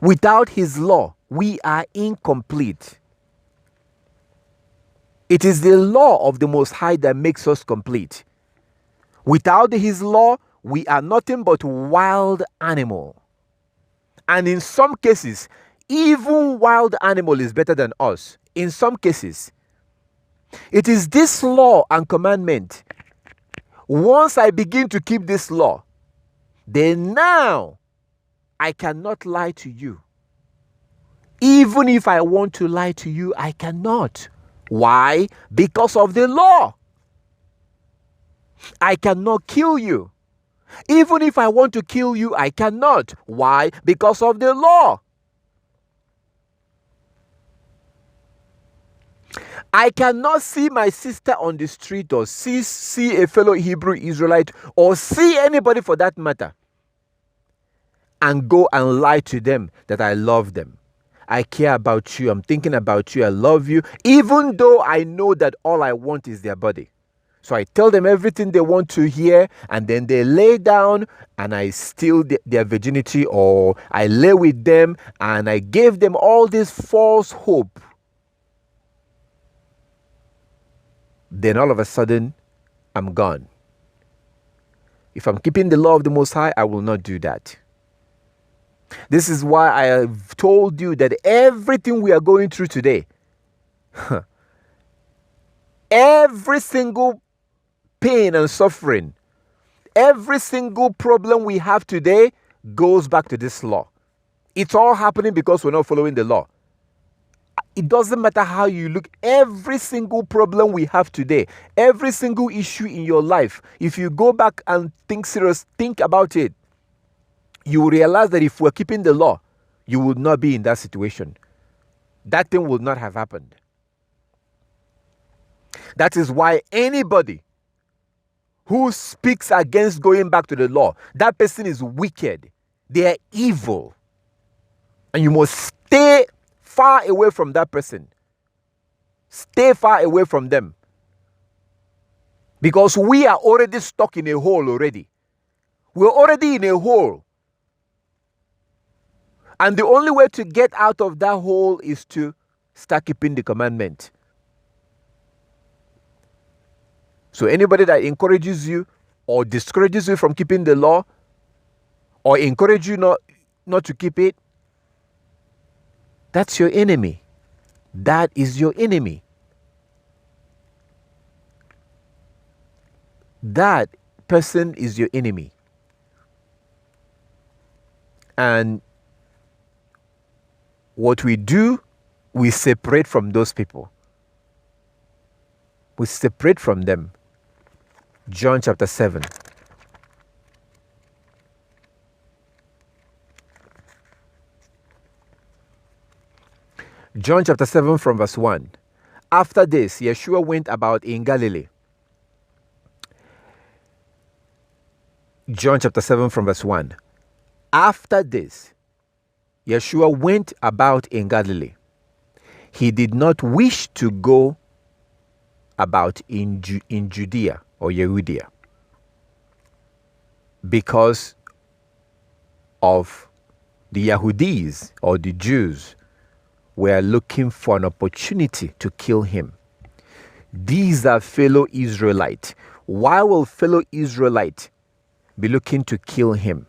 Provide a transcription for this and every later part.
Without his law, we are incomplete. It is the law of the Most High that makes us complete. Without his law, we are nothing but wild animal. And in some cases, even wild animal is better than us. In some cases, it is this law and commandment. Once I begin to keep this law, then now I cannot lie to you. Even if I want to lie to you, I cannot. Why? Because of the law. I cannot kill you. Even if I want to kill you, I cannot. Why? Because of the law. I cannot see my sister on the street or see a fellow Hebrew Israelite or see anybody for that matter and go and lie to them that I love them. I care about you. I'm thinking about you. I love you. Even though I know that all I want is their body. So I tell them everything they want to hear, and then they lay down and I steal their virginity, or I lay with them and I gave them all this false hope. Then all of a sudden, I'm gone. If I'm keeping the law of the Most High, I will not do that. This is why I have told you that everything we are going through today, every single pain and suffering, every single problem we have today goes back to this law. It's all happening because we're not following the law. It doesn't matter how you look. Every single problem we have today, every single issue in your life, if you go back and think about it, you will realize that if we're keeping the law, you would not be in that situation. That thing would not have happened. That is why anybody who speaks against going back to the law, that person is wicked. They are evil. And you must stay far away from that person. Stay far away from them. Because we are already stuck in a hole already. We're already in a hole. And the only way to get out of that hole is to start keeping the commandment. So anybody that encourages you or discourages you from keeping the law, or encourages you not to keep it, that's your enemy. That is your enemy. That person is your enemy. And what we do, we separate from those people. We separate from them. John chapter 7. John chapter 7 from verse 1. After this, Yeshua went about in Galilee. John chapter 7 from verse 1. After this, Yeshua went about in Galilee. He did not wish to go about in Judea or Yehudia because of the Yahudis or the Jews were looking for an opportunity to kill him. These are fellow Israelites. Why will fellow Israelites be looking to kill him?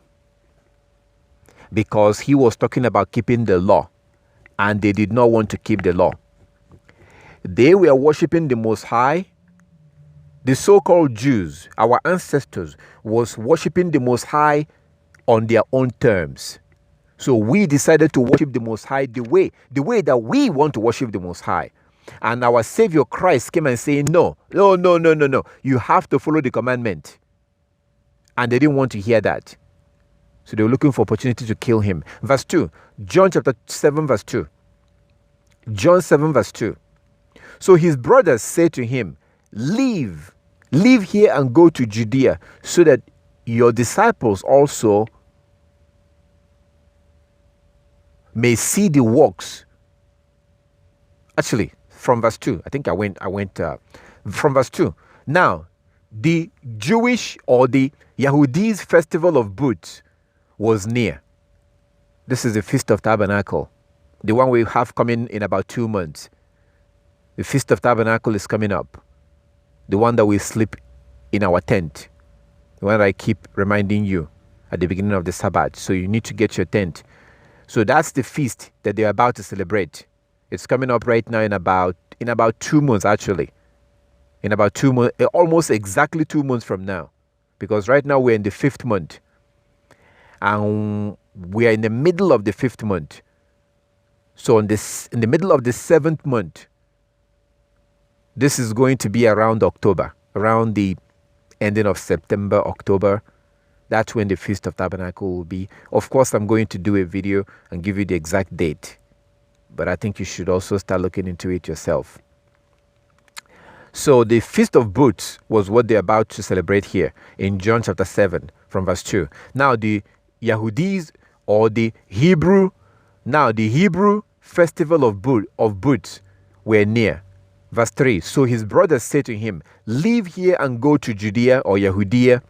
Because he was talking about keeping the law, and they did not want to keep the law. They were worshiping the Most High. The so-called Jews, our ancestors, was worshiping the Most High on their own terms. So we decided to worship the Most High the way that we want to worship the Most High. And our Savior Christ came and said, no. You have to follow the commandment. And they didn't want to hear that. So they were looking for opportunity to kill him. Verse 2. John chapter 7 verse 2. John 7 verse 2. So his brothers said to him, Leave here and go to Judea, so that your disciples also may see the works. Actually, from verse 2. I think I went from verse 2. Now, the Jewish or the Yahudi's festival of booths was near. This is the Feast of Tabernacle, the one we have coming in about 2 months. The Feast of Tabernacle is coming up, the one that we sleep in our tent, the one that I keep reminding you at the beginning of the Sabbath. So you need to get your tent. So that's the feast that they're about to celebrate. It's coming up right now in about 2 months, actually. In about 2 months, almost exactly 2 months from now. Because right now we're in the 5th month. And we are in the middle of the 5th month. So in the middle of the 7th month, this is going to be around October, around the ending of September, October. That's when the Feast of Tabernacle will be. Of course, I'm going to do a video and give you the exact date. But I think you should also start looking into it yourself. So the Feast of Booths was what they're about to celebrate here in John chapter 7 from verse 2. Now the Yahudis or the Hebrew festival of Booths were near. Verse 3, so his brothers said to him, leave here and go to Judea or Yahudea,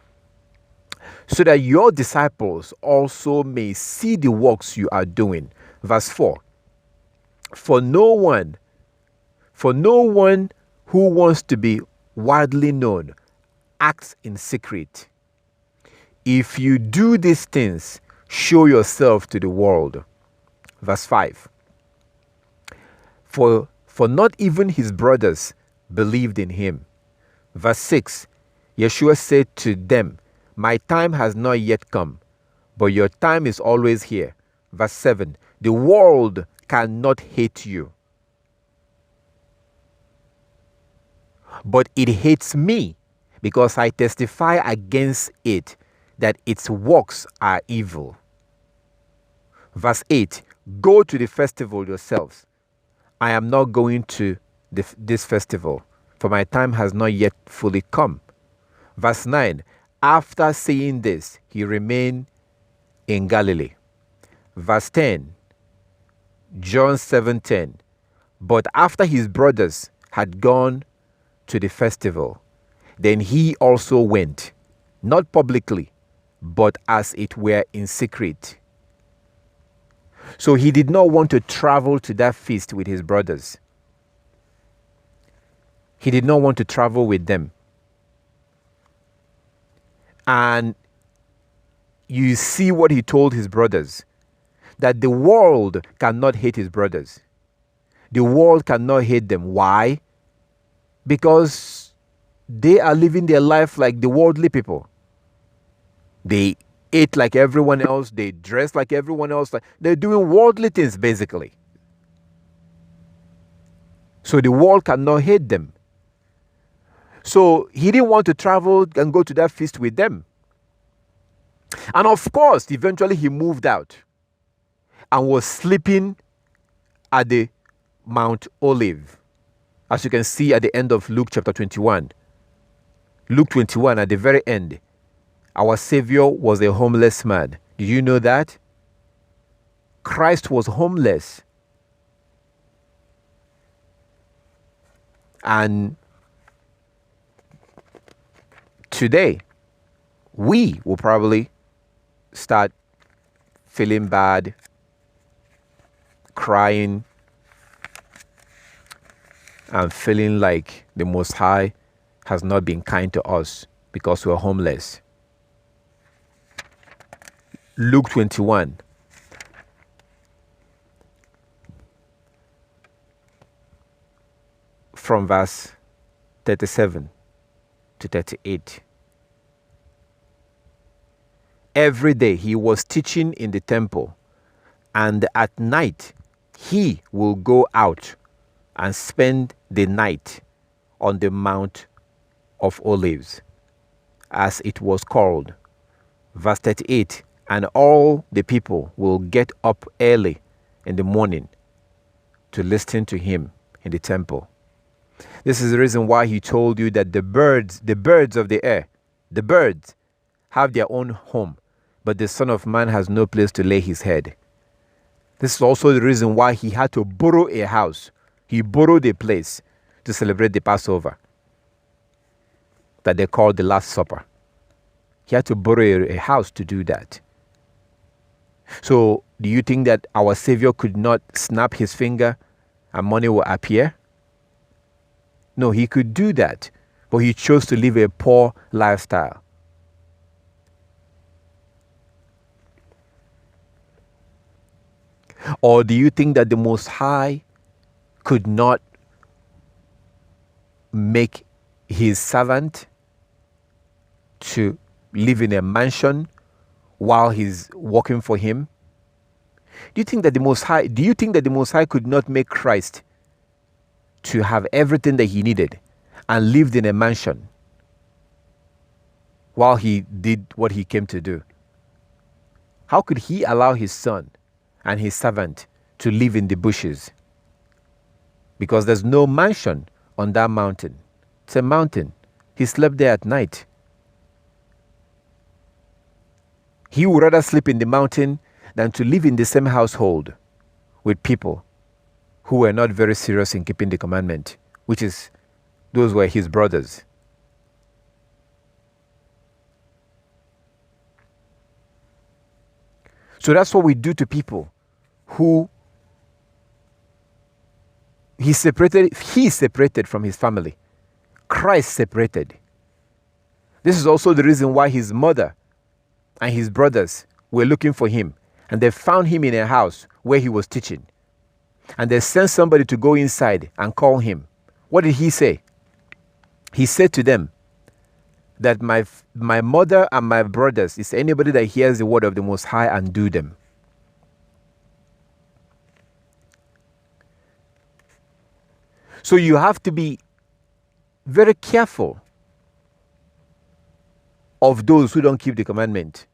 so that your disciples also may see the works you are doing. Verse 4, for no one who wants to be widely known acts in secret. If you do these things, show yourself to the world. Verse 5, for not even his brothers believed in him. Verse 6, Yeshua said to them, my time has not yet come, but your time is always here. Verse 7, the world cannot hate you, but it hates me because I testify against it that its works are evil. Verse 8, go to the festival yourselves. I am not going to this festival, for my time has not yet fully come. Verse 9, after saying this, he remained in Galilee. Verse 10, John 7:10, but after his brothers had gone to the festival, then he also went, not publicly, but as it were in secret. So he did not want to travel to that feast with his brothers. He did not want to travel with them. And you see what he told his brothers, that the world cannot hate his brothers. The world cannot hate them. Why? Because they are living their life like the worldly people. They eat like everyone else. They dress like everyone else. They're doing worldly things, basically. So the world cannot hate them. So he didn't want to travel and go to that feast with them. And of course, eventually he moved out and was sleeping at the Mount Olive, as you can see at the end of Luke chapter 21. Luke 21, at the very end, our Savior was a homeless man. Did you know that? Christ was homeless. And today, we will probably start feeling bad, crying, and feeling like the Most High has not been kind to us because we're homeless. Luke 21. From verse 37 to 38. Every day he was teaching in the temple, and at night he will go out and spend the night on the Mount of Olives, as it was called. Verse 38, and all the people will get up early in the morning to listen to him in the temple. This is the reason why he told you that the birds of the air, the birds have their own home, but the Son of Man has no place to lay his head. This is also the reason why he had to borrow a house. He borrowed a place to celebrate the Passover that they called the Last Supper. He had to borrow a house to do that. So do you think that our Savior could not snap his finger and money will appear? No, he could do that, but he chose to live a poor lifestyle. Or do you think that the Most High could not make his servant to live in a mansion while he's working for him? Do you think that the Most High could not make Christ to have everything that he needed and lived in a mansion while he did what he came to do? How could he allow his son and his servant to live in the bushes? Because there's no mansion on that mountain. It's a mountain. He slept there at night. He would rather sleep in the mountain than to live in the same household with people who were not very serious in keeping the commandment, which is, those were his brothers. So that's what we do to people who he separated from his family. Christ separated. This is also the reason why his mother and his brothers were looking for him, and they found him in a house where he was teaching. And they sent somebody to go inside and call him. What did he say? He said to them that my mother and my brothers is anybody that hears the word of the Most High and do them. So you have to be very careful of those who don't keep the commandment.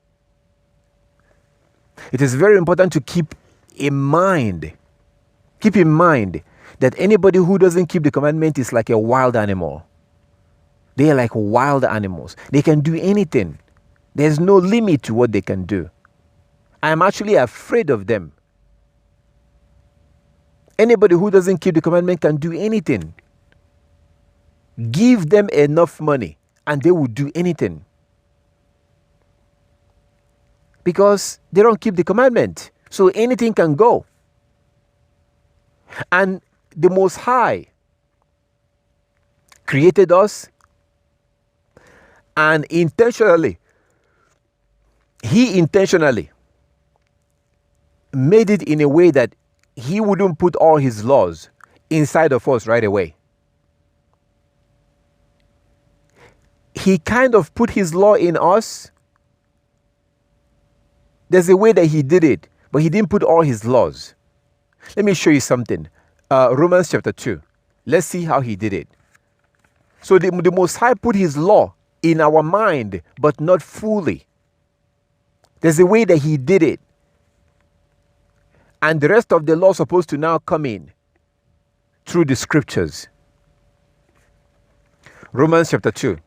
It is very important to keep in mind that anybody who doesn't keep the commandment is like a wild animal. They are like wild animals. They can do anything. There's no limit to what they can do. I am actually afraid of them. Anybody who doesn't keep the commandment can do anything. Give them enough money and they will do anything. Because they don't keep the commandment. So anything can go. And the Most High created us, and He intentionally made it in a way that He wouldn't put all His laws inside of us right away. He kind of put His law in us. There's a way that He did it, but He didn't put all His laws. Let me show you something. Romans chapter 2. Let's see how He did it. So the Most High put His law in our mind, but not fully. There's a way that He did it. And the rest of the law is supposed to now come in through the Scriptures. Romans chapter 2.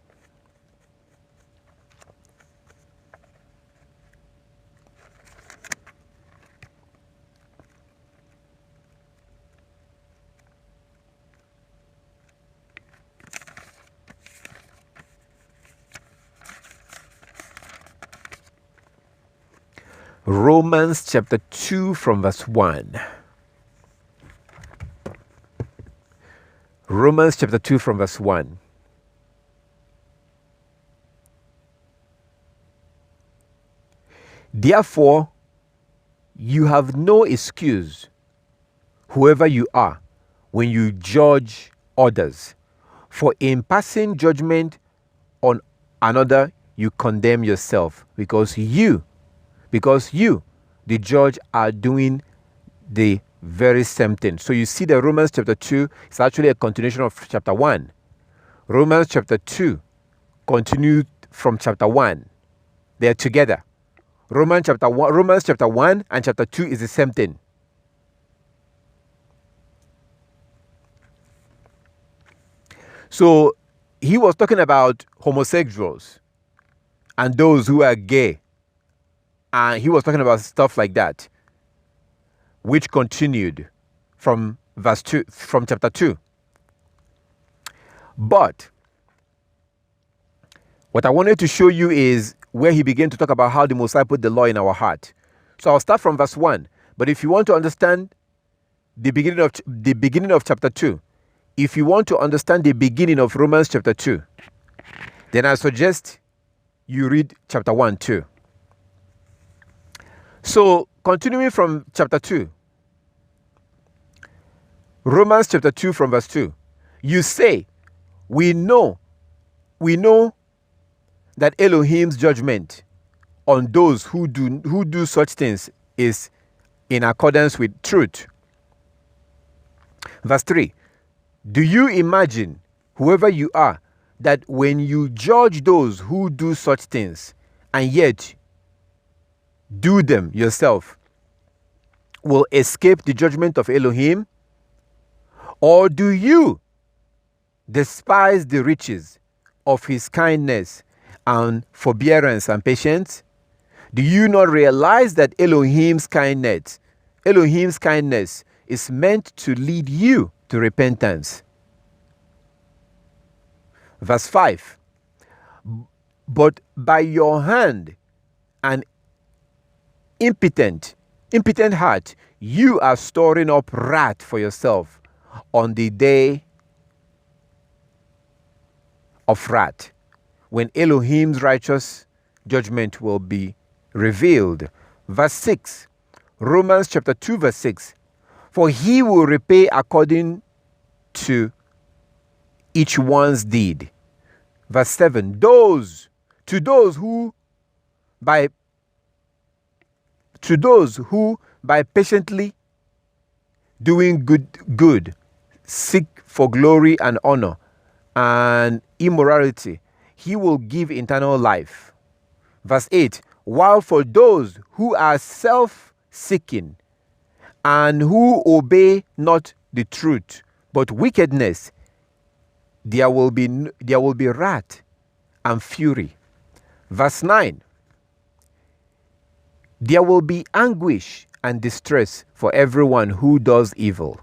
Romans chapter 2 from verse 1. Romans chapter 2 from verse 1. Therefore, you have no excuse, whoever you are, when you judge others. For in passing judgment on another, you condemn yourself, because you, the judge, are doing the very same thing. So you see that Romans chapter 2 is actually a continuation of chapter 1. Romans chapter 2 continued from chapter 1. They are together. Romans chapter 1 and chapter 2 is the same thing. So he was talking about homosexuals and those who are gay. And he was talking about stuff like that, which continued from verse 2, from chapter 2. But what I wanted to show you is where he began to talk about how the Most High put the law in our heart. So I'll start from verse 1. But if you want to understand the beginning of chapter 2, if you want to understand the beginning of Romans chapter 2, then I suggest you read chapter 1 too. So continuing from chapter 2, Romans chapter 2 from verse 2, you say, we know that Elohim's judgment on those who do such things is in accordance with truth. Verse 3, do you imagine, whoever you are, that when you judge those who do such things and yet do them yourself, will escape the judgment of Elohim? Or do you despise the riches of his kindness and forbearance and patience? Do you not realize that Elohim's kindness is meant to lead you to repentance? Verse 5, but by your hand and impotent heart, you are storing up wrath for yourself on the day of wrath, when Elohim's righteous judgment will be revealed. Verse 6, Romans chapter 2 verse 6, for he will repay according to each one's deed. Verse 7, to those who by patiently doing good seek for glory and honor and immorality, he will give eternal life. Verse 8, while for those who are self-seeking and who obey not the truth but wickedness, there will be wrath and fury. Verse 9, there will be anguish and distress for everyone who does evil.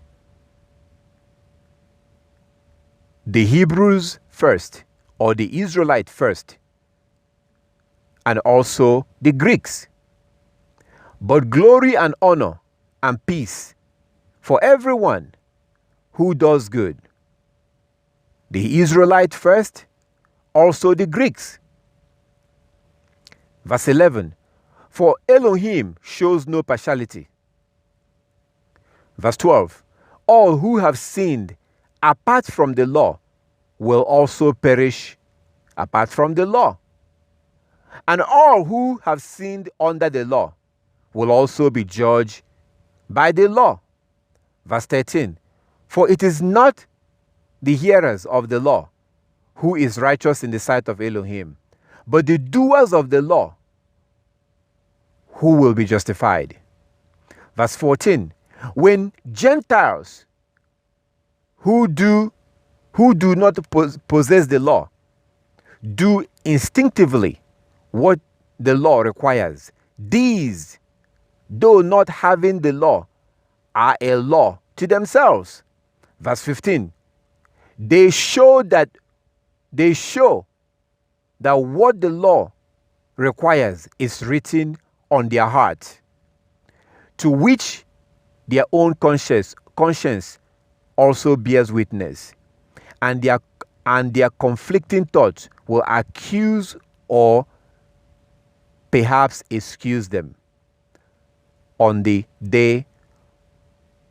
The Hebrews first, or the Israelite first, and also the Greeks. But glory and honor and peace for everyone who does good. The Israelite first, also the Greeks. Verse 11, for Elohim shows no partiality. Verse 12, all who have sinned apart from the law will also perish apart from the law. And all who have sinned under the law will also be judged by the law. Verse 13, for it is not the hearers of the law who is righteous in the sight of Elohim, but the doers of the law who will be justified. Verse 14, when Gentiles who do not possess the law do instinctively what the law requires, these, though not having the law, are a law to themselves. Verse 15, they show that what the law requires is written on their heart, to which their own conscience also bears witness, and their conflicting thoughts will accuse or perhaps excuse them on the day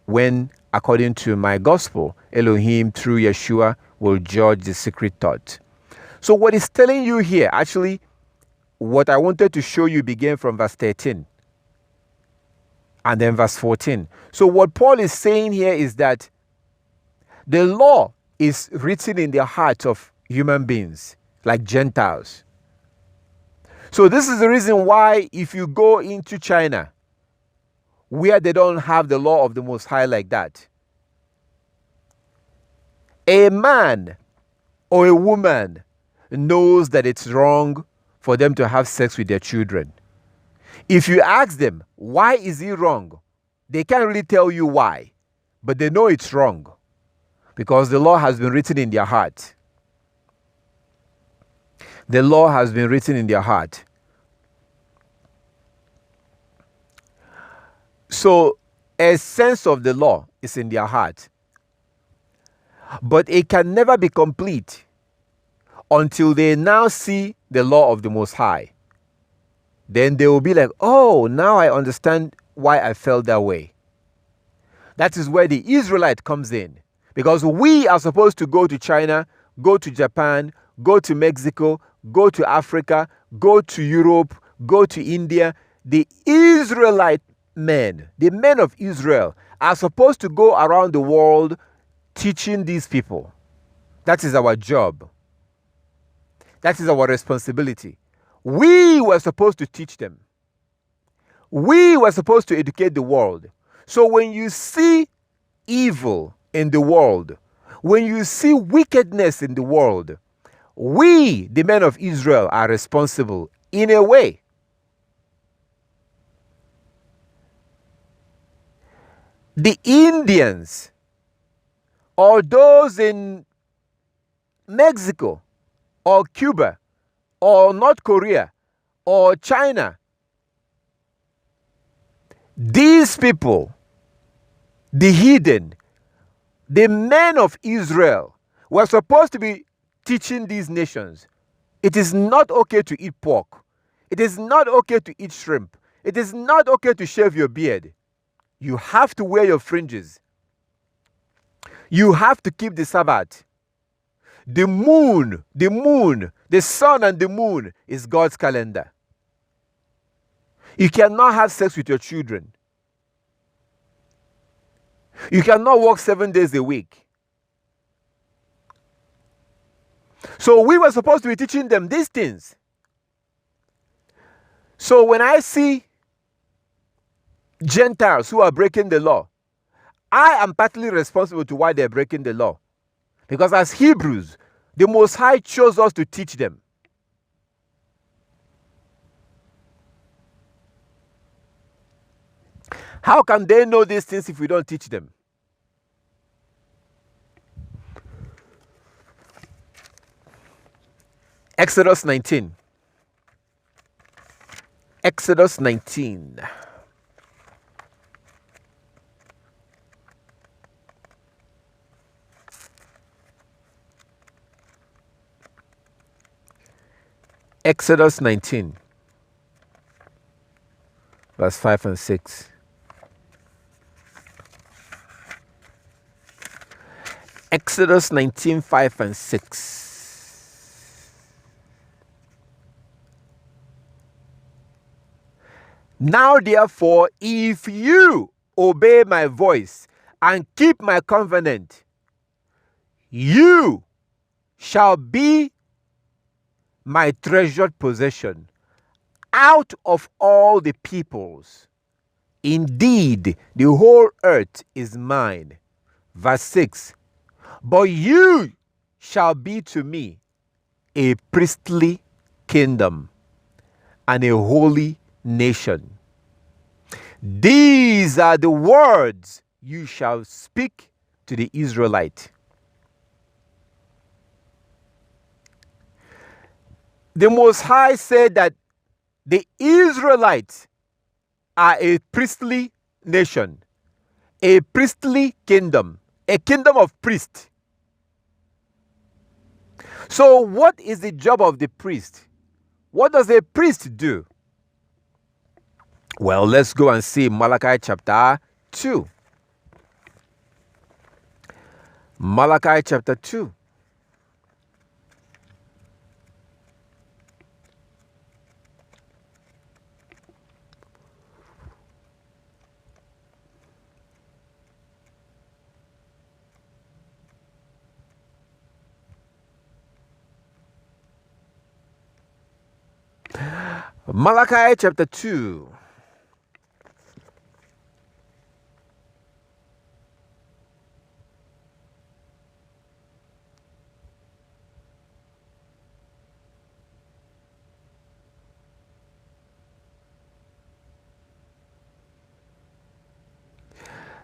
when, according to my gospel, Elohim through Yeshua will judge the secret thought. So what it's telling you here, actually, what I wanted to show you began from verse 13 and then verse 14. So what Paul is saying here is that the law is written in the hearts of human beings, like Gentiles. So this is the reason why if you go into China, where they don't have the law of the Most High like that, a man or a woman knows that it's wrong for them to have sex with their children. If you ask them, why is it wrong? They can't really tell you why, but they know it's wrong because the law has been written in their heart. The law has been written in their heart. So a sense of the law is in their heart. But it can never be complete until they now see the law of the Most High. Then they will be like, oh, now I understand why I felt that way. That is where the Israelite comes in. Because we are supposed to go to China, go to Japan, go to Mexico, go to Africa, go to Europe, go to India. The Israelite men, the men of Israel, are supposed to go around the world teaching these people. That is our job. That is our responsibility. We were supposed to teach them. We were supposed to educate the world. So when you see evil in the world, when you see wickedness in the world, we, the men of Israel, are responsible in a way. The Indians or those in Mexico or Cuba or North Korea or China, these people, the heathen, the men of Israel, were supposed to be teaching these nations. It is not okay to eat pork. It is not okay to eat shrimp. It is not okay to shave your beard. You have to wear your fringes. You have to keep the Sabbath. The moon, the sun and the moon is God's calendar. You cannot have sex with your children. You cannot work 7 days a week. So we were supposed to be teaching them these things. So when I see Gentiles who are breaking the law, I am partly responsible to why they're breaking the law. Because as Hebrews, the Most High chose us to teach them. How can they know these things if we don't teach them? Exodus 19. Exodus 19. Exodus 19, verse 5 and 6. Exodus 19, 5 and 6. Now therefore, if you obey my voice and keep my covenant, you shall be my treasured possession out of all the peoples. Indeed, the whole earth is mine. Verse 6. But you shall be to me a priestly kingdom and a holy nation. These are the words you shall speak to the Israelite. The Most High said that the Israelites are a priestly nation, a priestly kingdom, a kingdom of priests. So what is the job of the priest? What does a priest do? Well, let's go and see Malachi chapter 2. Malachi chapter 2. Malachi chapter 2.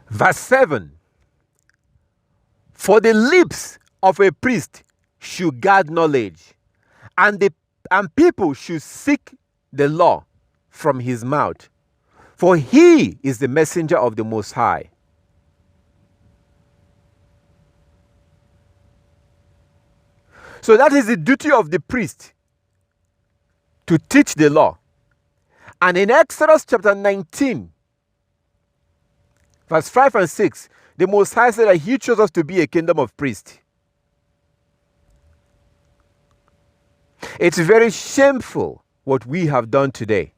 Verse 7. For the lips of a priest should guard knowledge, and people should seek the law from his mouth. For he is the messenger of the Most High. So that is the duty of the priest, to teach the law. And in Exodus chapter 19, verse 5 and 6, the Most High said that he chose us to be a kingdom of priests. It's very shameful what we have done today.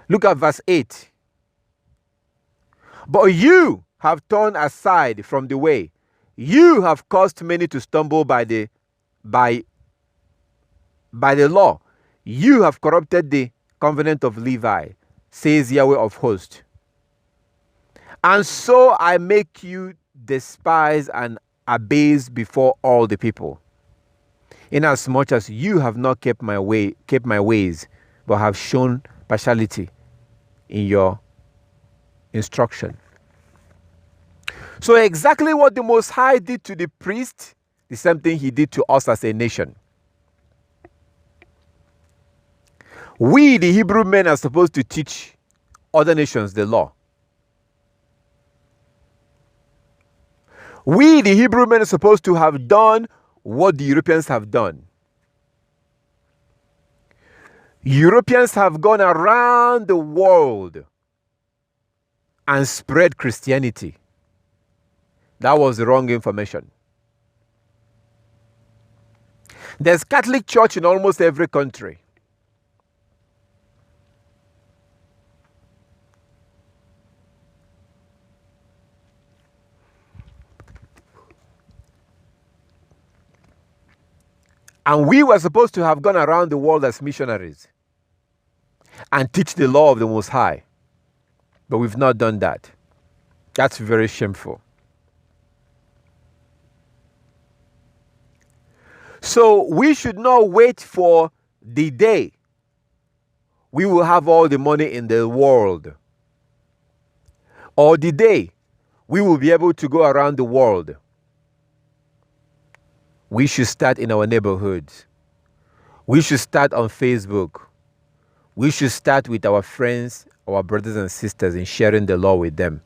Look at verse 8. But you have turned aside from the way. You have caused many to stumble by the law. You have corrupted the covenant of Levi, says Yahweh of hosts. And so I make you despised and abased before all the people, inasmuch as you have not kept my ways, but have shown partiality in your instruction. So exactly what the Most High did to the priest, the same thing he did to us as a nation. We, the Hebrew men, are supposed to teach other nations the law. We, the Hebrew men, are supposed to have done what the Europeans have done. Europeans have gone around the world and spread Christianity. That was the wrong information. There's Catholic Church in almost every country. And we were supposed to have gone around the world as missionaries and teach the law of the Most High. But we've not done that. That's very shameful. So we should not wait for the day we will have all the money in the world, or the day we will be able to go around the world. We should start in our neighborhoods. We should start on Facebook. We should start with our friends, our brothers and sisters, in sharing the law with them.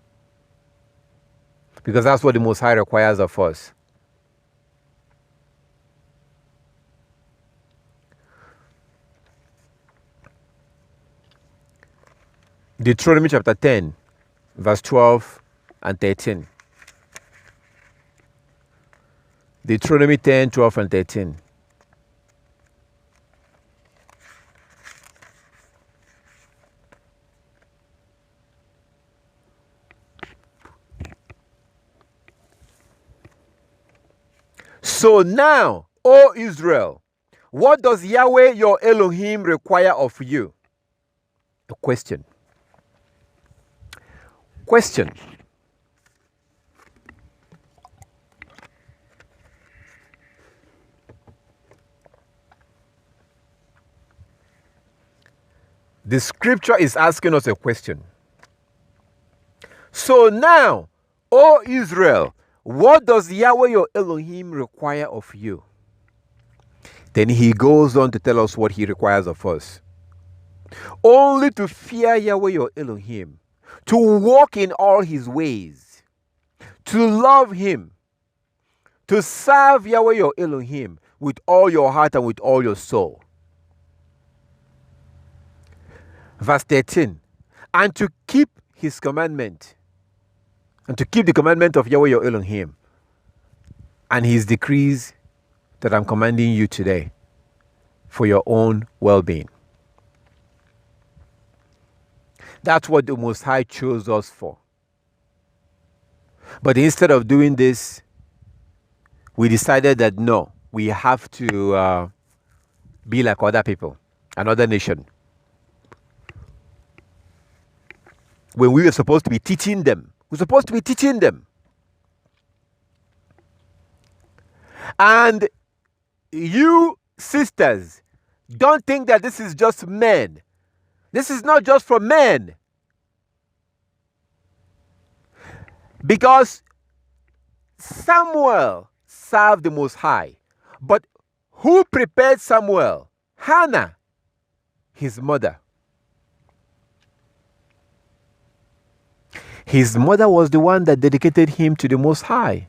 Because that's what the Most High requires of us. Deuteronomy chapter 10, verse 12 and 13. Deuteronomy 10, 12 and 13. So now, O Israel, what does Yahweh your Elohim require of you? A question. Question. The scripture is asking us a question. So now, O Israel, what does Yahweh your Elohim require of you? Then he goes on to tell us what he requires of us. Only to fear Yahweh your Elohim, to walk in all his ways, to love him, to serve Yahweh your Elohim with all your heart and with all your soul. Verse 13, and to keep his commandment, and to keep the commandment of Yahweh your Elohim, and his decrees that I'm commanding you today for your own well-being. That's what the Most High chose us for. But instead of doing this, we decided that no, we have to be like other people, another nation. When we were supposed to be teaching them. We're supposed to be teaching them. And you sisters, don't think that this is just men. This is not just for men. Because Samuel served the Most High. But who prepared Samuel? Hannah, his mother. His mother was the one that dedicated him to the Most High.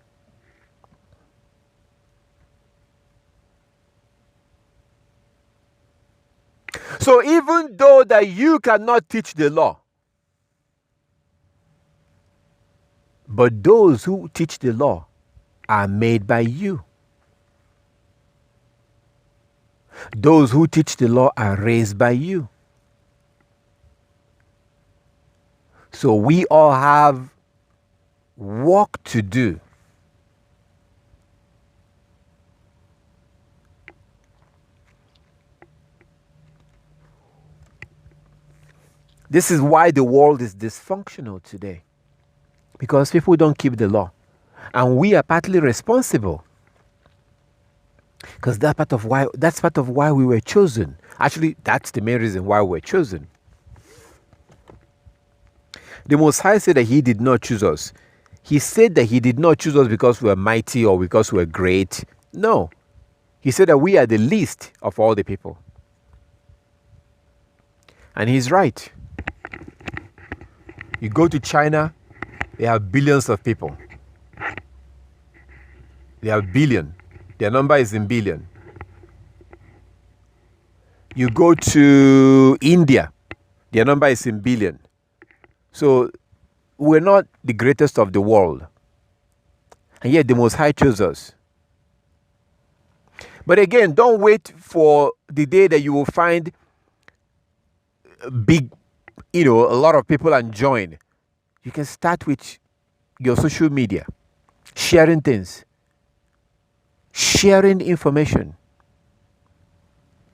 So even though that you cannot teach the law, but those who teach the law are made by you. Those who teach the law are raised by you. So we all have work to do. This is why the world is dysfunctional today. Because people don't keep the law. And we are partly responsible. Because that's part of why we were chosen. Actually, that's the main reason why we were chosen. The Most High said that He did not choose us. He said that He did not choose us because we are mighty or because we are great. No. He said that we are the least of all the people. And He's right. You go to China, they have billions of people. They have billion. Their number is in billion. You go to India, their number is in billion. So we're not the greatest of the world. And yet the Most High chose us. But again, don't wait for the day that you will find big, a lot of people and join. You can start with your social media, sharing things, sharing information,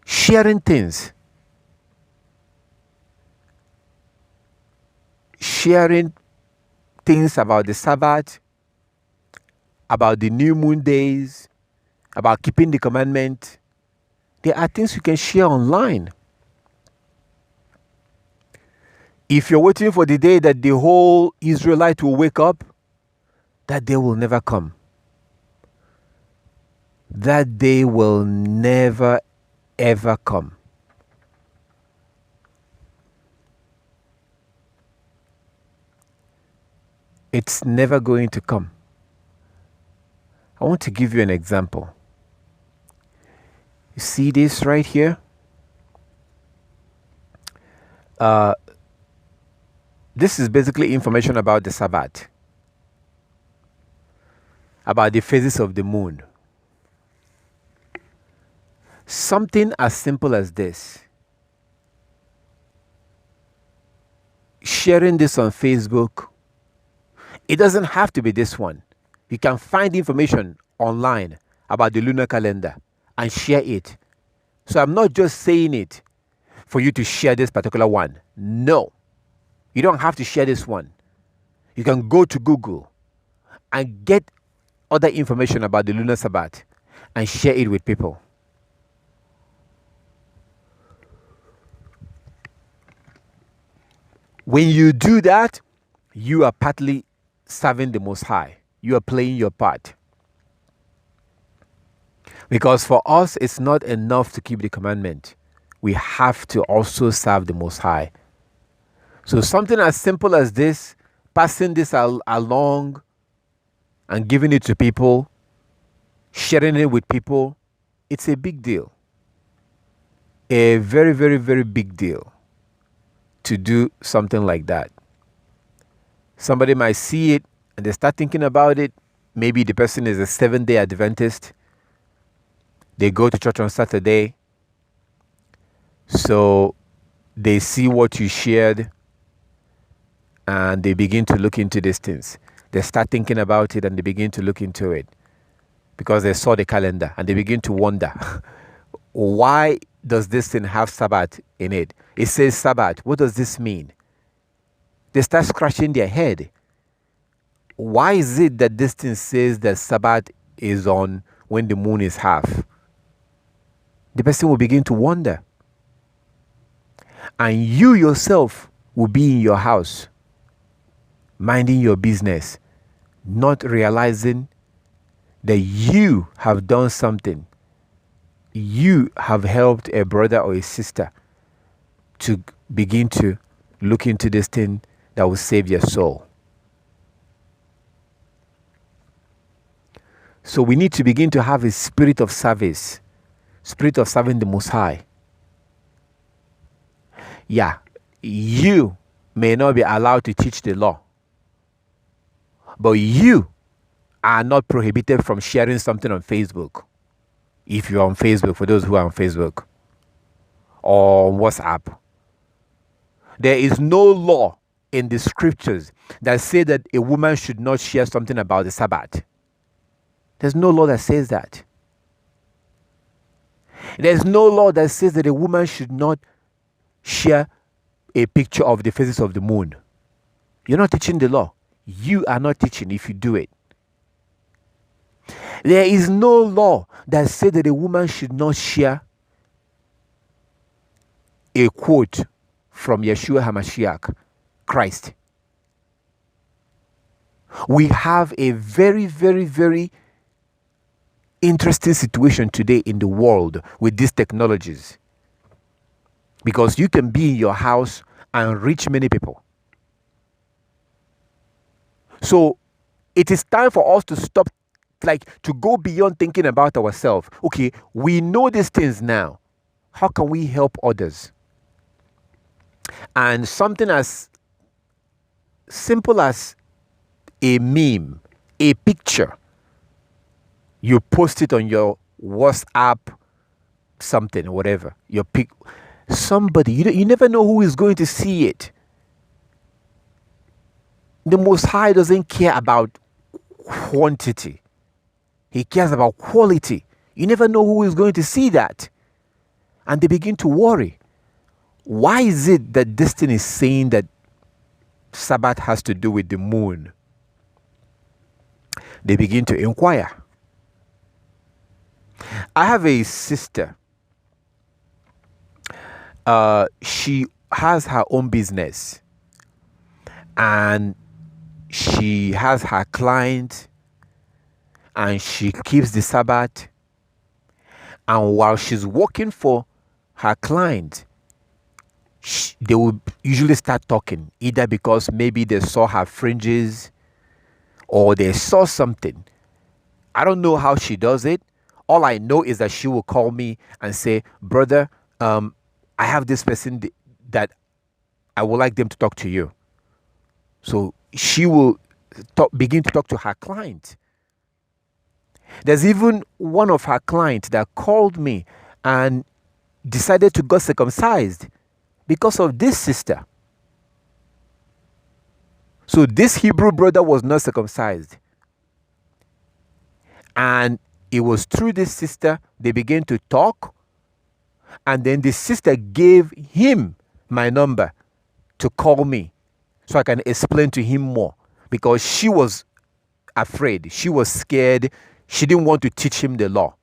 sharing things, sharing things about the Sabbath, about the new moon days, about keeping the commandment. There are things you can share online. If you're waiting for the day that the whole Israelite will wake up, that day will never come. That day will never, ever come. It's never going to come. I want to give you an example. You see this right here? This is basically information about the Sabbath, about the phases of the moon. Something as simple as this. Sharing this on Facebook. It doesn't have to be this one. You can find information online about the lunar calendar and share it. So I'm not just saying it for you to share this particular one. No. You don't have to share this one. You can go to Google and get other information about the lunar Sabbath and share it with people. When you do that, you are partly serving the Most High. You are playing your part. Because for us, it's not enough to keep the commandment. We have to also serve the Most High. So something as simple as this, passing this along and giving it to people, sharing it with people, it's a big deal. A very, very, very big deal to do something like that. Somebody might see it and they start thinking about it. Maybe the person is a Seventh-day Adventist. They go to church on Saturday. So they see what you shared and they begin to look into these things. They start thinking about it and they begin to look into it because they saw the calendar and they begin to wonder, why does this thing have Sabbath in it? It says Sabbath. What does this mean? They start scratching their head. Why is it that this thing says that Sabbath is on when the moon is half? The person will begin to wonder. And you yourself will be in your house, minding your business, not realizing that you have done something. You have helped a brother or a sister to begin to look into this thing that will save your soul. So we need to begin to have a spirit of service, spirit of serving the Most High. Yeah, you may not be allowed to teach the law, but you are not prohibited from sharing something on Facebook. If you're on Facebook, for those who are on Facebook or WhatsApp, there is no law in the scriptures that say that a woman should not share something about the Sabbath. There's no law that says that. There's no law that says that a woman should not share a picture of the phases of the moon. You're not teaching the law. You are not teaching if you do it. There is no law that says that a woman should not share a quote from Yeshua HaMashiach, Christ. We have a very, very, very interesting situation today in the world with these technologies, because you can be in your house and reach many people. So it is time for us to stop, to go beyond thinking about ourselves. Okay, we know these things now. How can we help others? And something as simple as a meme, a picture, you post it on your WhatsApp, something, whatever. Your pic, somebody, you never know who is going to see it. The Most High doesn't care about quantity. He cares about quality. You never know who is going to see that. And they begin to worry. Why is it that this thing is saying that Sabbath has to do with the moon? They begin to inquire. I have a sister. She has her own business. And she has her client. And she keeps the Sabbath. And while she's working for her client, they will usually start talking, either because maybe they saw her fringes or they saw something. I don't know how she does it. All I know is that she will call me and say, brother, I have this person that I would like them to talk to you. So she will begin to talk to her client. There's even one of her clients that called me and decided to get circumcised because of this sister. So this Hebrew brother was not circumcised. And it was through this sister they began to talk. And then the sister gave him my number to call me so I can explain to him more, because she was afraid. She was scared. She didn't want to teach him the law.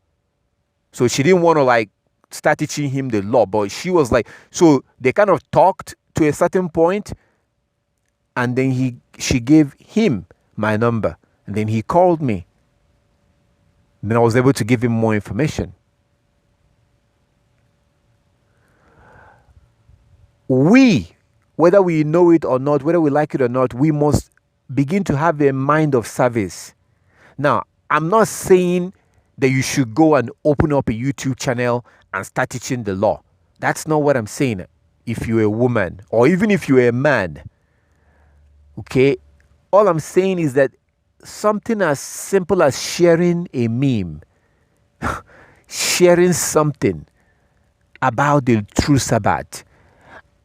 So she didn't want to start teaching him the law, but she was so they kind of talked to a certain point, and then she gave him my number, and then he called me. Then I was able to give him more information. We, whether we know it or not, whether we like it or not, we must begin to have a mind of service. Now, I'm not saying that you should go and open up a YouTube channel and start teaching the law. That's not what I'm saying. If you're a woman or even if you're a man, okay, all I'm saying is that something as simple as sharing a meme, sharing something about the true Sabbath,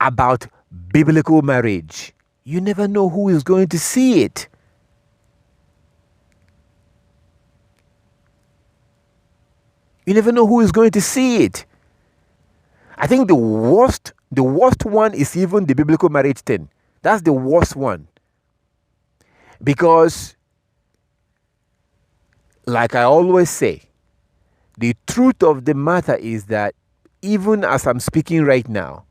about biblical marriage, you never know who is going to see it. You never know who is going to see it. I think the worst one is even the biblical marriage thing. That's the worst one. Because, like I always say, the truth of the matter is that even as I'm speaking right now,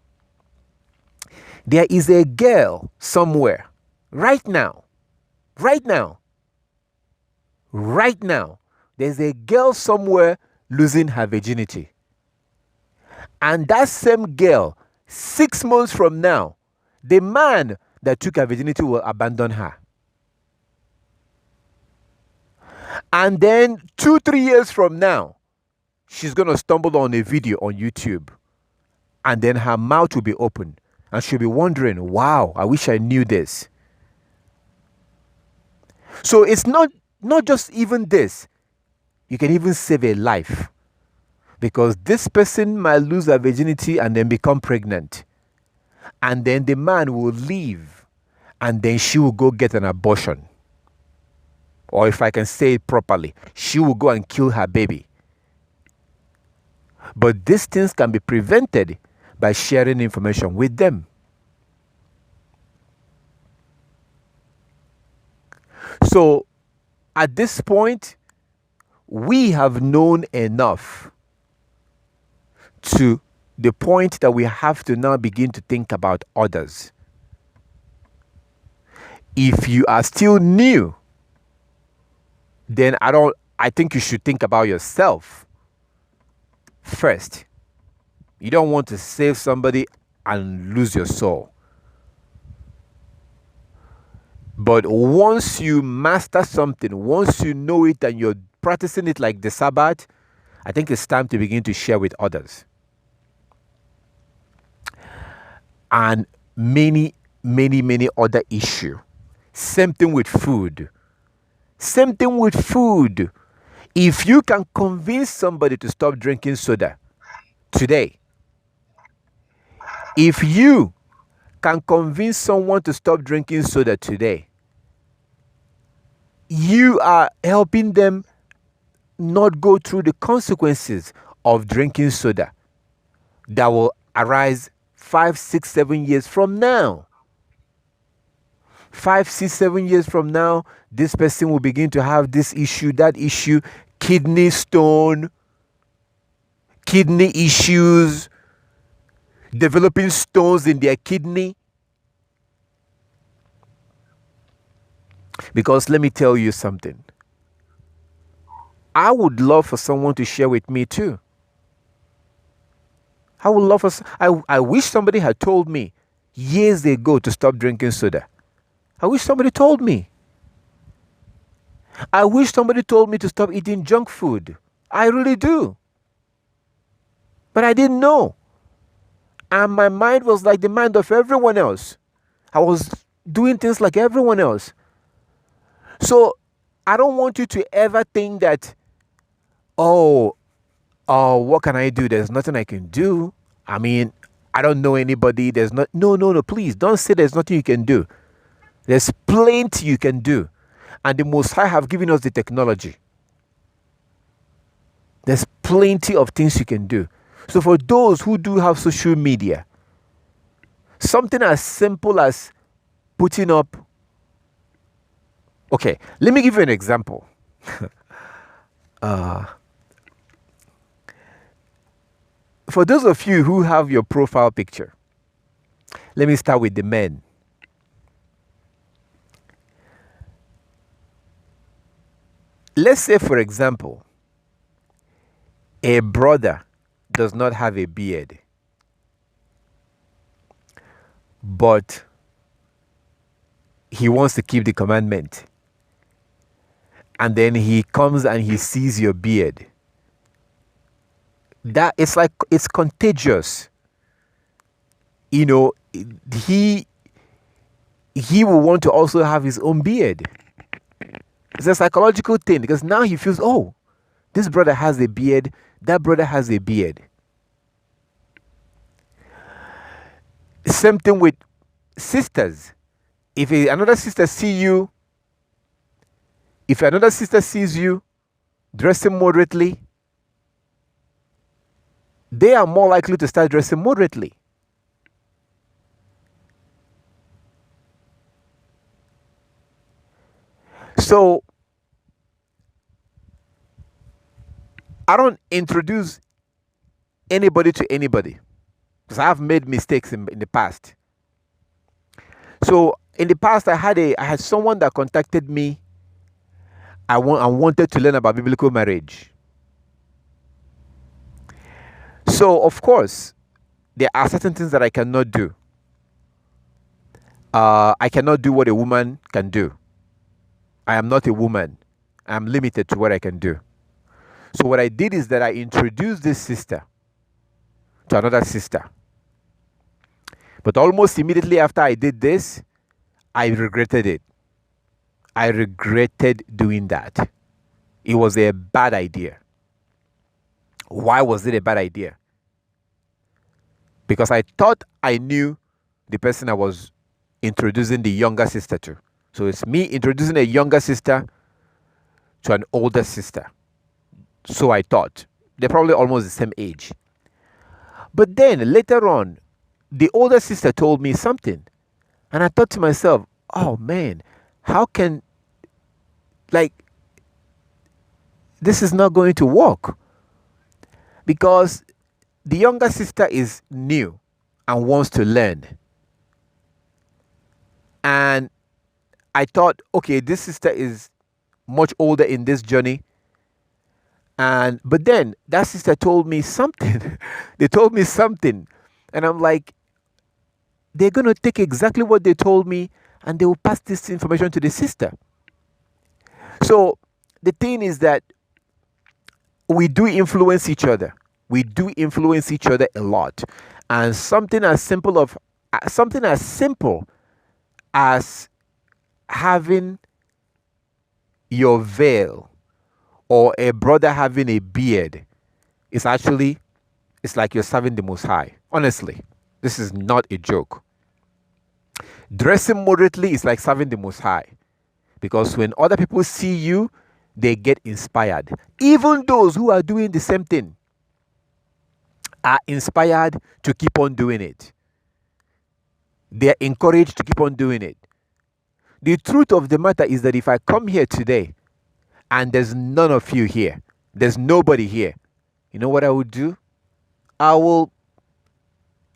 there is a girl somewhere, right now, there's a girl somewhere losing her virginity. And that same girl, 6 months from now, the man that took her virginity will abandon her. And then 2-3 years from now, she's going to stumble on a video on YouTube, and then her mouth will be open and she'll be wondering, wow, I wish I knew this. So it's not just even this. You can even save a life, because this person might lose her virginity and then become pregnant, and then the man will leave, and then she will go get an abortion. Or if I can say it properly, she will go and kill her baby. But these things can be prevented by sharing information with them. So at this point, we have known enough to the point that we have to now begin to think about others. If you are still new, then I think you should think about yourself first. You don't want to save somebody and lose your soul. But once you master something, once you know it and you're practicing it like the Sabbath, I think it's time to begin to share with others. And many other issues. Same thing with food. Same thing with food. If you can convince somebody to stop drinking soda today, if you can convince someone to stop drinking soda today, you are helping them not go through the consequences of drinking soda that will arise 5, 6, 7 years from now. 5, 6, 7 years from now, this person will begin to have this issue, that issue, kidney stone, kidney issues, developing stones in their kidney. Because let me tell you something. I would love for someone to share with me too. I would love for, I wish somebody had told me years ago to stop drinking soda. I wish somebody told me. I wish somebody told me to stop eating junk food. I really do. But I didn't know. And my mind was like the mind of everyone else. I was doing things like everyone else. So I don't want you to ever think that, oh, what can I do? There's nothing I can do. I mean, I don't know anybody. There's not. No, please don't say there's nothing you can do. There's plenty you can do. And the Most High have given us the technology. There's plenty of things you can do. So for those who do have social media, something as simple as putting up. Okay, let me give you an example. For those of you who have your profile picture, let me start with the men. Let's say, for example, a brother does not have a beard, but he wants to keep the commandment. And then he comes and he sees your beard. That it's like it's contagious. You know, he will want to also have his own beard. It's a psychological thing, because now he feels, oh, this brother has a beard, that brother has a beard. Same thing with sisters. If another sister sees you dressing moderately, they are more likely to start dressing moderately. So I don't introduce anybody to anybody, because I have made mistakes in the past. So in the past, I had someone that contacted me. I wanted to learn about biblical marriage. So of course, there are certain things that I cannot do. I cannot do what a woman can do. I am not a woman. I'm limited to what I can do. So what I did is that I introduced this sister to another sister. But almost immediately after I did this, I regretted it. I regretted doing that. It was a bad idea. Why was it a bad idea? Because I thought I knew the person I was introducing the younger sister to. So it's me introducing a younger sister to an older sister. So I thought. They're probably almost the same age. But then later on, the older sister told me something. And I thought to myself, oh man, how can, like, this is not going to work. Because the younger sister is new and wants to learn. And I thought, okay, this sister is much older in this journey. But then that sister told me something. They told me something. And I'm like, they're going to take exactly what they told me and they will pass this information to the sister. So the thing is that we do influence each other. We do influence each other a lot. And something as simple as having your veil or a brother having a beard is actually, it's like you're serving the Most High. Honestly, this is not a joke. Dressing moderately is like serving the Most High. Because when other people see you, they get inspired. Even those who are doing the same thing are inspired to keep on doing it. They are encouraged to keep on doing it. The truth of the matter is that if I come here today and there's none of you here, there's nobody here, you know what I would do?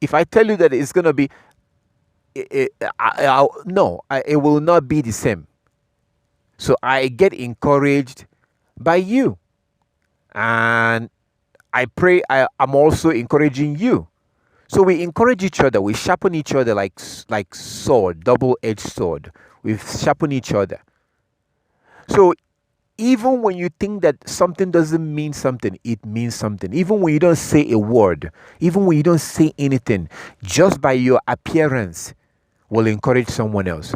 If I tell you that it's going to be, it will not be the same. So I get encouraged by you. And I pray I'm also encouraging you. So we encourage each other. We sharpen each other like sword, double-edged sword. We sharpen each other. So even when you think that something doesn't mean something, it means something. Even when you don't say a word, even when you don't say anything, just by your appearance will encourage someone else.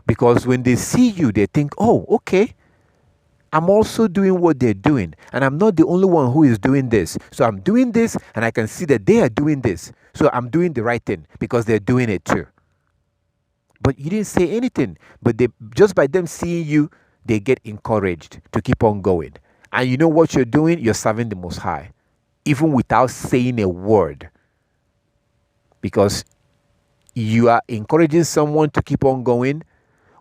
Because when they see you, they think, oh, okay, I'm also doing what they're doing. And I'm not the only one who is doing this. So I'm doing this and I can see that they are doing this. So I'm doing the right thing because they're doing it too. But you didn't say anything. But just by them seeing you, they get encouraged to keep on going. And you know what you're doing? You're serving the Most High. Even without saying a word. Because you are encouraging someone to keep on going,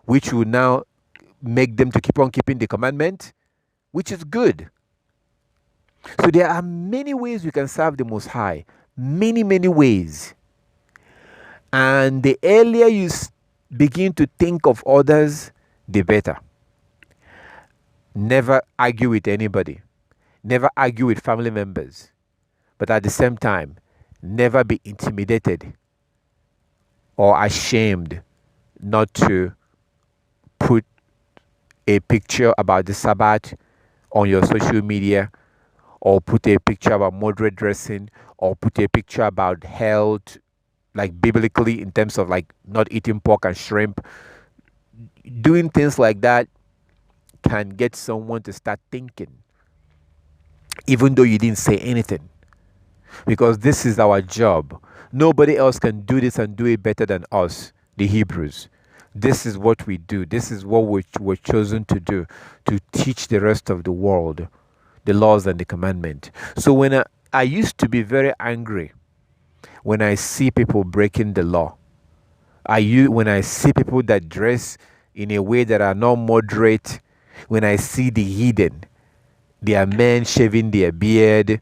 which will now make them to keep on keeping the commandment, which is good. So there are many ways we can serve the Most High. Many, many ways. And the earlier you begin to think of others, the better. Never argue with anybody. Never argue with family members. But at the same time, never be intimidated or ashamed not to put a picture about the Sabbath on your social media, or put a picture about moderate dressing, or put a picture about health, like biblically in terms of like not eating pork and shrimp. Doing things like that can get someone to start thinking, even though you didn't say anything. Because this is our job. Nobody else can do this and do it better than us, the Hebrews. This is what we do. This is what we're chosen to do, to teach the rest of the world the laws and the commandment. So when I used to be very angry when I see people breaking the law. When I see people that dress in a way that are not moderate, when I see the heathen, their men shaving their beard,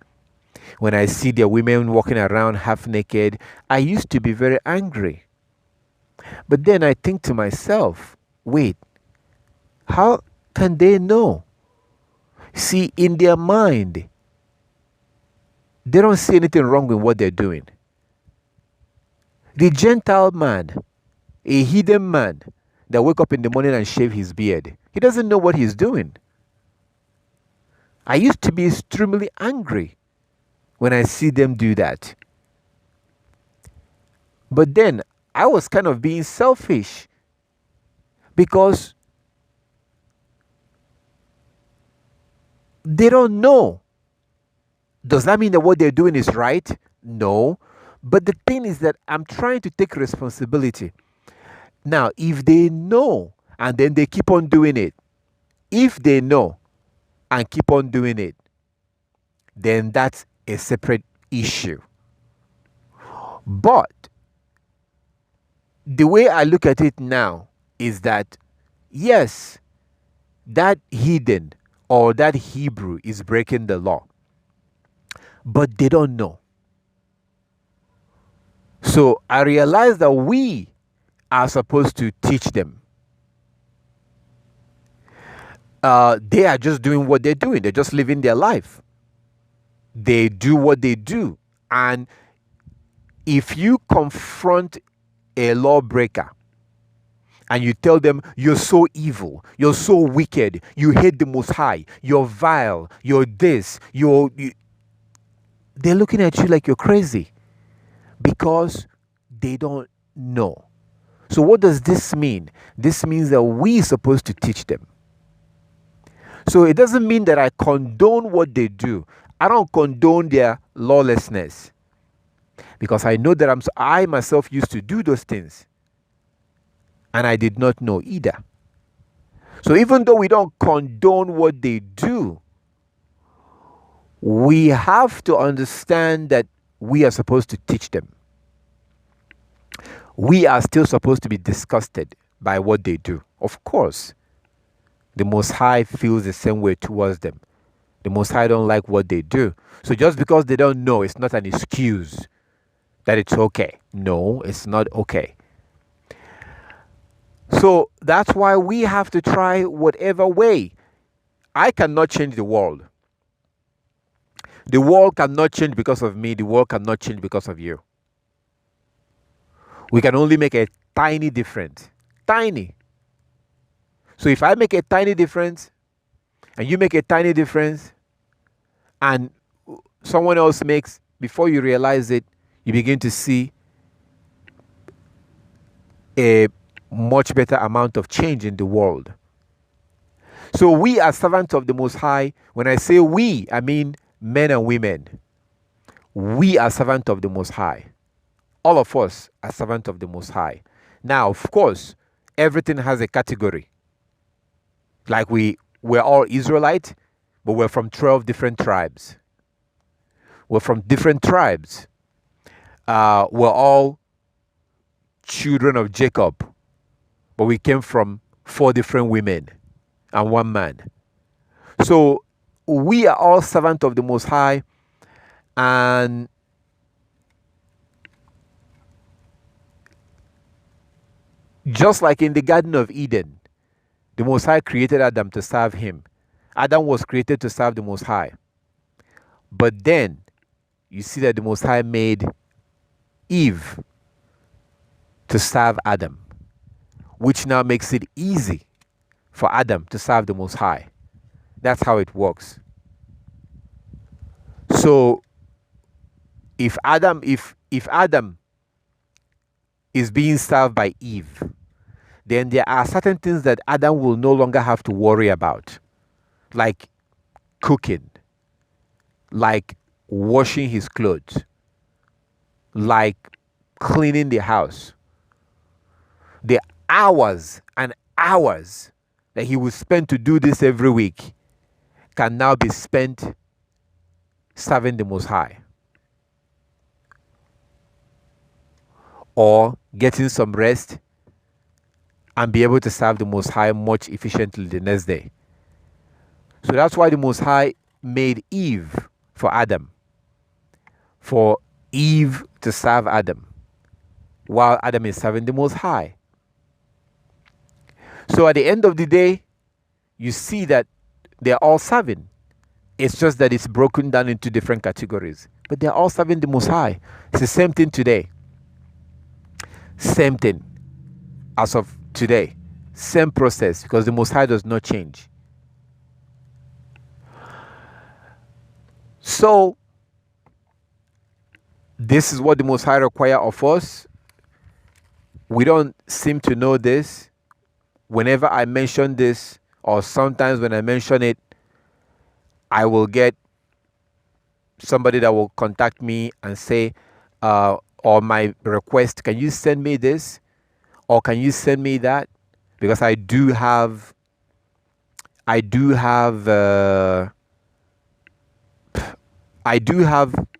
when I see their women walking around half naked, I used to be very angry. But then I think to myself, wait, how can they know? See, in their mind, they don't see anything wrong with what they're doing. The Gentile man, a heathen man that wake up in the morning and shave his beard, he doesn't know what he's doing. I used to be extremely angry when I see them do that. But then I was kind of being selfish because they don't know. Does that mean that what they're doing is right? No. But the thing is that I'm trying to take responsibility. Now, if they know and then they keep on doing it, if they know and keep on doing it, then that's a separate issue. But the way I look at it now is that, yes, that heathen or that Hebrew is breaking the law, but they don't know. So I realize that we are supposed to teach them. They are just doing what they're doing. They're just living their life. They do what they do. And if you confront a lawbreaker and you tell them you're so evil, you're so wicked, you hate the Most High, you're vile, you're this, they're looking at you like you're crazy because they don't know. So what does this mean? This means that we're supposed to teach them. So it doesn't mean that I condone what they do. I don't condone their lawlessness because I know that I myself used to do those things and I did not know either. So even though we don't condone what they do, we have to understand that we are supposed to teach them. We are still supposed to be disgusted by what they do. Of course, the Most High feels the same way towards them. The Most High don't like what they do. So just because they don't know, it's not an excuse that it's okay. No, it's not okay. So that's why we have to try whatever way. I cannot change the world. The world cannot change because of me. The world cannot change because of you. We can only make a tiny difference. Tiny. So if I make a tiny difference and you make a tiny difference and someone else makes, before you realize it, you begin to see a much better amount of change in the world. So we are servants of the Most High. When I say we, I mean men and women. We are servants of the Most High. All of us are servants of the Most High. Now, of course, everything has a category. Like we're all Israelites, but we're from 12 different tribes. We're from different tribes. We're all children of Jacob, but we came from 4 different women and 1 man. So we are all servants of the Most High, and just like in the Garden of Eden, the Most High created Adam to serve him. Adam was created to serve the Most High. But then you see that the Most High made Eve to serve Adam, which now makes it easy for Adam to serve the Most High. That's how it works. So if Adam is being served by Eve, then there are certain things that Adam will no longer have to worry about, like cooking, like washing his clothes, like cleaning the house. The hours and hours that he would spend to do this every week can now be spent serving the Most High, or getting some rest and be able to serve the Most High much efficiently the next day. So that's why the Most High made Eve for Adam, for Eve to serve Adam, while Adam is serving the Most High. So at the end of the day, you see that they're all serving. It's just that it's broken down into different categories, but they're all serving the Most High. It's the same thing today. Same thing as of today. Same process, because the Most High does not change. So this is what the Most High require of us. We don't seem to know this. Whenever I mention this, or sometimes when I mention it, I will get somebody that will contact me and say, or my request, can you send me this? Or can you send me that? Because I do have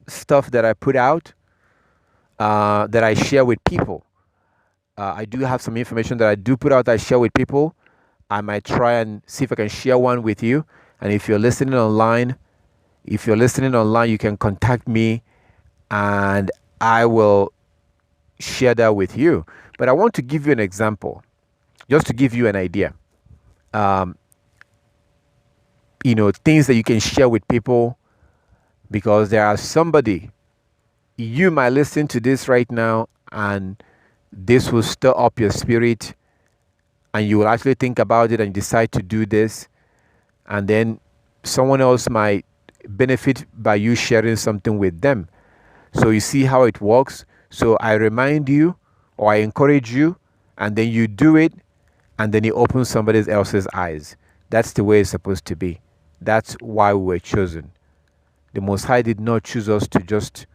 stuff that I put out, that I share with people. I do have some information that I do put out that I share with people. I might try and see if I can share one with you. And if you're listening online, you can contact me and I will share that with you. But I want to give you an example, just to give you an idea. Things that you can share with people, because there are somebody, you might listen to this right now and this will stir up your spirit and you will actually think about it and decide to do this. And then someone else might benefit by you sharing something with them. So you see how it works. So I remind you, or I encourage you, and then you do it, and then you open somebody else's eyes. That's the way it's supposed to be. That's why we were chosen. The Most High did not choose us to just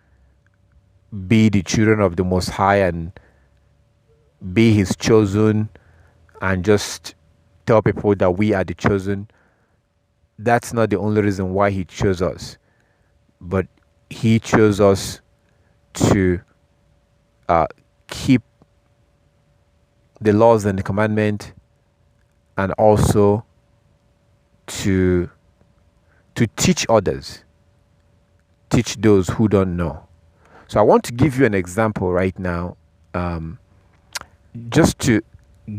be the children of the Most High and be His chosen and just tell people that we are the chosen. That's not the only reason why He chose us. But He chose us to keep the laws and the commandment, and also to teach others, teach those who don't know. So I want to give you an example right now, just to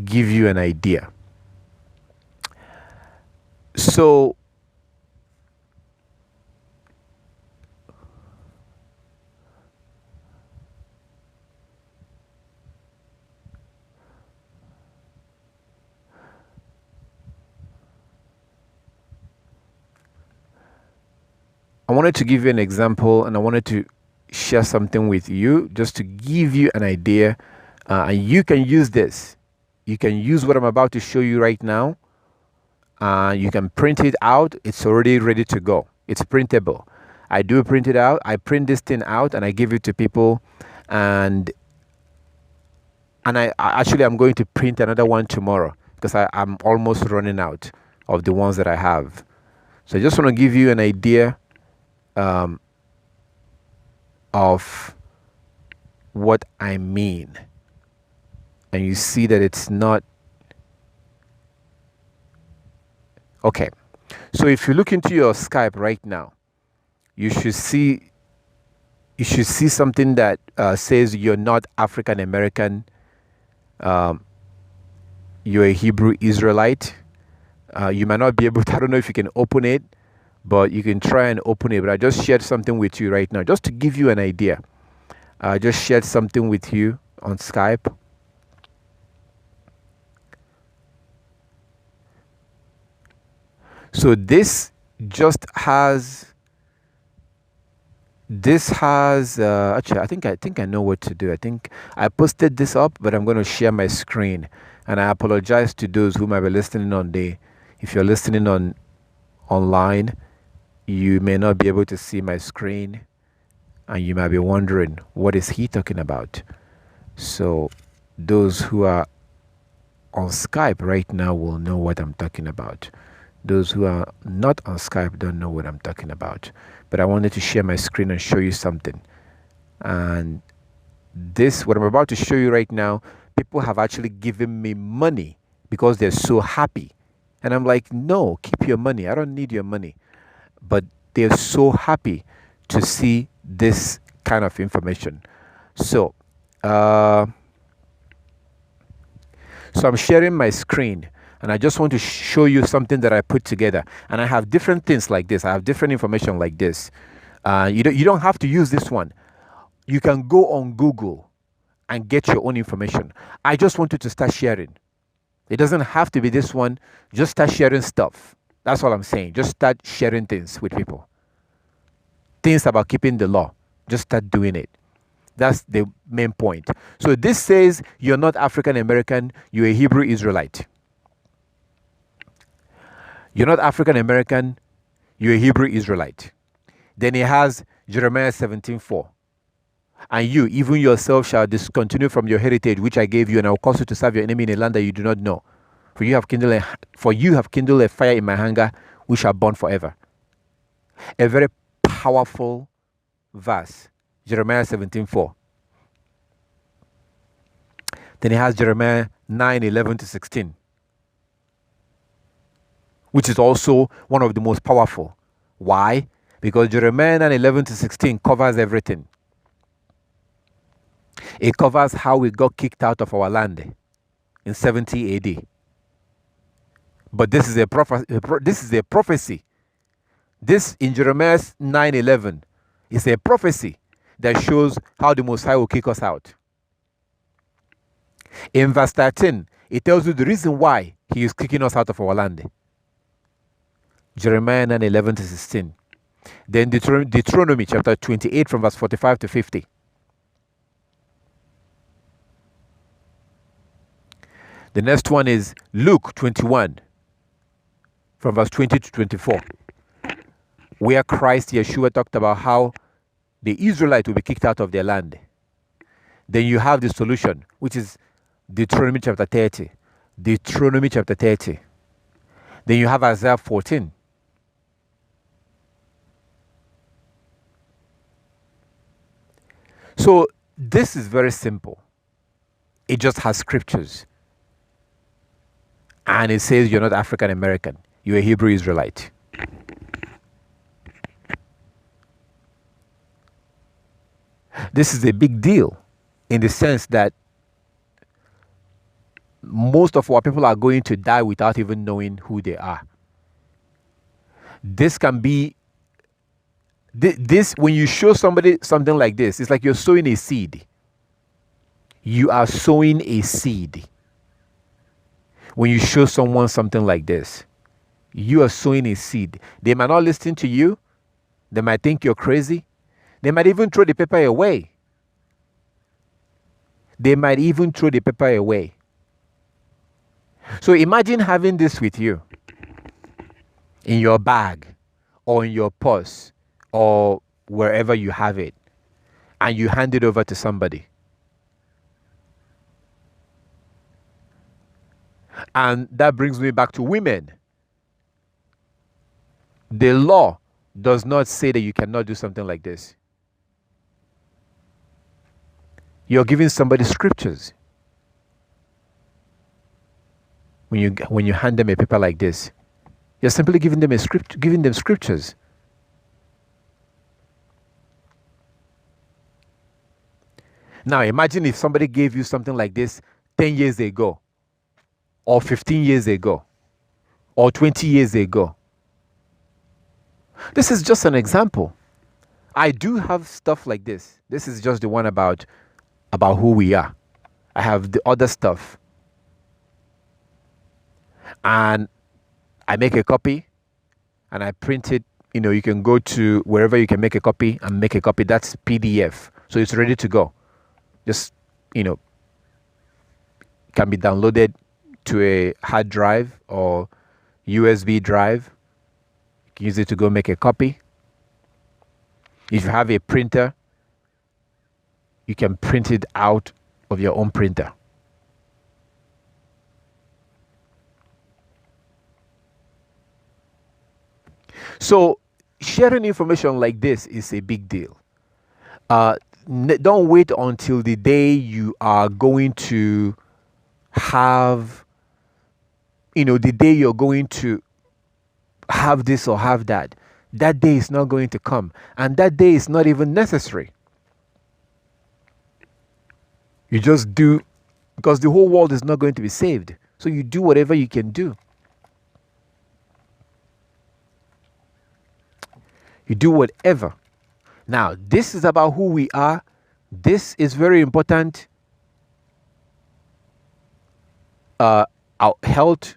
give you an idea. So I wanted to give you an example, and I wanted to share something with you just to give you an idea, and you can use this. You can use what I'm about to show you right now. You can print it out. It's already ready to go. It's printable. I do print it out. I print this thing out and I give it to people, and I'm going to print another one tomorrow because I'm almost running out of the ones that I have. So I just want to give you an idea of what I mean, and you see that it's not okay. So if you look into your Skype right now, you should see something that says you're not African American, you're a Hebrew Israelite. You might not be able to, I don't know if you can open it, but you can try and open it. But I just shared something with you right now, just to give you an idea. I just shared something with you on Skype. So this has actually, I think I know what to do. I think I posted this up, but I'm going to share my screen, and I apologize to those who might be listening if you're listening online, you may not be able to see my screen, and you might be wondering, what is he talking about? So those who are on Skype right now will know what I'm talking about. Those who are not on Skype don't know what I'm talking about. But I wanted to share my screen and show you something. And this, what I'm about to show you right now, people have actually given me money because they're so happy. And I'm like, no, keep your money. I don't need your money. But they're so happy to see this kind of information. So I'm sharing my screen, and I just want to show you something that I put together. And I have different things like this. I have different information like this. You don't have to use this one. You can go on Google and get your own information. I just want you to start sharing. It doesn't have to be this one. Just start sharing stuff. That's all I'm saying. Just start sharing things with people. things about keeping the law. Just start doing it. That's the main point. So this says you're not African American, you're a Hebrew Israelite. You're not African American, you're a Hebrew Israelite. Then it has Jeremiah 17:4. And you, even yourself, shall discontinue from your heritage, which I gave you, and I will cause you to serve your enemy in a land that you do not know. For you have kindled a fire in my anger, which shall burn forever. A very powerful verse, Jeremiah 17:4. Then it has Jeremiah 9:11-16, which is also one of the most powerful. Why? Because Jeremiah 9:11-16 covers everything. It covers how we got kicked out of our land in 70 AD. But this is a prophecy. This in Jeremiah 9:11 is a prophecy that shows how the Most High will kick us out. In verse 13, it tells you the reason why he is kicking us out of our land. Jeremiah 9:11-16. Then Deuteronomy chapter 28 from verse 45 to 50. The next one is Luke 21 from verse 20 to 24, where Christ Yeshua talked about how the Israelites will be kicked out of their land. Then you have the solution, which is Deuteronomy chapter 30. Deuteronomy chapter 30. Then you have Isaiah 14. So this is very simple. It just has scriptures. And it says you're not African American. You're a Hebrew Israelite. This is a big deal in the sense that most of our people are going to die without even knowing who they are. This can be, when you show somebody something like this, it's like you're sowing a seed. You are sowing a seed. When you show someone something like this, you are sowing a seed. They might not listen to you. They might think you're crazy. They might even throw the paper away. So imagine having this with you in your bag or in your purse or wherever you have it, and you hand it over to somebody. And that brings me back to women. The law does not say that you cannot do something like this. You're giving somebody scriptures. When you hand them a paper like this, you're simply giving them scriptures. Now imagine if somebody gave you something like this 10 years ago, or 15 years ago, or 20 years ago. This is just an example. I do have stuff like this. This is just the one about who we are. I have the other stuff. And I make a copy and I print it. You can go to wherever you can make a copy and make a copy. That's PDF. So it's ready to go. Just, can be downloaded to a hard drive or USB drive. You can use it to go make a copy. If you have a printer, you can print it out of your own printer. So sharing information like this is a big deal. Don't wait until the day you are going to have, the day you're going to have this or have that. That day is not going to come. And that day is not even necessary. You just do, because the whole world is not going to be saved. So you do whatever you can do. You do whatever. Now, this is about who we are. This is very important. Our health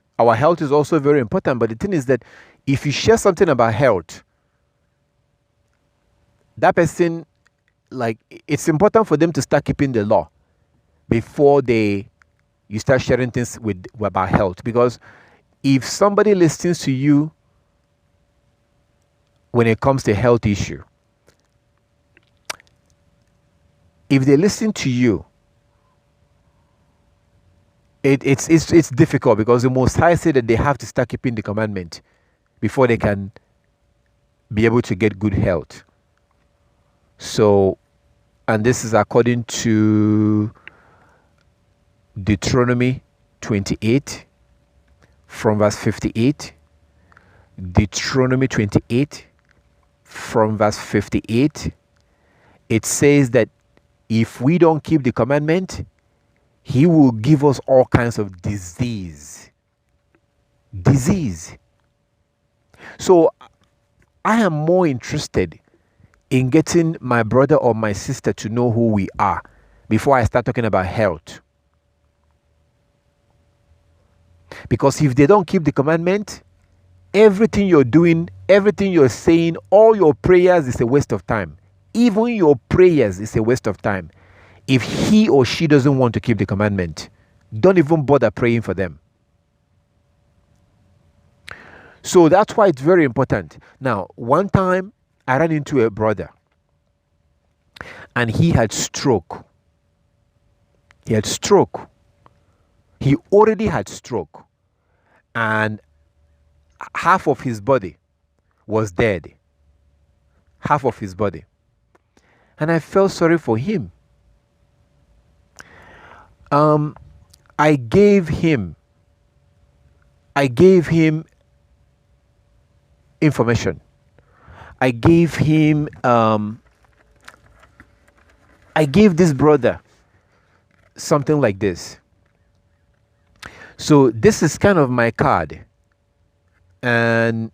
is also very important. But the thing is that if you share something about health, that person, like, it's important for them to start keeping the law before you start sharing things about health. Because if somebody listens to you when it comes to health issue, if they listen to you, it's difficult, because the Most High said that they have to start keeping the commandment before they can be able to get good health. So, and this is according to Deuteronomy 28 from verse 58. Deuteronomy 28 from verse 58. It says that if we don't keep the commandment, he will give us all kinds of disease. So I am more interested in getting my brother or my sister to know who we are before I start talking about health. Because if they don't keep the commandment, everything you're doing, everything you're saying, all your prayers is a waste of time. Even your prayers is a waste of time. If he or she doesn't want to keep the commandment, don't even bother praying for them. So that's why it's very important. Now, one time I ran into a brother and he had stroke. He already had stroke, and half of his body was dead. Half of his body. And I felt sorry for him. I gave him information. I gave this brother something like this. So this is kind of my card. And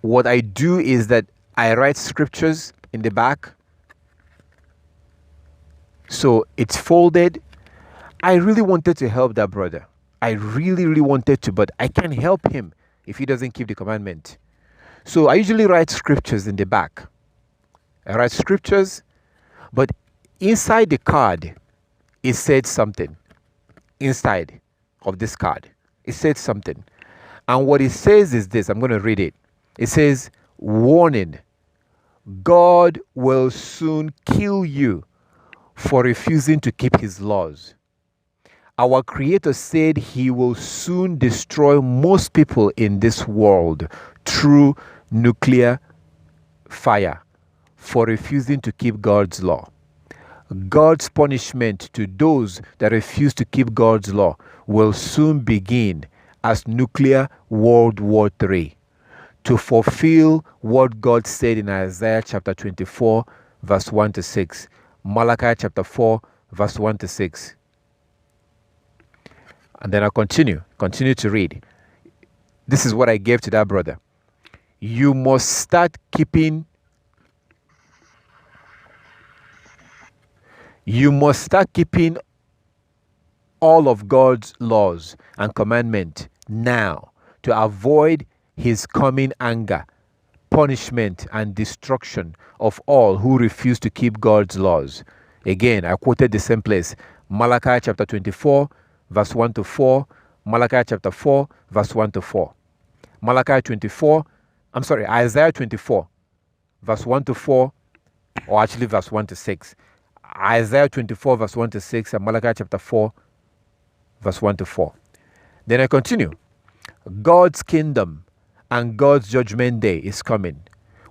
what I do is that I write scriptures in the back. So it's folded. I really wanted to help that brother. I really, really wanted to, but I can't help him if he doesn't keep the commandment. So I usually write scriptures in the back. I write scriptures, but inside the card, it said something. Inside of this card, it said something. And what it says is this. I'm going to read it. It says, warning, God will soon kill you for refusing to keep his laws. Our Creator said he will soon destroy most people in this world through nuclear fire for refusing to keep God's law. God's punishment to those that refuse to keep God's law will soon begin as nuclear World War III, to fulfill what God said in Isaiah chapter 24, verse 1 to 6, Malachi chapter 4, verse 1 to 6. And then I'll continue to read. This is what I gave to that brother. You must start keeping all of God's laws and commandments now to avoid his coming anger, punishment, and destruction of all who refuse to keep God's laws. Again, I quoted the same place. Malachi chapter 24, verse 1 to 4. Malachi chapter 4, verse 1 to 4. Isaiah 24, verse 1 to 4, or actually verse 1 to 6. Isaiah 24, verse 1 to 6, and Malachi chapter 4, verse 1 to 4. Then I continue. God's kingdom and God's judgment day is coming,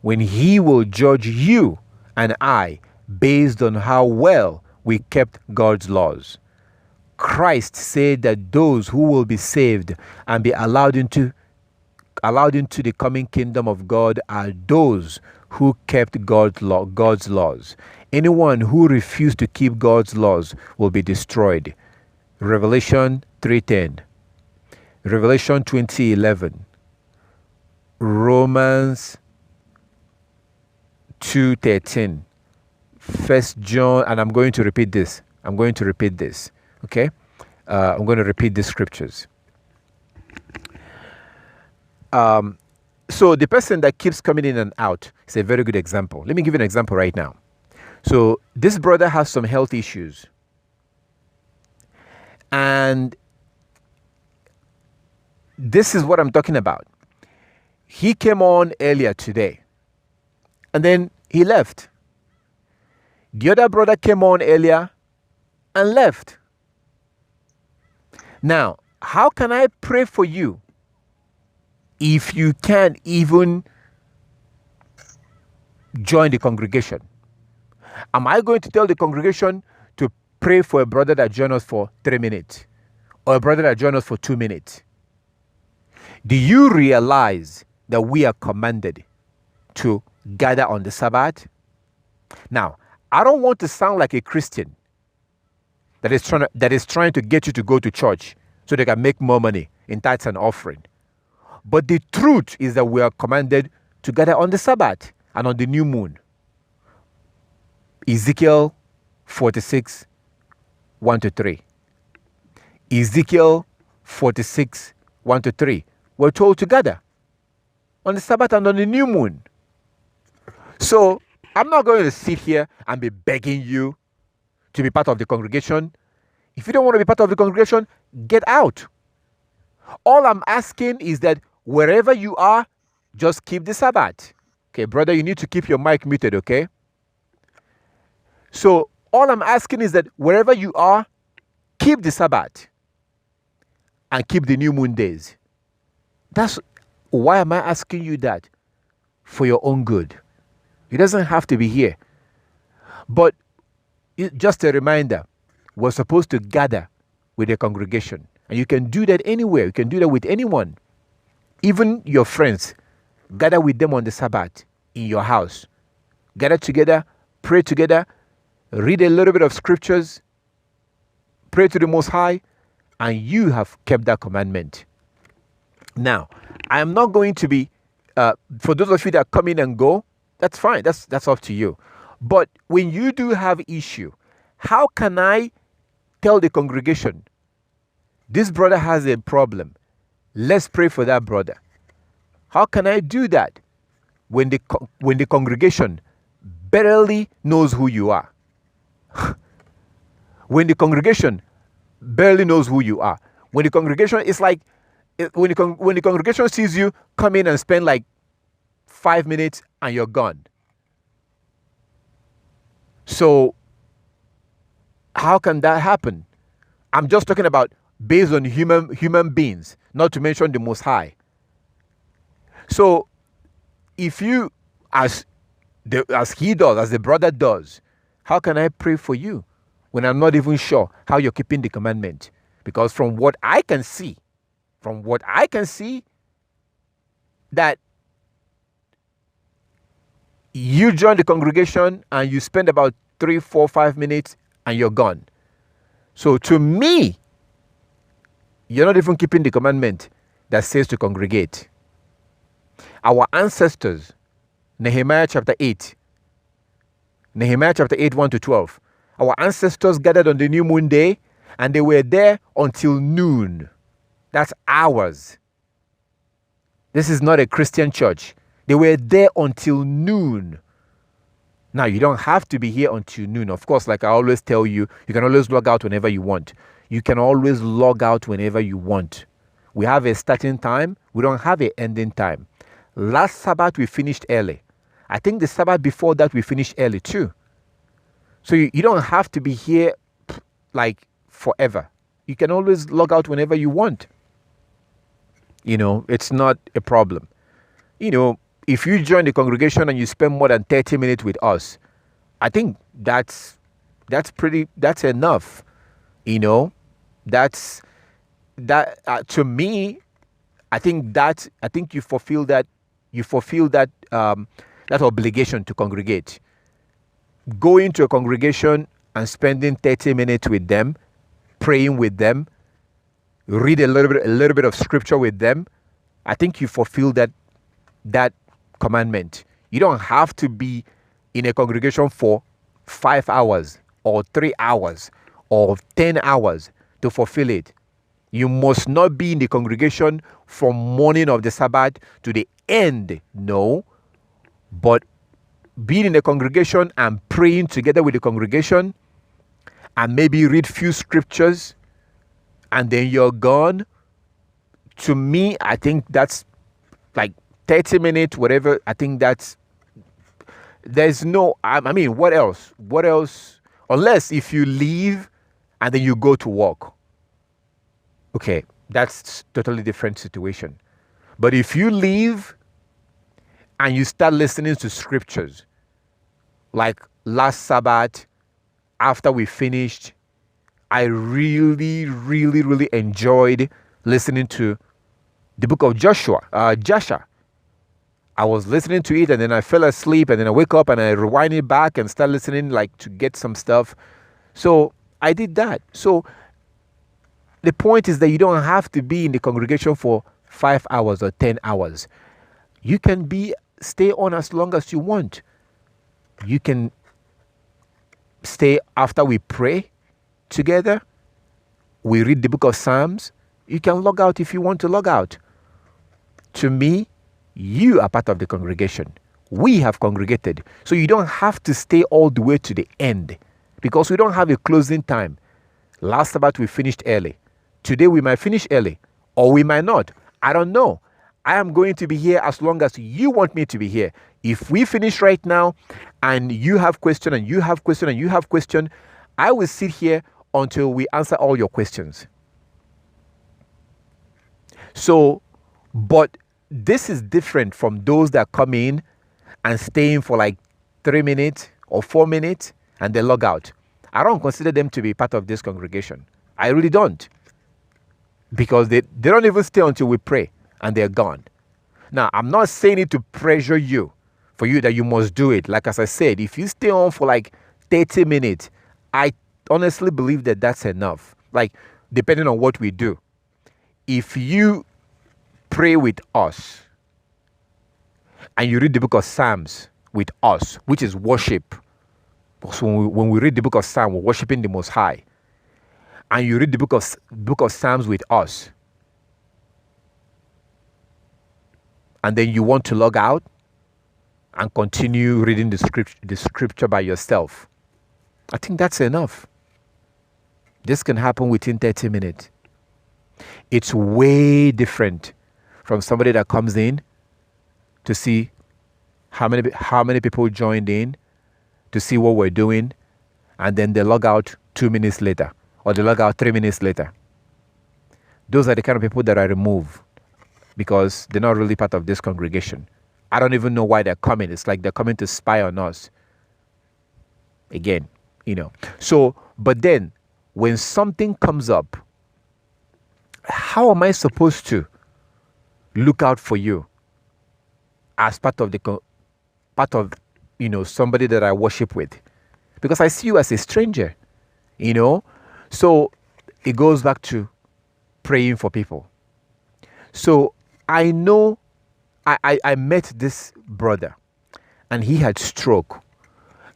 when he will judge you and I based on how well we kept God's laws. Christ said that those who will be saved and be allowed into the coming kingdom of God are those who kept God's laws. Anyone who refused to keep God's laws will be destroyed. Revelation 3:10, Revelation 20:11, Romans 2:13, 1 John, and I'm going to repeat this. Okay? I'm going to repeat these scriptures. So the person that keeps coming in and out is a very good example. Let me give you an example right now. So this brother has some health issues. And this is what I'm talking about. He came on earlier today. And then he left. The other brother came on earlier and left. Now, how can I pray for you if you can't even join the congregation? Am I going to tell the congregation to pray for a brother that joined us for 3 minutes or a brother that joined us for 2 minutes? Do you realize that we are commanded to gather on the Sabbath? Now, I don't want to sound like a Christian that is trying to get you to go to church so they can make more money in tithes and offering. But the truth is that we are commanded to gather on the Sabbath and on the new moon. Ezekiel 46, 1-3. Ezekiel 46, 1-3. We're told to gather on the Sabbath and on the new moon. So I'm not going to sit here and be begging you to be part of the congregation. If you don't want to be part of the congregation, get out. All I'm asking is that wherever you are, just keep the Sabbath. Okay, brother, you need to keep your mic muted, okay? So all I'm asking is that wherever you are, keep the Sabbath and keep the new moon days. That's why am I asking you that? For your own good. It doesn't have to be here. But just a reminder, we're supposed to gather with a congregation. And you can do that anywhere. You can do that with anyone. Even your friends. Gather with them on the Sabbath in your house. Gather together, pray together, read a little bit of scriptures, pray to the Most High, and you have kept that commandment. Now, I am not going to be, for those of you that come in and go, that's fine. That's up to you. But when you do have issue, how can I tell the congregation, this brother has a problem, let's pray for that brother? How can I do that when the congregation barely knows who you are? When the congregation barely knows who you are. When the congregation is like, when the congregation sees you come in and spend like 5 minutes and you're gone. So how can that happen? I'm just talking about based on human beings, not to mention the Most High. So if you, as he does, as the brother does, how can I pray for you when I'm not even sure how you're keeping the commandment? Because from what I can see, that you join the congregation and you spend about 3, 4, 5 minutes and you're gone. So to me, you're not even keeping the commandment that says to congregate. Our ancestors, Nehemiah chapter 8, 1-12. Our ancestors gathered on the new moon day and they were there until noon. That's hours. This is not a Christian church. They were there until noon. Now, you don't have to be here until noon. Of course, like I always tell you, you can always log out whenever you want. You can always log out whenever you want. We have a starting time. We don't have an ending time. Last Sabbath, we finished early. I think the Sabbath before that, we finished early too. So you don't have to be here like forever. You can always log out whenever you want. You know, it's not a problem. You know, if you join the congregation and you spend more than 30 minutes with us, I think that's enough. You know, to me, I think you fulfill that that obligation to congregate. Going to a congregation and spending 30 minutes with them, praying with them, read a little bit of scripture with them, I think you fulfill that commandment. You don't have to be in a congregation for 5 hours or 3 hours or 10 hours to fulfill it. You must not be in the congregation from morning of the Sabbath to the end. No. But being in the congregation and praying together with the congregation and maybe read few scriptures and then you're gone. To me, I think that's like 30 minutes, whatever. I think there's no, I mean, what else? What else? Unless if you leave and then you go to work. Okay, that's totally different situation. But if you leave and you start listening to scriptures, like last Sabbath, after we finished, I really, really, really enjoyed listening to the book of Joshua. I was listening to it and then I fell asleep and then I wake up and I rewind it back and start listening like to get some stuff. So I did that. So the point is that you don't have to be in the congregation for 5 hours or 10 hours. You can stay on as long as you want. You can stay after we pray together. We read the book of Psalms. You can log out if you want to log out. To me, you are part of the congregation. We have congregated. So you don't have to stay all the way to the end because we don't have a closing time. Last Sabbath, we finished early. Today, we might finish early or we might not. I don't know. I am going to be here as long as you want me to be here. If we finish right now and you have question and you have question and you have question, I will sit here until we answer all your questions. So, but this is different from those that come in and stay in for like 3 minutes or 4 minutes and they log out. I don't consider them to be part of this congregation. I really don't. Because they don't even stay until we pray and they're gone. Now, I'm not saying it to pressure you, for you that you must do it. Like as I said, if you stay on for like 30 minutes, I honestly believe that that's enough. Like, depending on what we do. If you pray with us and you read the book of Psalms with us, which is worship. So when we read the book of Psalms, we're worshiping the Most High. And you read the book of Psalms with us. And then you want to log out and continue reading the scripture by yourself. I think that's enough. This can happen within 30 minutes. It's way different from somebody that comes in to see how many people joined in, to see what we're doing, and then they log out 2 minutes later, or they log out 3 minutes later. Those are the kind of people that I remove because they're not really part of this congregation. I don't even know why they're coming. It's like they're coming to spy on us. Again, So, but then, when something comes up, how am I supposed to look out for you as part of somebody that I worship with? Because I see you as a stranger, So it goes back to praying for people. So I know I met this brother and he had stroke.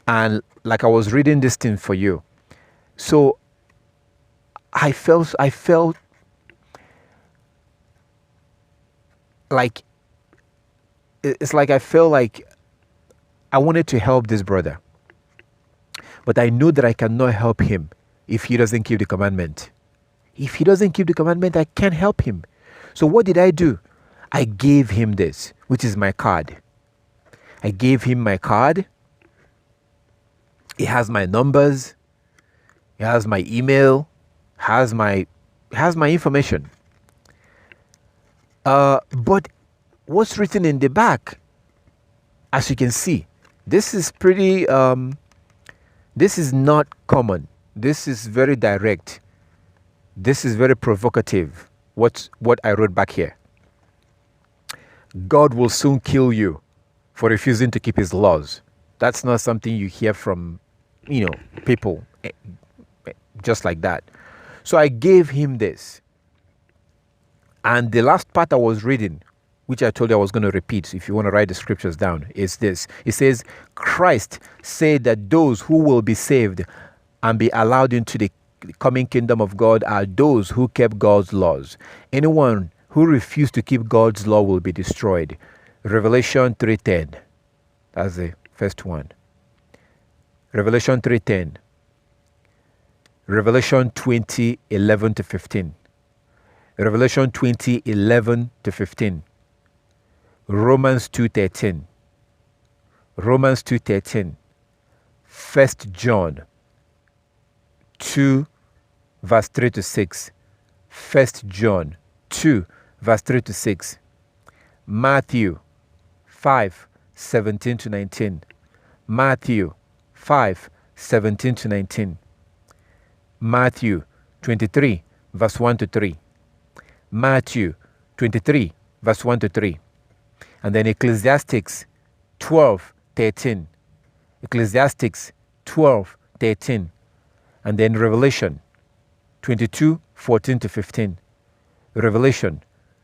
And like I was reading this thing for you. So I felt like it's like I felt like I wanted to help this brother. But I know that I cannot help him if he doesn't keep the commandment. If he doesn't keep the commandment, I can't help him. So what did I do? I gave him this, which is my card. I gave him my card. It has my numbers. It has my email. Has my information. But what's written in the back, as you can see, this is pretty, this is not common. This is very direct. This is very provocative. What I wrote back here. God will soon kill you for refusing to keep his laws. That's not something you hear from, people just like that. So I gave him this. And the last part I was reading, which I told you I was going to repeat, if you want to write the scriptures down, is this. It says, Christ said that those who will be saved and be allowed into the coming kingdom of God are those who kept God's laws. Anyone who refused to keep God's law will be destroyed. Revelation 3:10. That's the first one. Revelation 3:10. Revelation 20:11 to 15. Revelation 20:11 to 15. Romans 2:13. Romans 2:13. 1 John 2 verse 3 to 6. 1 John 2 verse 3 to 6. Matthew 5:17 to 19. Matthew 5:17 to 19. Matthew 23 verse 1 to 3. Matthew 23 verse 1 to 3. And then Ecclesiastes 12:13. Ecclesiastes 12:13. And then Revelation 22:14 to 15. Revelation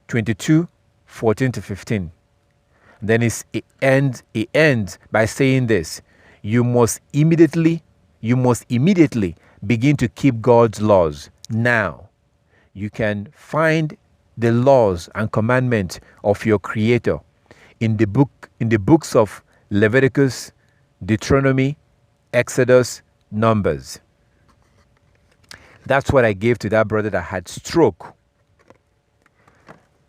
22:14 to 15. And then it ends by saying this: you must immediately begin to keep God's laws now. You can find the laws and commandments of your Creator in the books of Leviticus, Deuteronomy, Exodus, Numbers. That's what I gave to that brother that had stroke.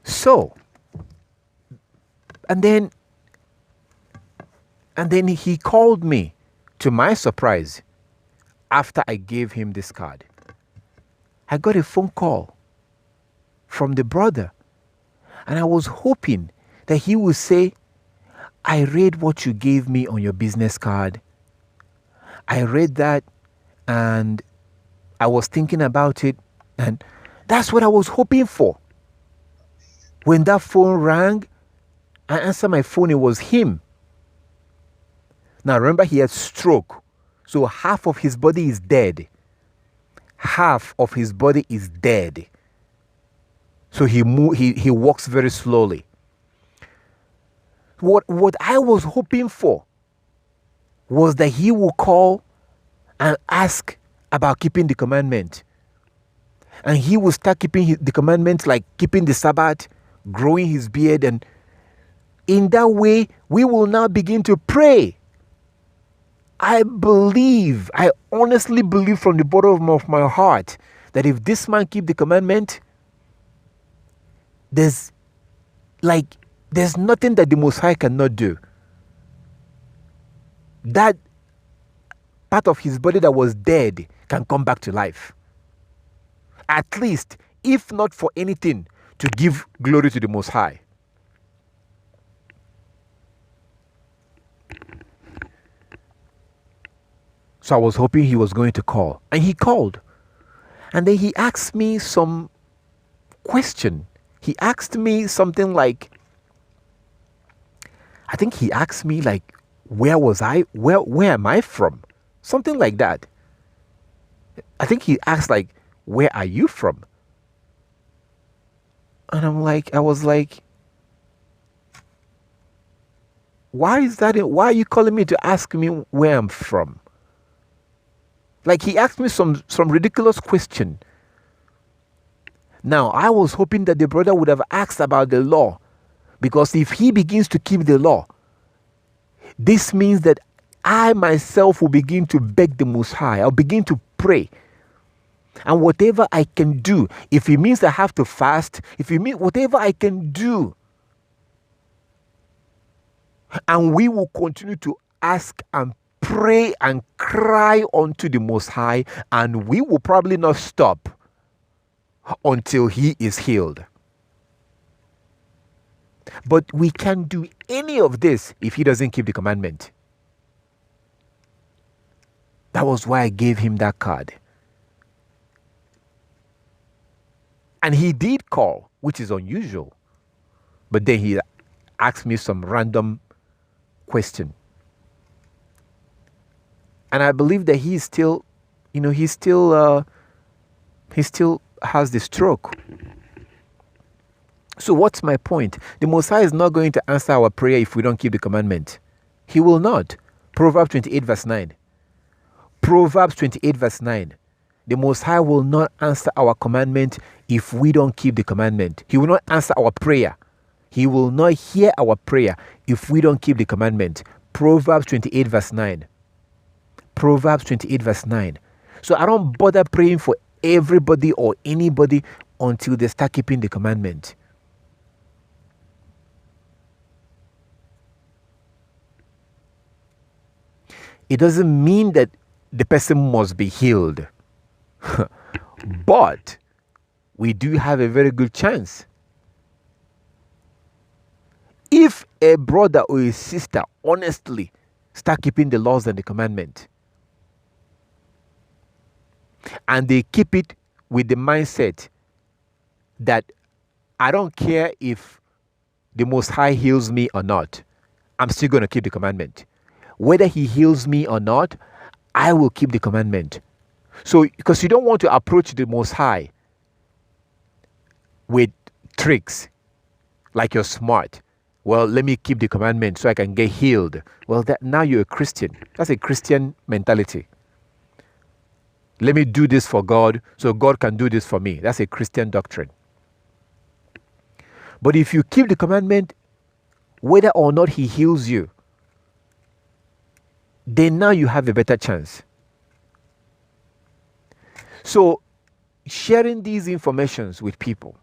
So, and then he called me, to my surprise, after I gave him this card. I got a phone call from the brother, and I was hoping that he would say, I read what you gave me on your business card. I read that and I was thinking about it, and that's what I was hoping for. When that phone rang, I answered my phone, it was him. Now remember, he had stroke, so half of his body is dead. Half of his body is dead. So he walks very slowly. What I was hoping for was that he will call and ask about keeping the commandment. And he will start keeping the commandments, like keeping the Sabbath, growing his beard, and in that way, we will now begin to pray. I honestly believe from the bottom of my heart that if this man keep the commandment, there's nothing that the Most High cannot do. That part of his body that was dead can come back to life. At least, if not for anything, to give glory to the Most High. So I was hoping he was going to call. And he called. And then he asked me some question. He asked me something like, I think he asked me like, where was I? Where am I from? Something like that. I think he asked like, where are you from? And I was like, why is that? Why are you calling me to ask me where I'm from? Like, he asked me some ridiculous question. Now, I was hoping that the brother would have asked about the law, because if he begins to keep the law, this means that I myself will begin to beg the Most High. I'll begin to pray. And whatever I can do, if it means I have to fast, if it means whatever I can do, and we will continue to ask and pray and cry unto the Most High, and we will probably not stop until he is healed. But we can't do any of this if he doesn't keep the commandment. That was why I gave him that card. And he did call, which is unusual. But then he asked me some random question. And I believe that he still has the stroke. So what's my point? The Most High is not going to answer our prayer if we don't keep the commandment. He will not. Proverbs 28 verse 9. Proverbs 28 verse 9. The Most High will not answer our commandment if we don't keep the commandment. He will not answer our prayer He will not hear our prayer if we don't keep the commandment. Proverbs 28 verse 9. Proverbs 28 verse 9. So I don't bother praying for everybody or anybody until they start keeping the commandment. It doesn't mean that the person must be healed. But we do have a very good chance. If a brother or a sister honestly start keeping the laws and the commandment, and they keep it with the mindset that I don't care if the Most High heals me or not, I'm still going to keep the commandment. Whether he heals me or not, I will keep the commandment. So, because you don't want to approach the Most High with tricks, like you're smart. Well, let me keep the commandment so I can get healed. Well, now you're a Christian. That's a Christian mentality. Let me do this for God so God can do this for me. That's a Christian doctrine. But if you keep the commandment, whether or not he heals you, then now you have a better chance. So, sharing these informations with people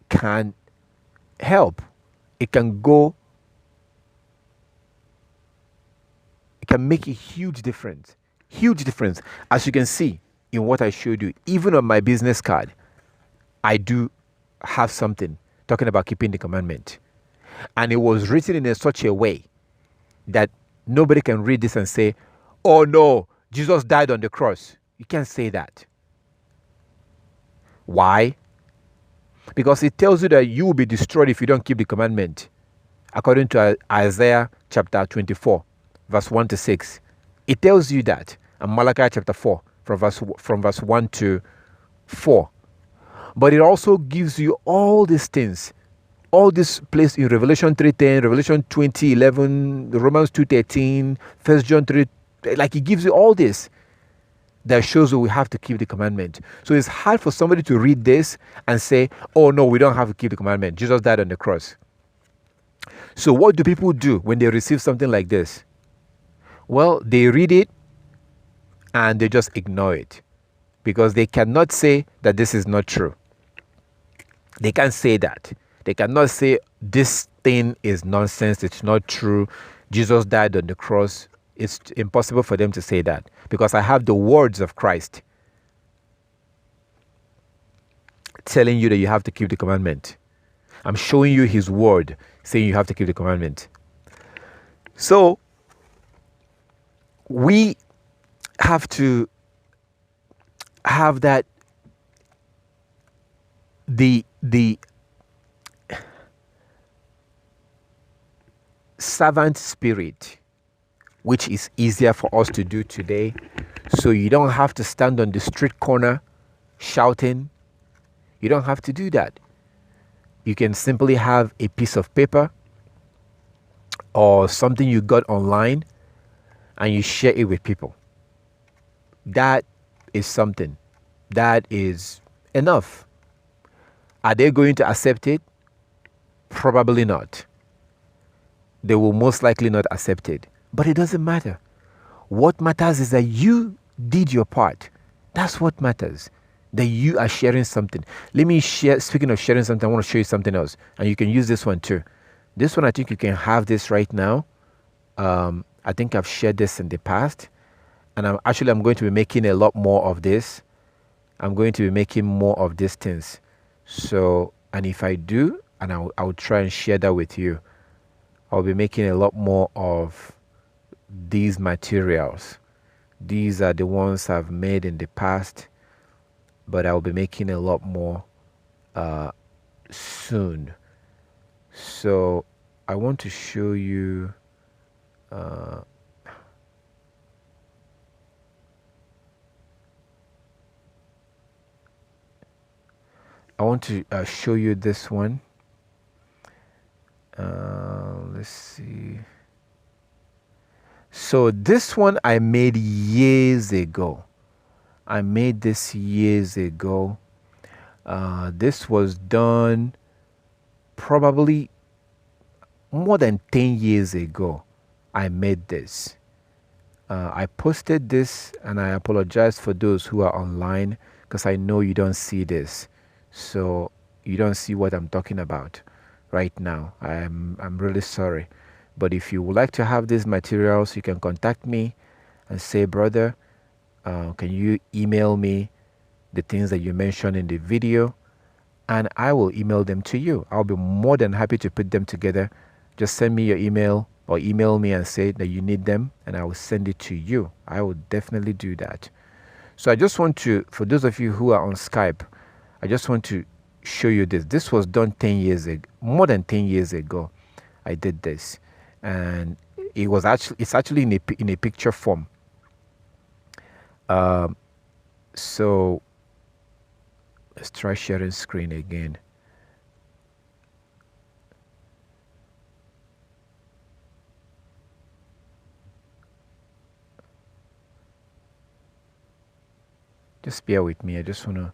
can help. It can make a huge difference. Huge difference. As you can see in what I showed you, even on my business card, I do have something talking about keeping the commandment. And it was written in such a way that nobody can read this and say, oh no, Jesus died on the cross. You can't say that. Why? Because it tells you that you will be destroyed if you don't keep the commandment. According to Isaiah chapter 24, verse 1 to 6. It tells you that. And Malachi chapter 4, from verse 1 to 4. But it also gives you all these things. All this place in Revelation 3:10, Revelation 20:11, Romans 2:13, 1 John 3, like it gives you all this that shows that we have to keep the commandment. So it's hard for somebody to read this and say, oh no, we don't have to keep the commandment. Jesus died on the cross. So what do people do when they receive something like this? Well, they read it and they just ignore it because they cannot say that this is not true. They can't say that. They cannot say this thing is nonsense, it's not true, Jesus died on the cross. It's impossible for them to say that because I have the words of Christ telling you that you have to keep the commandment. I'm showing you his word saying you have to keep the commandment. So we have to have that the servant spirit, which is easier for us to do today. So you don't have to stand on the street corner shouting. You don't have to do that. You can simply have a piece of paper or something you got online and you share it with people. That is something. That is enough. Are they going to accept it? Probably not. They will most likely not accept it. But it doesn't matter. What matters is that you did your part. That's what matters. That you are sharing something. Let me share, speaking of sharing something, I want to show you something else. And you can use this one too. This one, I think you can have this right now. I think I've shared this in the past. And I'm going to be making a lot more of this. I'm going to be making more of these things. So, and if I do, and I'll try and share that with you, I'll be making a lot more of these materials. These are the ones I've made in the past, but I'll be making a lot more soon. So I want to show you show you this one. Let's see. So this one I made years ago. I made this years ago. This was done probably more than 10 years ago, I made this. I posted this, and I apologize for those who are online because I know you don't see this. So you don't see what I'm talking about right now. I'm really sorry. But if you would like to have these materials, you can contact me and say, brother, can you email me the things that you mentioned in the video? And I will email them to you. I'll be more than happy to put them together. Just send me your email or email me and say that you need them, and I will send it to you. I will definitely do that. So I just want to, for those of you who are on Skype, I just want to show you this. This was done 10 years ago, more than 10 years ago. I did this, and it's actually in a picture form. So let's try sharing screen again. Just bear with me. I just want to.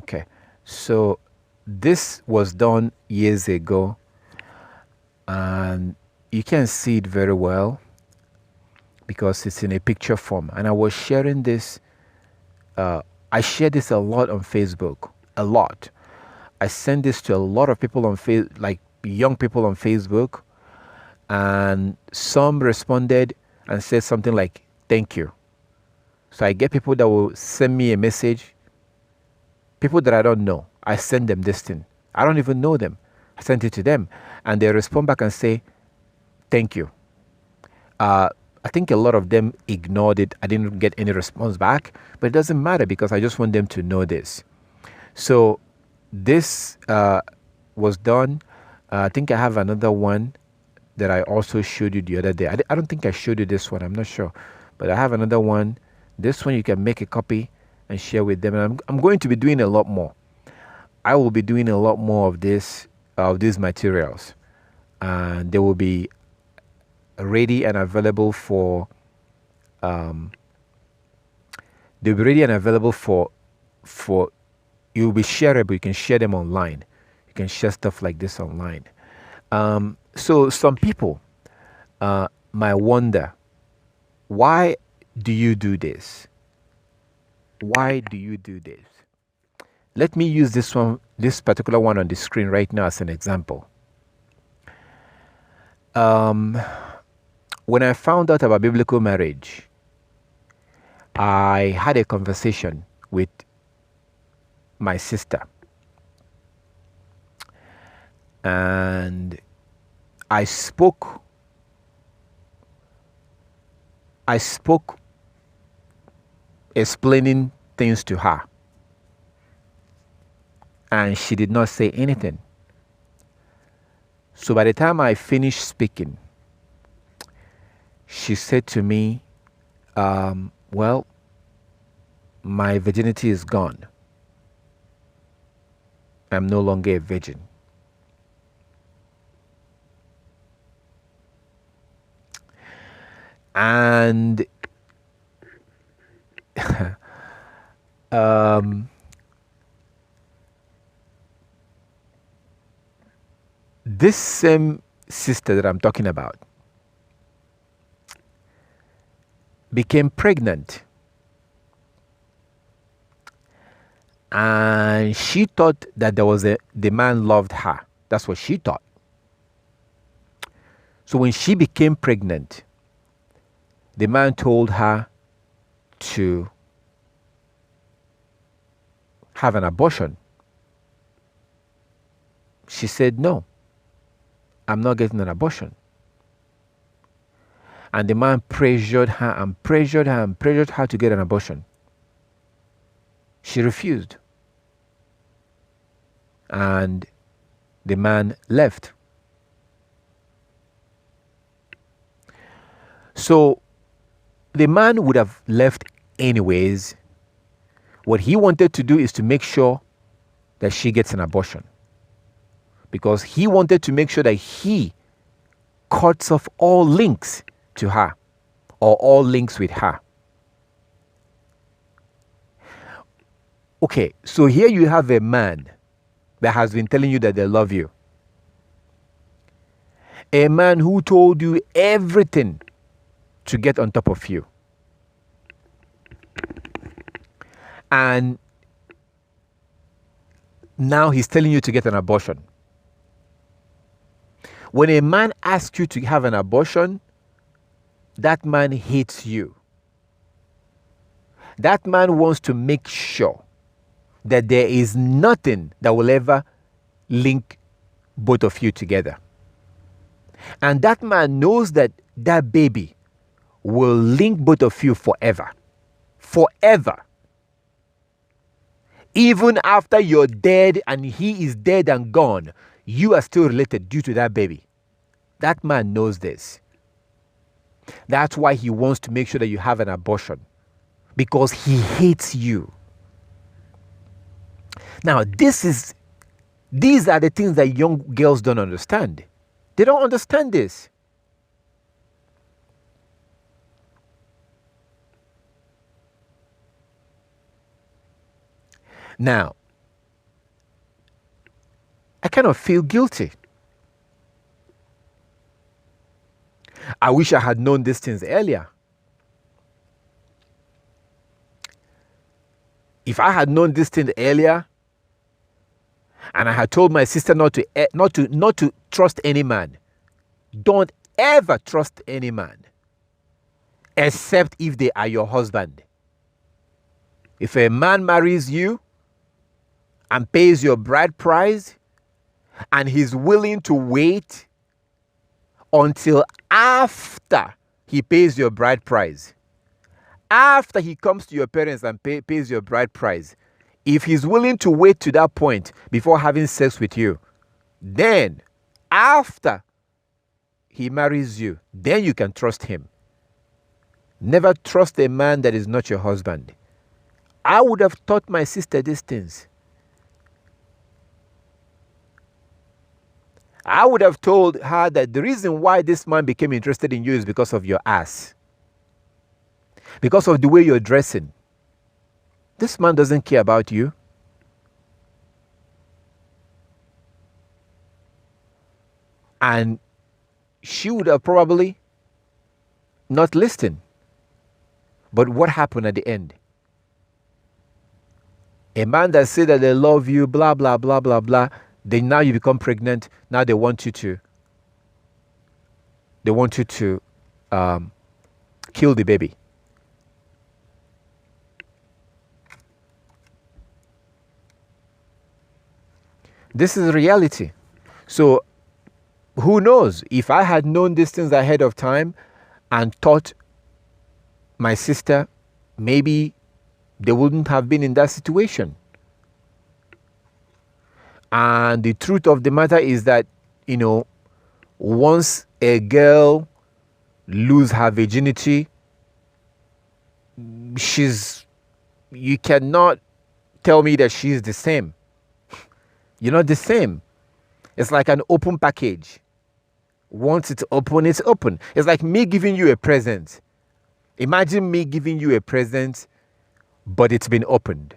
Okay. So this was done years ago, and you can see it very well because it's in a picture form. And I was sharing this. I share this a lot on Facebook. A lot. I send this to a lot of people on like young people on Facebook, and some responded and said something like, "Thank you." So I get people that will send me a message, people that I don't know. I send them this thing. I don't even know them. I sent it to them, and they respond back and say, "Thank you." I think a lot of them ignored it. I didn't get any response back, but it doesn't matter because I just want them to know this. So this was done. I think I have another one that I also showed you the other day. I don't think I showed you this one. I'm not sure, but I have another one. This one you can make a copy and share with them. And I'm going to be doing a lot more. I will be doing a lot more of these materials, and they will be ready and available for. They'll be ready and available for. It will be shareable. You can share them online. You can share stuff like this online. So some people might wonder, why do you do this? Why do you do this? Let me use this particular one on the screen right now as an example. When I found out about biblical marriage, I had a conversation with my sister, and I spoke explaining things to her, and she did not say anything. So by the time I finished speaking, she said to me, well, my virginity is gone. I'm no longer a virgin. And this same sister that I'm talking about became pregnant, and she thought that the man loved her. That's what she thought. So when she became pregnant, the man told her to have an abortion. She said, "No, I'm not getting an abortion." And the man pressured her and pressured her and pressured her to get an abortion. She refused. And the man left. So the man would have left anyways. What he wanted to do is to make sure that she gets an abortion, because he wanted to make sure that he cuts off all links to her or all links with her. Okay, so here you have a man that has been telling you that they love you. A man who told you everything to get on top of you. And now he's telling you to get an abortion. When a man asks you to have an abortion, that man hates you. That man wants to make sure that there is nothing that will ever link both of you together. And that man knows that that baby will link both of you forever. Forever. Even after you're dead and he is dead and gone, you are still related due to that baby. That man knows this. That's why he wants to make sure that you have an abortion. Because he hates you. Now, these are the things that young girls don't understand. They don't understand this. Now, I kind of feel guilty. I wish I had known these things earlier. If I had known this thing earlier, and I had told my sister not to trust any man, don't ever trust any man, except if they are your husband. If a man marries you and pays your bride price, and he's willing to wait until after he pays your bride price, after he comes to your parents and pays your bride price, if he's willing to wait to that point before having sex with you, then after he marries you, then you can trust him. Never trust a man that is not your husband. I would have taught my sister these things. I would have told her that the reason why this man became interested in you is because of your ass. Because of the way you're dressing. This man doesn't care about you. And she would have probably not listened. But what happened at the end? A man that said that they love you, blah, blah, blah, blah, blah. Then now you become pregnant. Now they want you to kill the baby. This is reality. So who knows? If I had known these things ahead of time and taught my sister, maybe they wouldn't have been in that situation. And the truth of the matter is that, once a girl loses her virginity, you cannot tell me that she's the same. You're not the same. It's like an open package. Once it's open, it's open. It's like me giving you a present. Imagine me giving you a present, but it's been opened.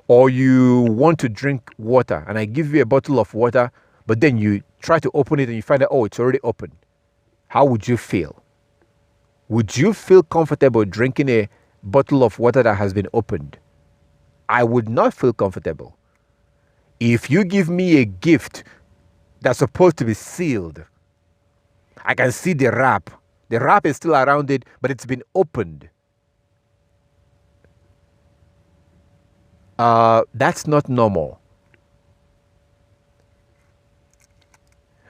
Or you want to drink water and I give you a bottle of water, but then you try to open it and you find out, oh, it's already open. How would you feel? Would you feel comfortable drinking a bottle of water that has been opened? I would not feel comfortable. If you give me a gift that's supposed to be sealed, I can see the wrap. The wrap is still around it, but it's been opened. That's not normal.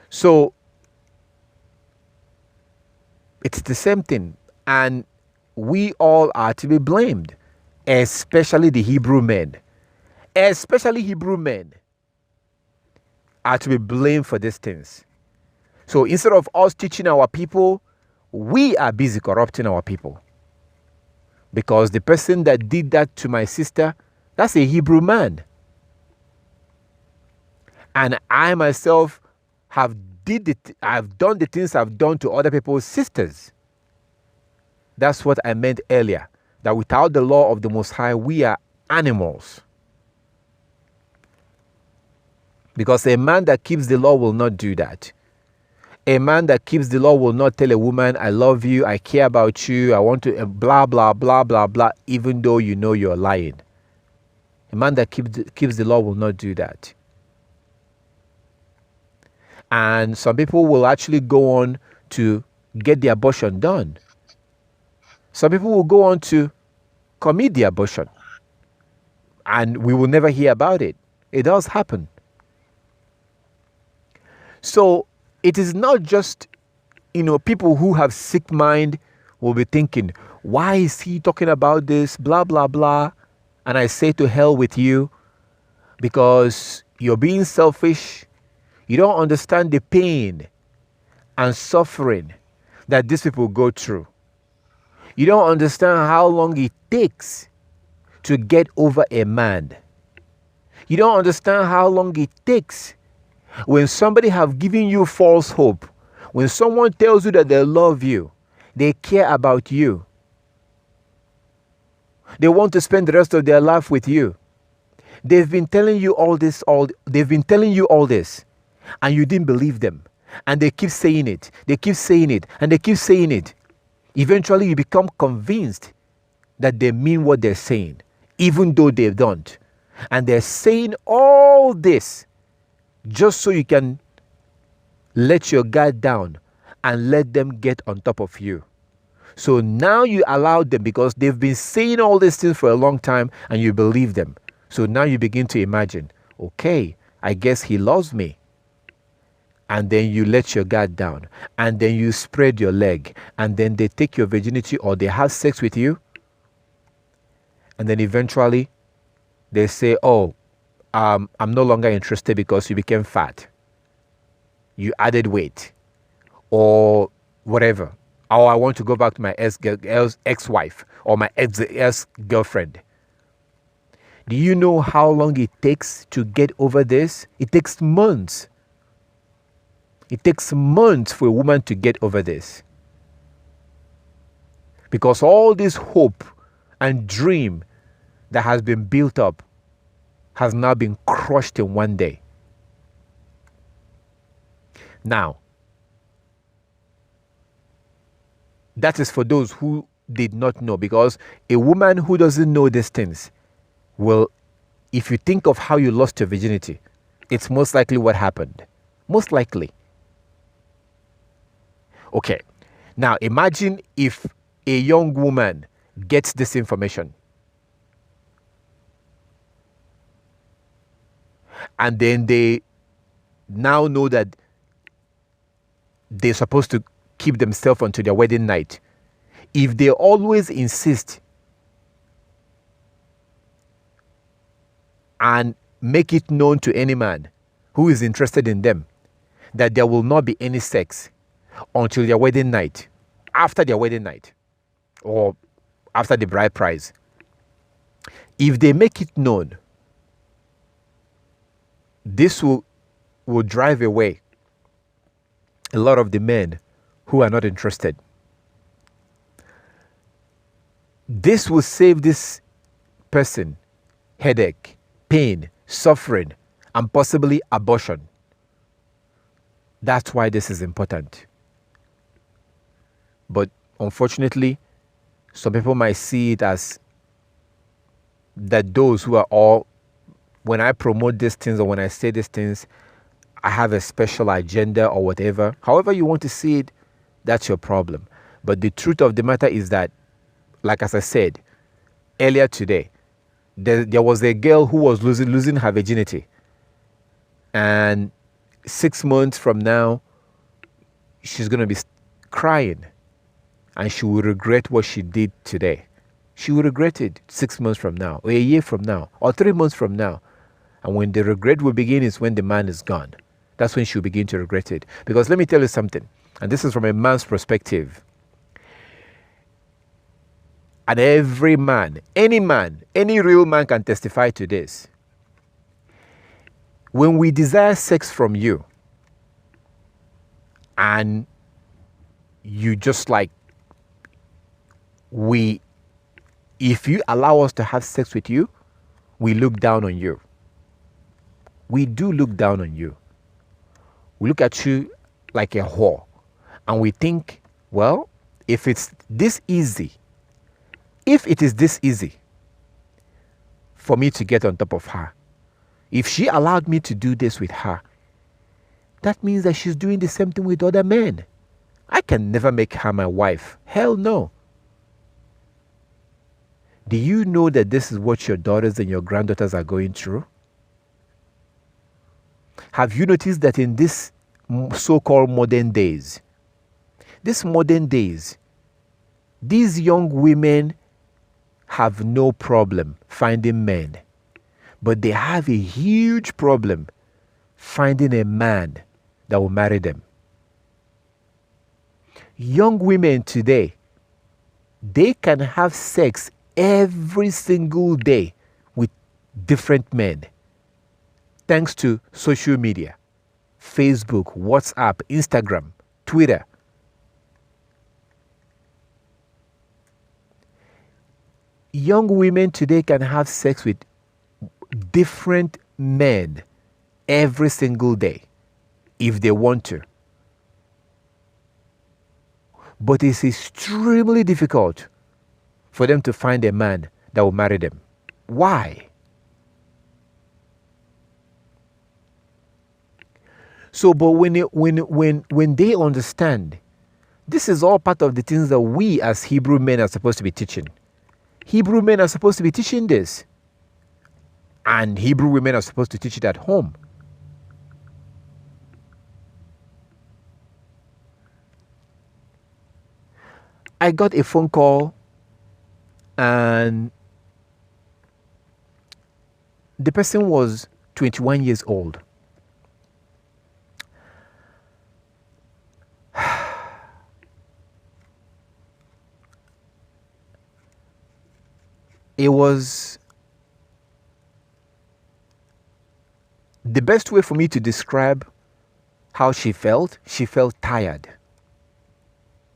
So it's the same thing. And we all are to be blamed, especially the Hebrew men. Especially Hebrew men are to be blamed for these things. So instead of us teaching our people, we are busy corrupting our people. Because the person that did that to my sister, that's a Hebrew man. And I myself have done the things I've done to other people's sisters. That's what I meant earlier. That without the law of the Most High, we are animals. Because a man that keeps the law will not do that. A man that keeps the law will not tell a woman, I love you, I care about you, I want to, blah, blah, blah, blah, blah, even though you know you're lying. A man that keeps the law will not do that. And some people will actually go on to get the abortion done. Some people will go on to commit the abortion. And we will never hear about it. It does happen. So it is not just, people who have sick mind will be thinking, why is he talking about this, blah, blah, blah. And I say to hell with you, because you're being selfish. You don't understand the pain and suffering that these people go through. You don't understand how long it takes to get over a man. You don't understand how long it takes when somebody have given you false hope. When someone tells you that they love you, they care about you, they want to spend the rest of their life with you. They've been telling you all this, and you didn't believe them. And they keep saying it, and they keep saying it. Eventually you become convinced that they mean what they're saying, even though they don't. And they're saying all this just so you can let your guard down and let them get on top of you. So now you allow them, because they've been saying all these things for a long time and you believe them. So now you begin to imagine, okay, I guess he loves me. And then you let your guard down, and then you spread your leg, and then they take your virginity or they have sex with you. And then eventually they say, oh, I'm no longer interested because you became fat. You added weight or whatever. Or I want to go back to my ex-wife or my ex-girlfriend. Do you know how long it takes to get over this? It takes months. It takes months for a woman to get over this. Because all this hope and dream that has been built up has now been crushed in one day. Now, that is for those who did not know, because a woman who doesn't know these things will, if you think of how you lost your virginity, it's most likely what happened. Most likely. Okay, now imagine if a young woman gets this information and then they now know that they're supposed to keep themselves until their wedding night. If they always insist and make it known to any man who is interested in them that there will not be any sex until their wedding night, after their wedding night, or after the bride price, if they make it known, this will drive away a lot of the men who are not interested. This will save this person headache, pain, suffering, and possibly abortion. That's why this is important. But unfortunately, some people might see it as that those who are all, when I promote these things or when I say these things, I have a special agenda or whatever. However you want to see it, that's your problem. But the truth of the matter is that, like as I said earlier today, there was a girl who was losing her virginity. And 6 months from now, she's going to be crying. And she will regret what she did today. She will regret it 6 months from now, or a year from now, or 3 months from now. And when the regret will begin is when the man is gone. That's when she'll begin to regret it. Because let me tell you something, and this is from a man's perspective. And every man, any real man can testify to this. When we desire sex from you, and you just like, if you allow us to have sex with you, we look down on you. we do look down on you. We look at you like a whore. And we think, well, if it is this easy for me to get on top of her, if she allowed me to do this with her, that means that she's doing the same thing with other men. I can never make her my wife. Hell no. Do you know that this is what your daughters and your granddaughters are going through? Have you noticed that in this so-called modern days, these young women have no problem finding men, but they have a huge problem finding a man that will marry them. Young women today, they can have sex every single day with different men, thanks to social media, Facebook, WhatsApp, Instagram, Twitter. Young women today can have sex with different men every single day if they want to. But it's extremely difficult for them to find a man that will marry them. Why? So, but when they understand, this is all part of the things that we as Hebrew men are supposed to be teaching. Hebrew men are supposed to be teaching this. And Hebrew women are supposed to teach it at home. I got a phone call and the person was 21 years old. It was the best way for me to describe how she felt. She felt tired.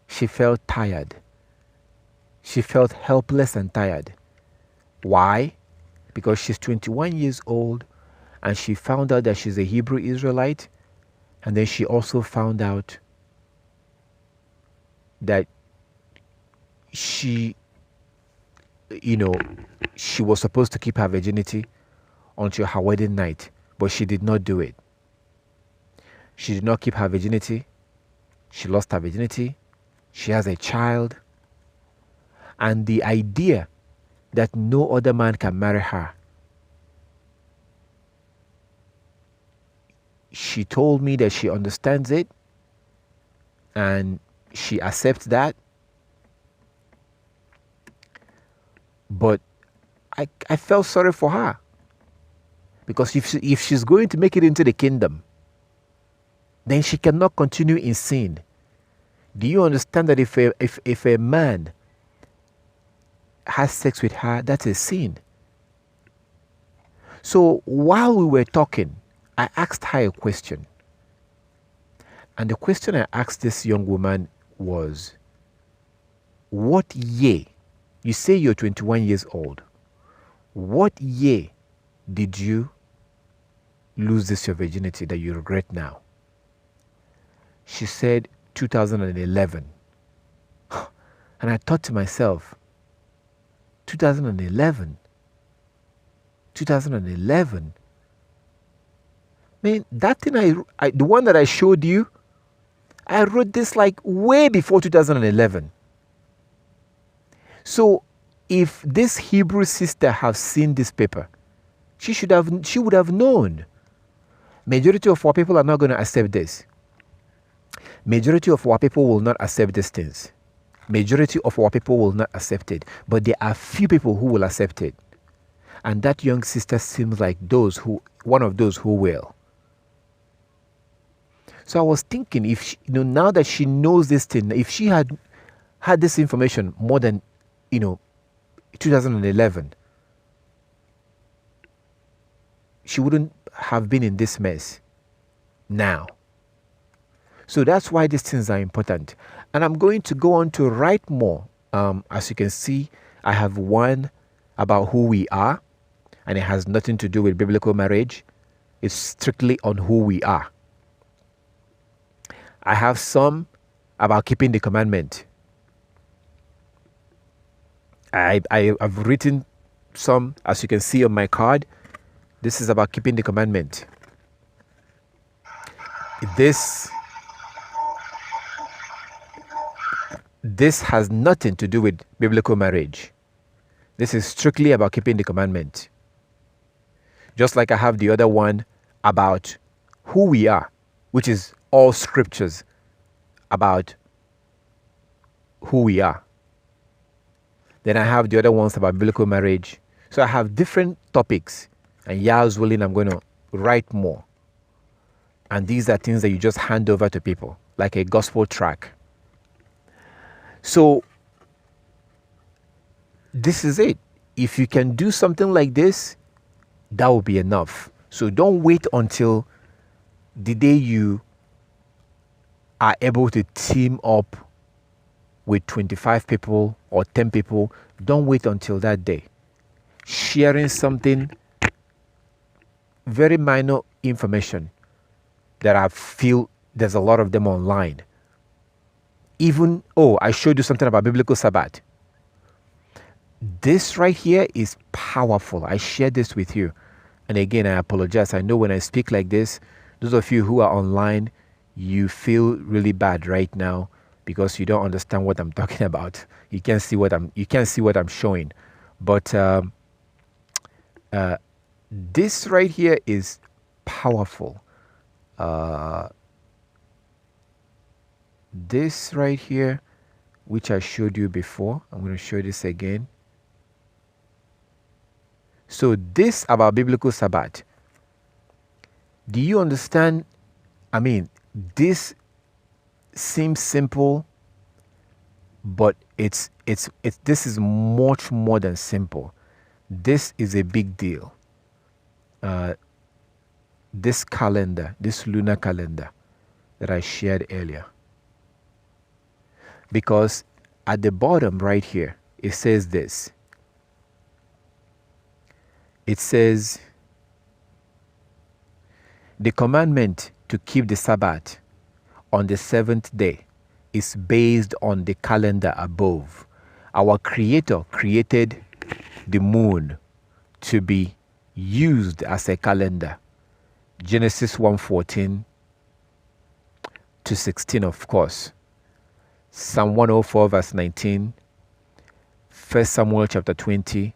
She felt tired. She felt helpless and tired. Why? Because she's 21 years old and she found out that she's a Hebrew Israelite, and then she also found out that she was supposed to keep her virginity until her wedding night, but she did not do it. She did not keep her virginity. She lost her virginity. She has a child. And the idea that no other man can marry her, she told me that she understands it and she accepts that. But I felt sorry for her, because if she's going to make it into the kingdom, then she cannot continue in sin. Do you understand that if a man has sex with her, that's a sin? So while we were talking, I asked her a question. And the question I asked this young woman was, what year? You say you're 21 years old. What year did you lose this your virginity that you regret now? She said 2011. And I thought to myself, 2011? 2011? Man, that thing the one that I showed you, I wrote this like way before 2011. So if this Hebrew sister have seen this paper, she would have known. Majority of our people are not going to accept this. Majority of our people will not accept these things. Majority of our people will not accept it. But there are few people who will accept it. And that young sister seems like one of those who will. So I was thinking, if she, now that she knows this thing, if she had this information more than 2011, she wouldn't have been in this mess now. So that's why these things are important. And I'm going to go on to write more. As you can see, I have one about who we are, and it has nothing to do with biblical marriage. is strictly on who we are. I have some about keeping the commandment. I've written some, as you can see on my card. This is about keeping the commandment. This has nothing to do with biblical marriage. This is strictly about keeping the commandment. Just like I have the other one about who we are, which is all scriptures about who we are. Then I have the other ones about biblical marriage. So I have different topics, and Yah's willing, I'm going to write more. And these are things that you just hand over to people, like a gospel track. So this is it. If you can do something like this, that will be enough. So don't wait until the day you are able to team up with 25 people or 10 people. Don't wait until that day. Sharing something, very minor information that I feel there's a lot of them online. Even, I showed you something about biblical Sabbath. This right here is powerful. I shared this with you. And again, I apologize. I know when I speak like this, those of you who are online, you feel really bad right now because you don't understand what I'm talking about. You can't see what I'm showing. But this right here is powerful. This right here, which I showed you before, I'm going to show this again. So this about biblical Sabbath. Do you understand? I mean, this seems simple, but it's this is much more than simple. This is a big deal. This calendar, this lunar calendar that I shared earlier. Because at the bottom right here, it says this. It says, the commandment to keep the Sabbath on the seventh day is based on the calendar above. Our Creator created the moon to be used as a calendar. Genesis 1:14 to 16, of course. Psalm 104 verse 19. 1 Samuel chapter 20.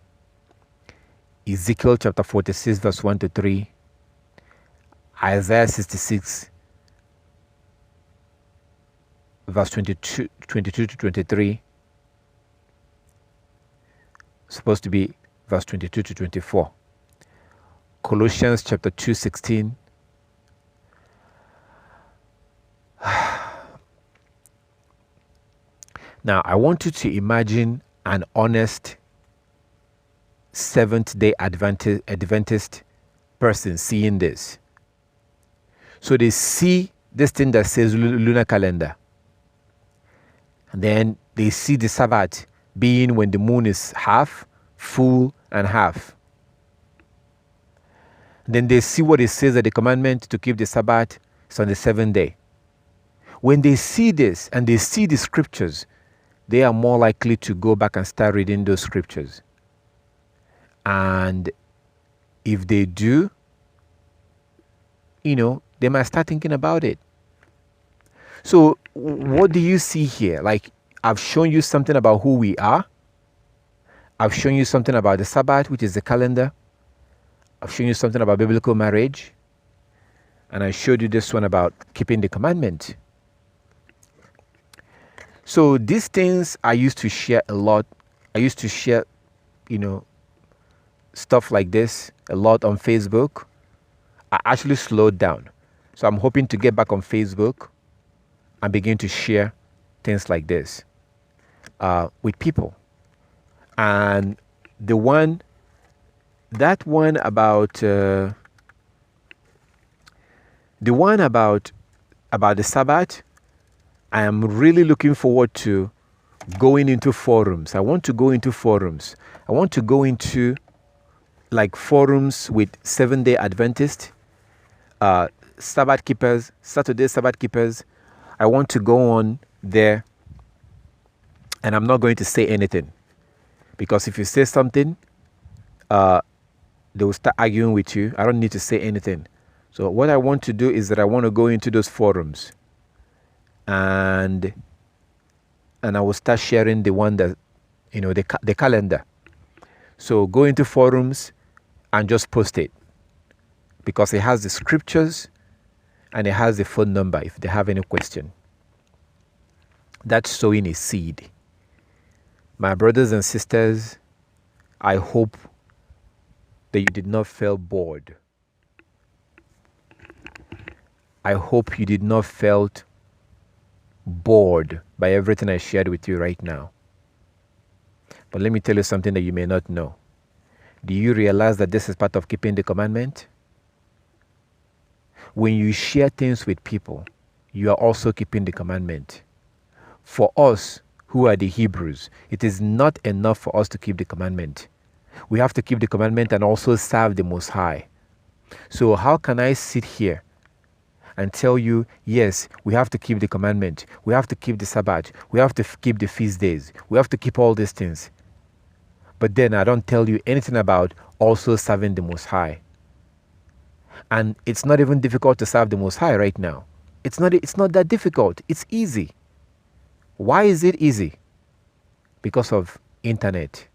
Ezekiel chapter 46 verse 1 to 3. Isaiah 66 verse 22 to 23. Supposed to be verse 22 to 24. Colossians chapter 2:16. Now, I want you to imagine an honest Seventh-day Adventist person seeing this. So they see this thing that says lunar calendar. And then they see the Sabbath being when the moon is half, full, and half. Then they see what it says that the commandment to keep the Sabbath is on the seventh day. When they see this and they see the scriptures, they are more likely to go back and start reading those scriptures. And if they do, they might start thinking about it. So what do you see here? Like, I've shown you something about who we are. I've shown you something about the Sabbath, which is the calendar. I've shown you something about biblical marriage. And I showed you this one about keeping the commandment. So these things I used to share a lot. I used to share, stuff like this a lot on Facebook. I actually slowed down. So I'm hoping to get back on Facebook and begin to share things like this with people. And that one about the Sabbath, I am really looking forward to going into forums. I want to go into forums. I want to go into like forums with Seventh-day Adventists Sabbath keepers, Saturday Sabbath keepers, I want to go on there and I'm not going to say anything. Because if you say something, they will start arguing with you. I don't need to say anything. So what I want to do is that I want to go into those forums and I will start sharing the one that, the calendar. So go into forums and just post it, because it has the scriptures and it has the phone number if they have any question. That's sowing a seed. My brothers and sisters, I hope that you did not feel bored. I hope you did not felt bored by everything I shared with you right now. But let me tell you something that you may not know. Do you realize that this is part of keeping the commandment? When you share things with people, you are also keeping the commandment. For us who are the Hebrews, it is not enough for us to keep the commandment. We have to keep the commandment and also serve the Most High. So how can I sit here and tell you, yes, we have to keep the commandment, we have to keep the Sabbath, we have to keep the feast days, we have to keep all these things, but then I don't tell you anything about also serving the Most High? And it's not even difficult to serve the Most High right now. It's not that difficult. It's easy. Why is it easy? Because of internet.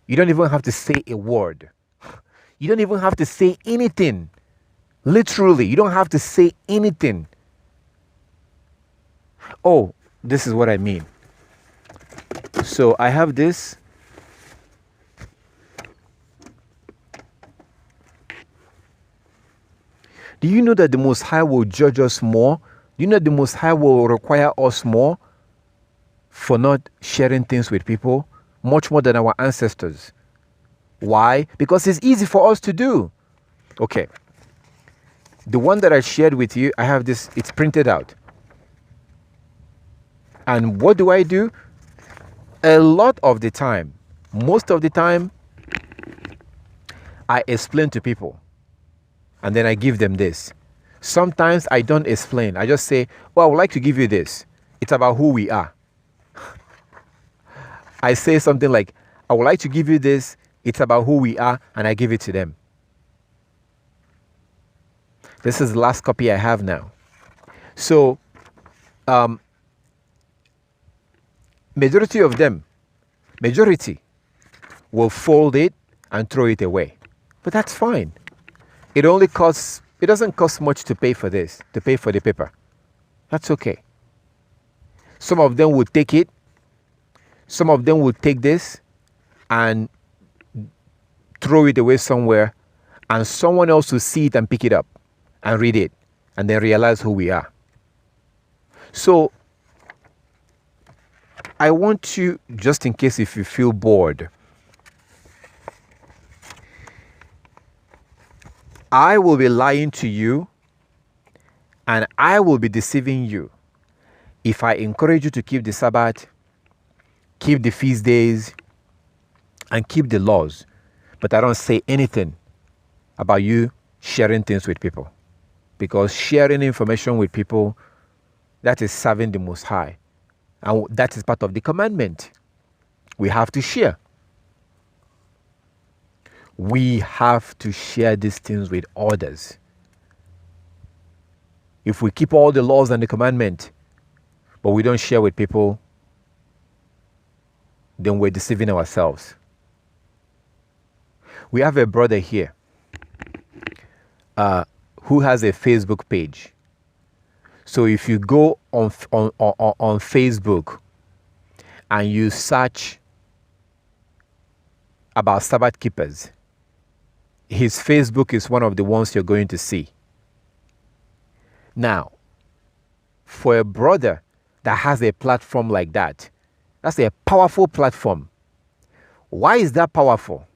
You don't even have to say a word. You don't even have to say anything. Literally, you don't have to say anything. Oh, this is what I mean. So I have this. Do you know that the Most High will judge us more? Do you know the Most High will require us more for not sharing things with people? Much more than our ancestors. Why? Because it's easy for us to do. Okay. The one that I shared with you, I have this, it's printed out. And what do? A lot of the time, most of the time, I explain to people. And then I give them this. Sometimes I don't explain. I just say, well, I would like to give you this. It's about who we are. I say something like, I would like to give you this. It's about who we are. And I give it to them. This is the last copy I have now. So, majority of them, will fold it and throw it away. But that's fine. It doesn't cost much to pay for this, to pay for the paper. That's okay. Some of them will take it. Some of them will take this and throw it away somewhere, and someone else will see it and pick it up and read it and then realize who we are. So I want you, just in case if you feel bored, I will be lying to you and I will be deceiving you if I encourage you to keep the Sabbath, keep the feast days, and keep the laws, but I don't say anything about you sharing things with people. Because sharing information with people, that is serving the Most High. And that is part of the commandment. We have to share. We have to share these things with others. If we keep all the laws and the commandment, but we don't share with people, then we're deceiving ourselves. We have a brother here who has a Facebook page. So if you go on Facebook and you search about Sabbath keepers, his Facebook is one of the ones you're going to see. Now, for a brother that has a platform like that, that's a powerful platform. Why is that powerful?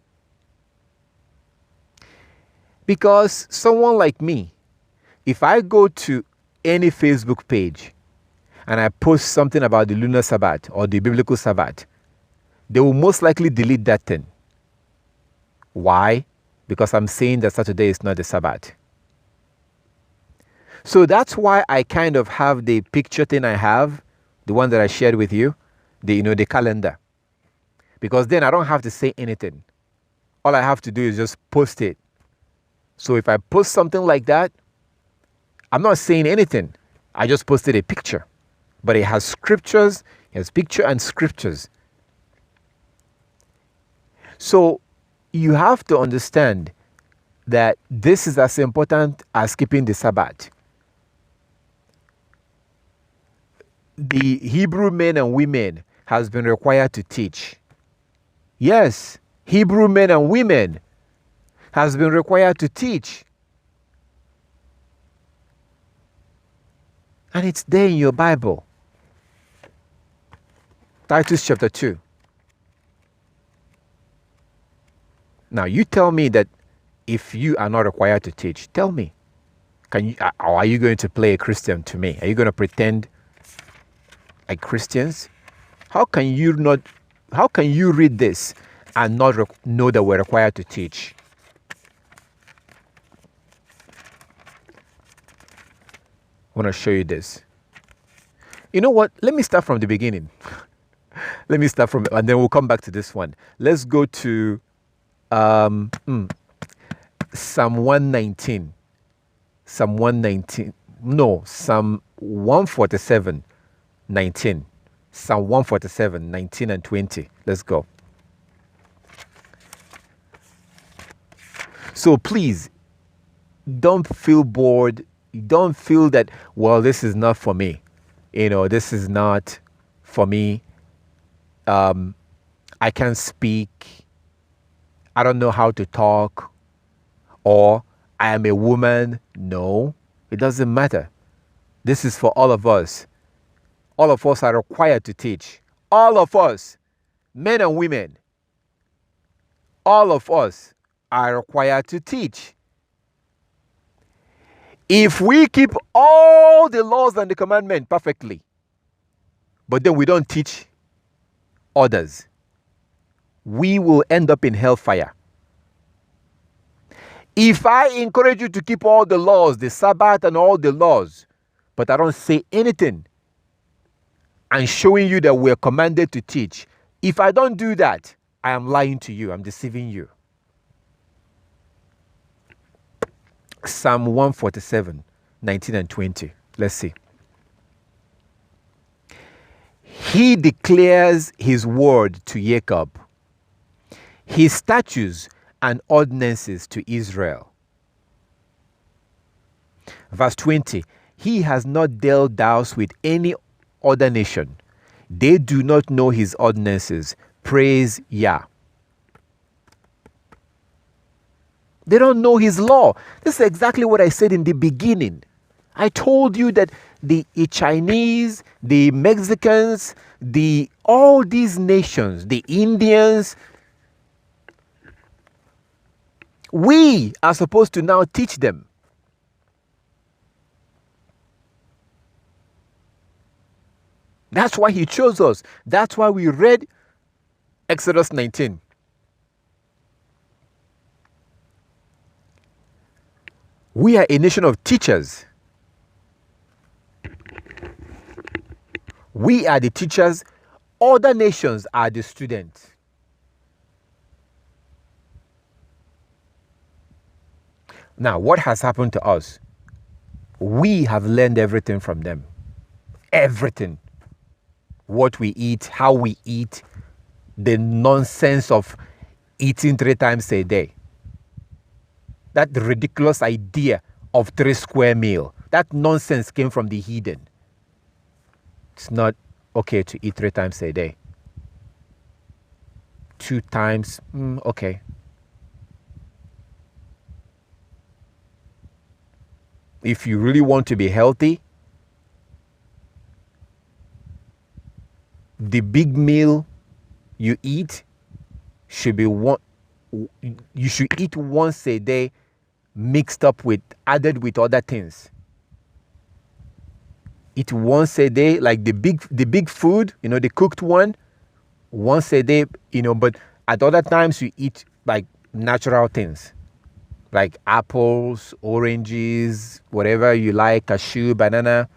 Because someone like me, if I go to any Facebook page and I post something about the lunar Sabbath or the biblical Sabbath, they will most likely delete that thing. Why? Because I'm saying that Saturday is not the Sabbath. So that's why I kind of have the picture thing I have, the one that I shared with you, the calendar. Because then I don't have to say anything. All I have to do is just post it. So if I post something like that, I'm not saying anything. I just posted a picture. But it has scriptures, it has picture and scriptures. So you have to understand that this is as important as keeping the Sabbath. The Hebrew men and women has been required to teach. Yes, Hebrew men and women has been required to teach. And it's there in your Bible. Titus chapter 2. Now you tell me that if you are not required to teach, tell me. Or are you going to play a Christian to me? Are you going to pretend like Christians? How can you read this and not know that we're required to teach? I want to show you this. You know what? Let me start from the beginning. Let me start from, and then we'll come back to this one. Let's go to Psalm 119. Psalm 119. No, Psalm 147, 19. Psalm 147, 19 and 20. Let's go. So please, don't feel bored. Don't feel that, well, this is not for me. This is not for me. I can't speak. I don't know how to talk. Or I am a woman. No, it doesn't matter. This is for all of us. All of us are required to teach. All of us, men and women, all of us are required to teach. If we keep all the laws and the commandments perfectly, but then we don't teach others, we will end up in hellfire. If I encourage you to keep all the laws, the Sabbath and all the laws, but I don't say anything and showing you that we're commanded to teach, if I don't do that, I am lying to you. I'm deceiving you. Psalm 147, 19 and 20. Let's see. He declares his word to Jacob, his statutes and ordinances to Israel. Verse 20. He has not dealt thus with any other nation. They do not know his ordinances. Praise Yah. They don't know his law. This is exactly what I said in the beginning. I told you that the Chinese, the Mexicans, all these nations, the Indians, we are supposed to now teach them. That's why he chose us. That's why we read Exodus 19. We are a nation of teachers. We are the teachers. Other nations are the students. Now, what has happened to us? We have learned everything from them. Everything. What we eat, how we eat, the nonsense of eating 3 times a day. That ridiculous idea of 3 square meal. That nonsense came from the heathen. It's not okay to eat 3 times a day. 2 times, okay. If you really want to be healthy, the big meal you eat should be you should eat once a day, added with other things. Eat once a day, like the big food, the cooked one, once a day, but at other times you eat like natural things. like apples, oranges, whatever you like, cashew, banana,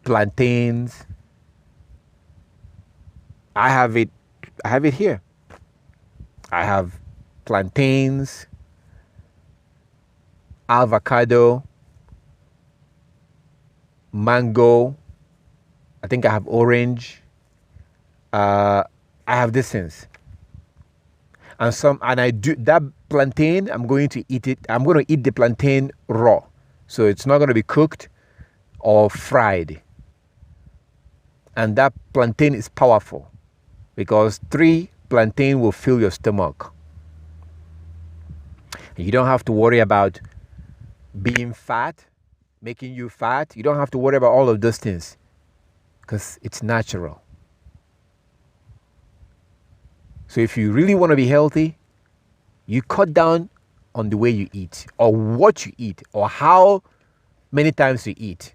plantains. I have it here. I have plantains, avocado, mango. I think I have orange. I have these things. And I do that plantain, I'm going to eat it. I'm going to eat the plantain raw. So it's not going to be cooked or fried. And that plantain is powerful because 3 plantain will fill your stomach. You don't have to worry about being fat, making you fat. You don't have to worry about all of those things because it's natural. So if you really want to be healthy, you cut down on the way you eat or what you eat or how many times you eat.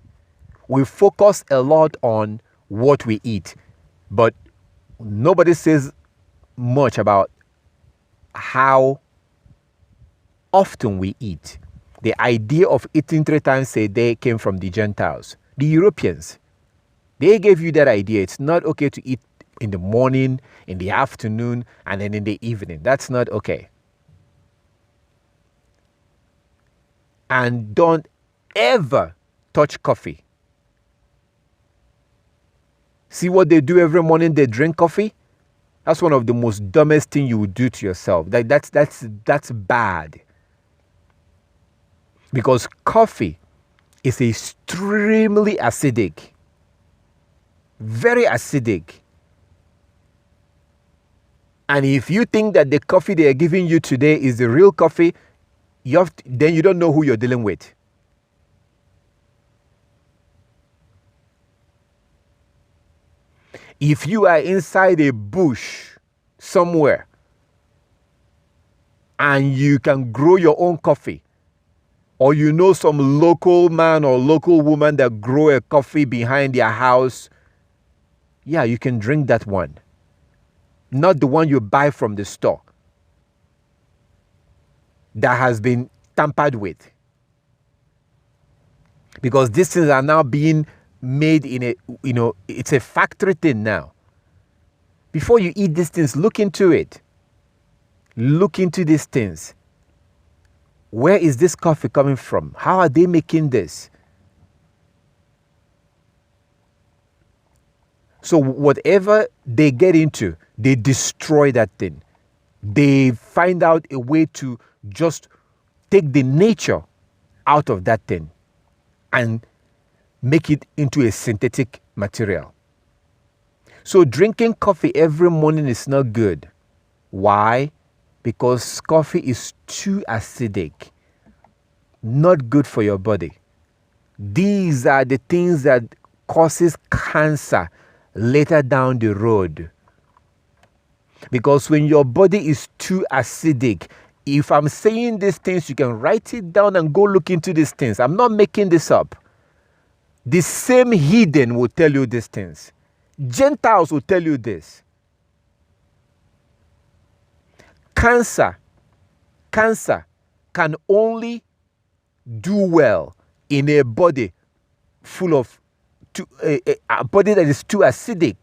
We focus a lot on what we eat, but nobody says much about how often we eat. The idea of eating 3 times a day came from the Gentiles, the Europeans. They gave you that idea. It's not okay to eat in the morning, in the afternoon, and then in the evening. That's not okay. And don't ever touch coffee. See what they do every morning? They drink coffee. That's one of the most dumbest things you would do to yourself. That's bad. Because coffee is extremely acidic. Very acidic. And if you think that the coffee they are giving you today is the real coffee, then you don't know who you're dealing with. If you are inside a bush somewhere and you can grow your own coffee, or you know some local man or local woman that grow a coffee behind their house, yeah, you can drink that one. Not the one you buy from the store that has been tampered with. Because these things are now being made in it's a factory thing now. Before you eat these things, look into it. Look into these things. Where is this coffee coming from? How are they making this? So whatever they get into, they destroy that thing. They find out a way to just take the nature out of that thing and make it into a synthetic material. So drinking coffee every morning is not good. Why? Because coffee is too acidic. Not good for your body. These are the things that causes cancer later down the road. Because when your body is too acidic, if I'm saying these things, you can write it down and go look into these things. I'm not making this up. The same heathen will tell you these things. Gentiles will tell you this. Cancer can only do well in a body full of a body that is too acidic.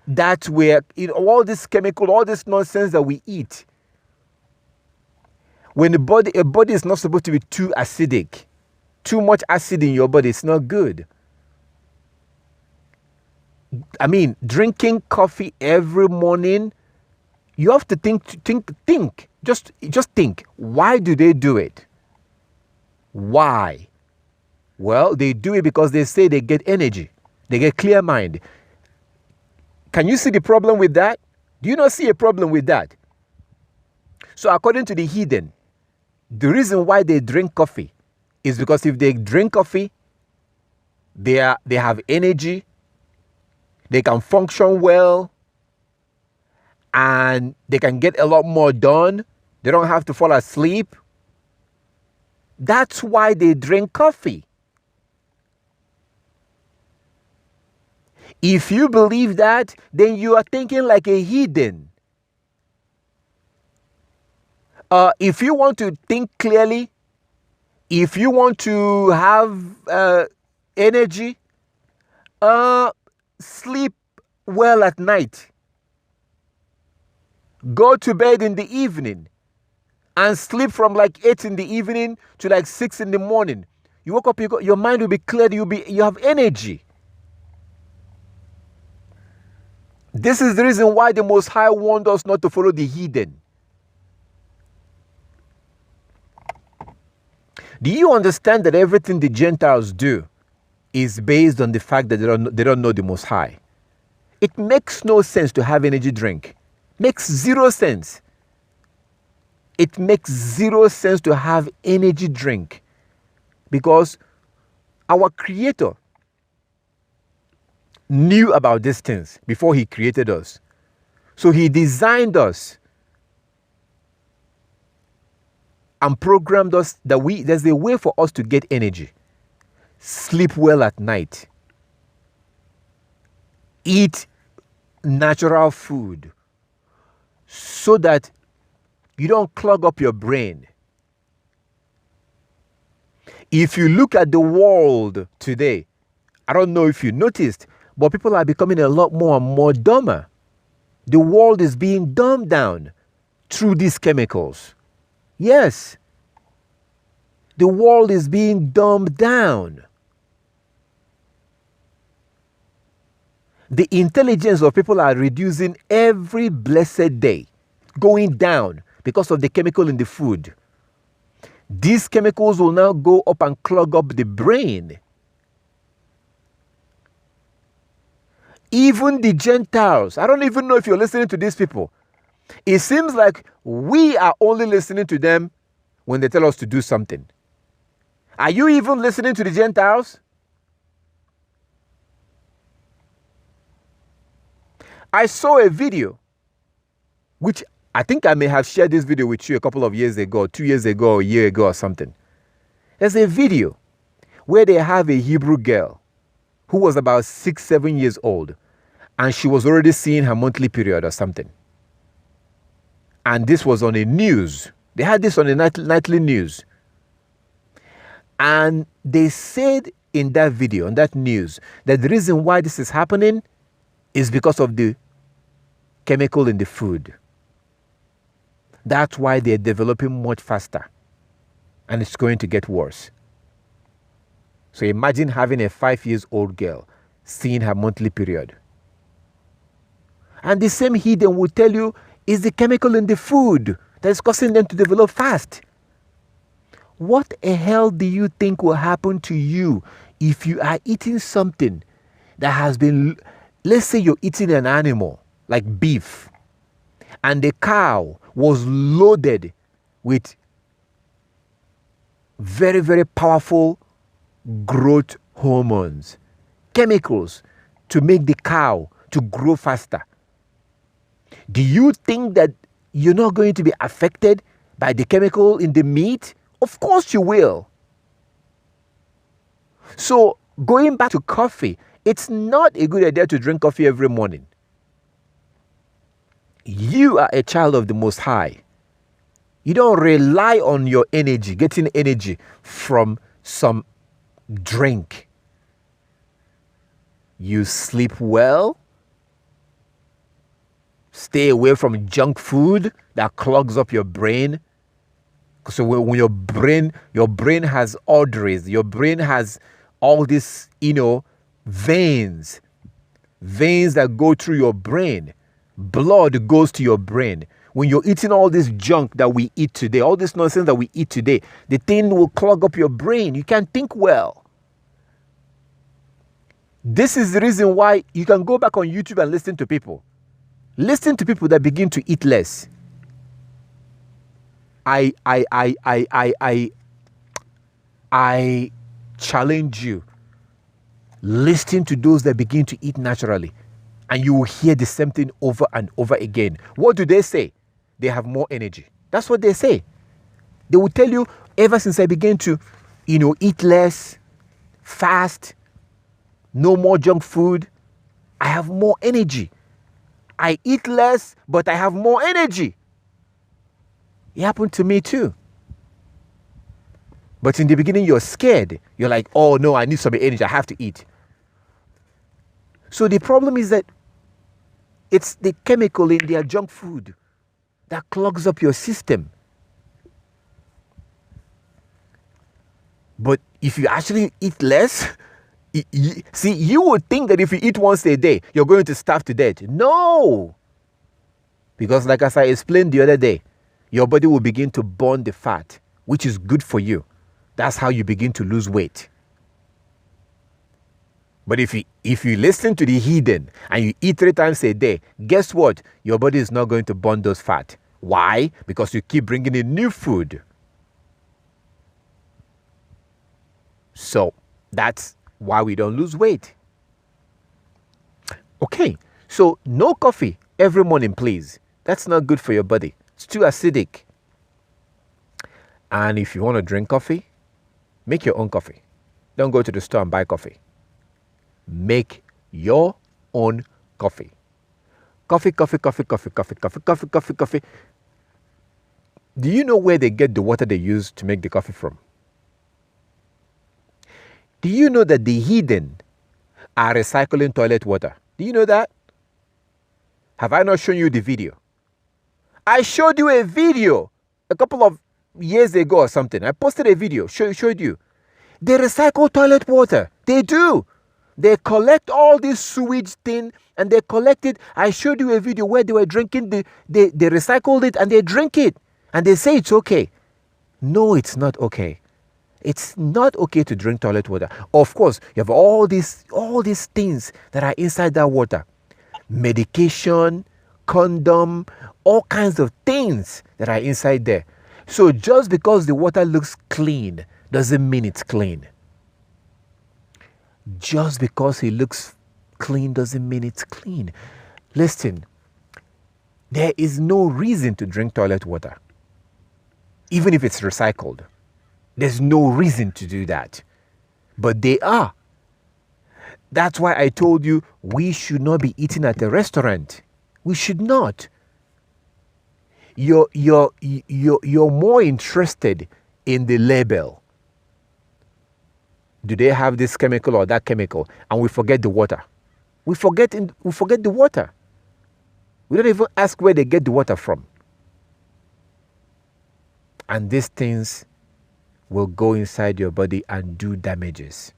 That's where all this chemical, all this nonsense that we eat. When a body is not supposed to be too acidic. Too much acid in your body, it's not good. I mean, drinking coffee every morning, you have to think. Just think. Why do they do it? Why? Well, they do it because they say they get energy. They get clear mind. Can you see the problem with that? Do you not see a problem with that? So according to the heathen, the reason why they drink coffee is because if they drink coffee, they have energy, they can function well, and they can get a lot more done. They don't have to fall asleep. That's why they drink coffee. If you believe that, then you are thinking like a heathen. If you want to think clearly, if you want to have energy, sleep well at night. Go to bed in the evening and sleep from like 8 in the evening to like 6 in the morning. You wake up, your mind will be clear, you have energy. This is the reason why the Most High warned us not to follow the heathen. Do you understand that everything the Gentiles do is based on the fact that they don't know the Most High? It makes no sense to have energy drink. Makes zero sense. It makes zero sense to have energy drink because our Creator knew about these things before He created us. So He designed us and programmed us that there's a way for us to get energy. Sleep well at night. Eat natural food so that you don't clog up your brain. If you look at the world today, I don't know if you noticed, but people are becoming a lot more and more dumber. The world is being dumbed down through these chemicals. Yes. The world is being dumbed down. The intelligence of people are reducing every blessed day, going down because of the chemical in the food. These chemicals will now go up and clog up the brain. Even the Gentiles, I don't even know if you're listening to these people. It seems like we are only listening to them when they tell us to do something. Are you even listening to the Gentiles? I saw a video, which I think I may have shared this video with you a couple of years ago, 2 years ago, a year ago or something. There's a video where they have a Hebrew girl who was about 6, 7 years old, and she was already seeing her monthly period or something. And this was on the news. They had this on the nightly news. And they said in that video, on that news, that the reason why this is happening is because of the chemical in the food. That's why they're developing much faster. And it's going to get worse. So imagine having a 5-year-old girl seeing her monthly period. And the same heathen will tell you it's the chemical in the food that is causing them to develop fast. What the hell do you think will happen to you if you are eating something that has been, let's say you're eating an animal like beef, and the cow was loaded with very, very powerful growth hormones, chemicals to make the cow to grow faster. Do you think that you're not going to be affected by the chemical in the meat? Of course you will. So going back to coffee, it's not a good idea to drink coffee every morning. You are a child of the Most High. You don't rely on your energy, getting energy from some drink. You sleep well. Stay away from junk food that clogs up your brain. So when your brain has arteries, your brain has all these, veins that go through your brain. Blood goes to your brain. When you're eating all this junk that we eat today, all this nonsense that we eat today, the thing will clog up your brain. You can't think well. This is the reason why you can go back on YouTube and listen to people. Listen to people that begin to eat less. I challenge you. Listen to those that begin to eat naturally, and you will hear the same thing over and over again. What do they say? They have more energy. That's what they say. They will tell you, ever since I began to, eat less, fast, no more junk food, I have more energy. I eat less, but I have more energy. It happened to me too. But in the beginning, you're scared. You're like, oh no, I need some energy. I have to eat. So the problem is that it's the chemical in their junk food that clogs up your system. But if you actually eat less, see, you would think that if you eat once a day, you're going to starve to death. No! Because like as I explained the other day, your body will begin to burn the fat, which is good for you. That's how you begin to lose weight. But if you listen to the heathen and you eat 3 times a day, guess what? Your body is not going to burn those fat. Why? Because you keep bringing in new food. So that's why we don't lose weight. Okay, so no coffee every morning, please. That's not good for your body. It's too acidic. And if you want to drink coffee, make your own coffee. Don't go to the store and buy coffee. Make your own coffee. Coffee. Do you know where they get the water they use to make the coffee from? Do you know that the heathen are recycling toilet water? Do you know that? Have I not shown you the video? I showed you a video a couple of years ago or something. I posted a video, showed you. They recycle toilet water. They do. They collect all this sewage thing and they collect it. I showed you a video where they were drinking, they recycled it and they drink it. And they say it's okay. No, it's not okay. It's not okay to drink toilet water. Of course, you have all these things that are inside that water. Medication, condom, all kinds of things that are inside there. So just because the water looks clean doesn't mean it's clean. Just because it looks clean doesn't mean it's clean. Listen, there is no reason to drink toilet water, even if it's recycled. There's no reason to do that. But they are. That's why I told you we should not be eating at a restaurant. We should not. You're more interested in the label. Do they have this chemical or that chemical? And we forget the water. We forget the water. We don't even ask where they get the water from. And these things will go inside your body and do damages.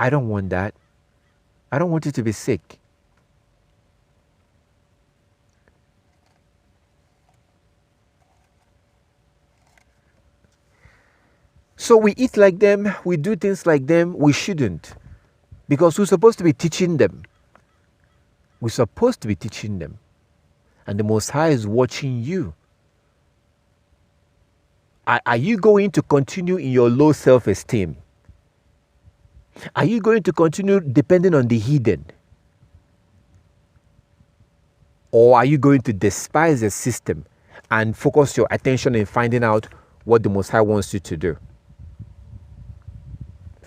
I don't want that. I don't want you to be sick. So we eat like them, we do things like them, we shouldn't. Because we're supposed to be teaching them. We're supposed to be teaching them. And the Most High is watching you. Are you going to continue in your low self-esteem? Are you going to continue depending on the heathen? Or are you going to despise the system and focus your attention in finding out what the Most High wants you to do?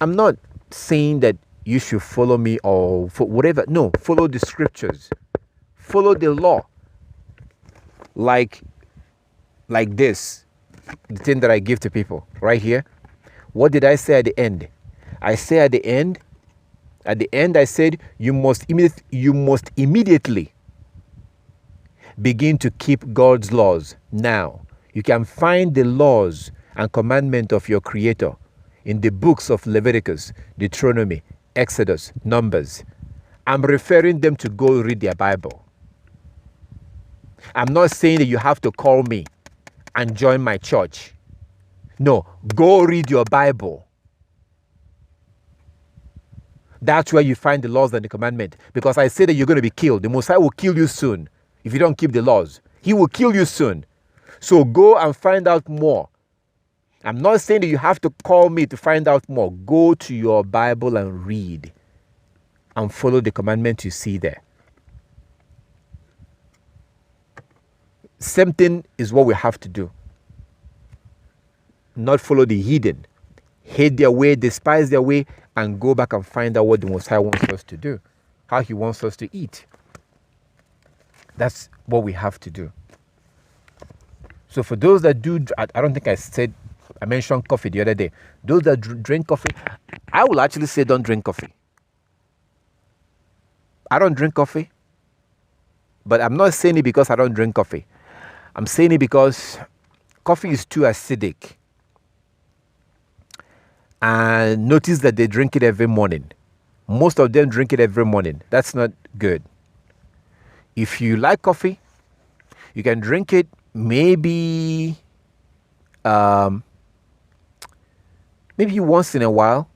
I'm not saying that you should follow me or whatever. No, follow the scriptures. Follow the law. Like this. The thing that I give to people right here. What did I say at the end? I say at the end I said you must immediately begin to keep God's laws. Now, you can find the laws and commandment of your Creator in the books of Leviticus, Deuteronomy, Exodus, Numbers. I'm referring them to go read their Bible. I'm not saying that you have to call me and join my church. No, go read your Bible. That's where you find the laws and the commandment. Because I say that you're going to be killed. The Messiah will kill you soon if you don't keep the laws. He will kill you soon. So go and find out more. I'm not saying that you have to call me to find out more. Go to your Bible and read and follow the commandments you see there. Same thing is what we have to do. Not follow the heathen. Hate their way, despise their way, and go back and find out what the Most High wants us to do. How He wants us to eat. That's what we have to do. So for those that do, I don't think I mentioned coffee the other day. Those that drink coffee, I will actually say don't drink coffee. I don't drink coffee, but I'm not saying it because I don't drink coffee. I'm saying it because coffee is too acidic. And notice that they drink it every morning. Most of them drink it every morning. That's not good. If you like coffee, you can drink it maybe once in a while.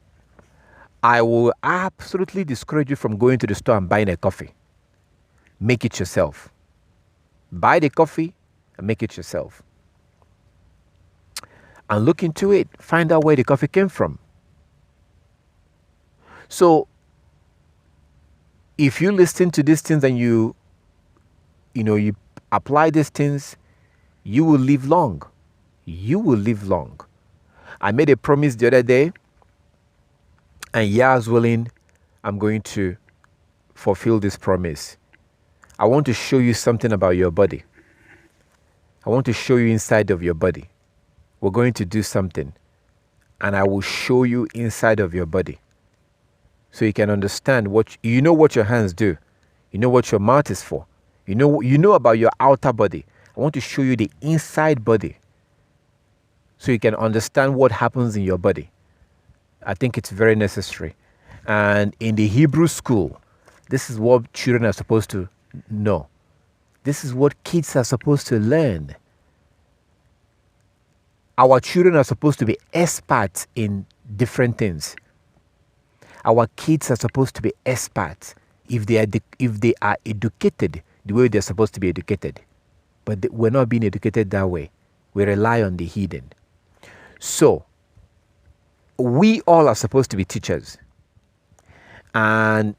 I will absolutely discourage you from going to the store and buying a coffee. Make it yourself. Buy the coffee and make it yourself. And look into it. Find out where the coffee came from. So, if you listen to these things and you apply these things, you will live long. You will live long. I made a promise the other day, and Yah's willing, I'm going to fulfill this promise. I want to show you something about your body. I want to show you inside of your body. We're going to do something, and I will show you inside of your body so you can understand what your hands do. You know what your mouth is for. You know about your outer body. I want to show you the inside body so you can understand what happens in your body. I think it's very necessary. And in the Hebrew school, this is what children are supposed to know. This is what kids are supposed to learn. Our children are supposed to be experts in different things. Our kids are supposed to be experts if they are educated the way they're supposed to be educated. But we're not being educated that way. We rely on the hidden. So, we all are supposed to be teachers. And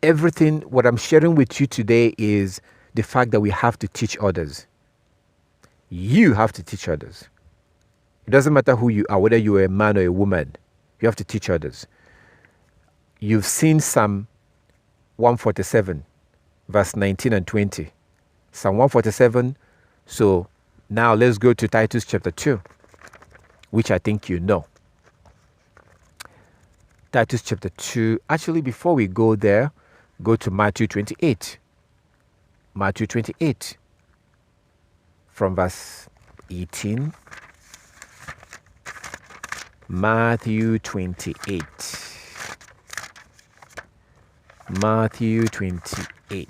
everything, what I'm sharing with you today is the fact that we have to teach others. You have to teach others. It doesn't matter who you are, whether you're a man or a woman. You have to teach others. You've seen Psalm 147, verse 19 and 20. Psalm 147. So now let's go to Titus chapter 2, which I think you know. Titus chapter 2. Actually, before we go there, go to Matthew 28. Matthew 28 from verse 18. Matthew 28. Matthew 28.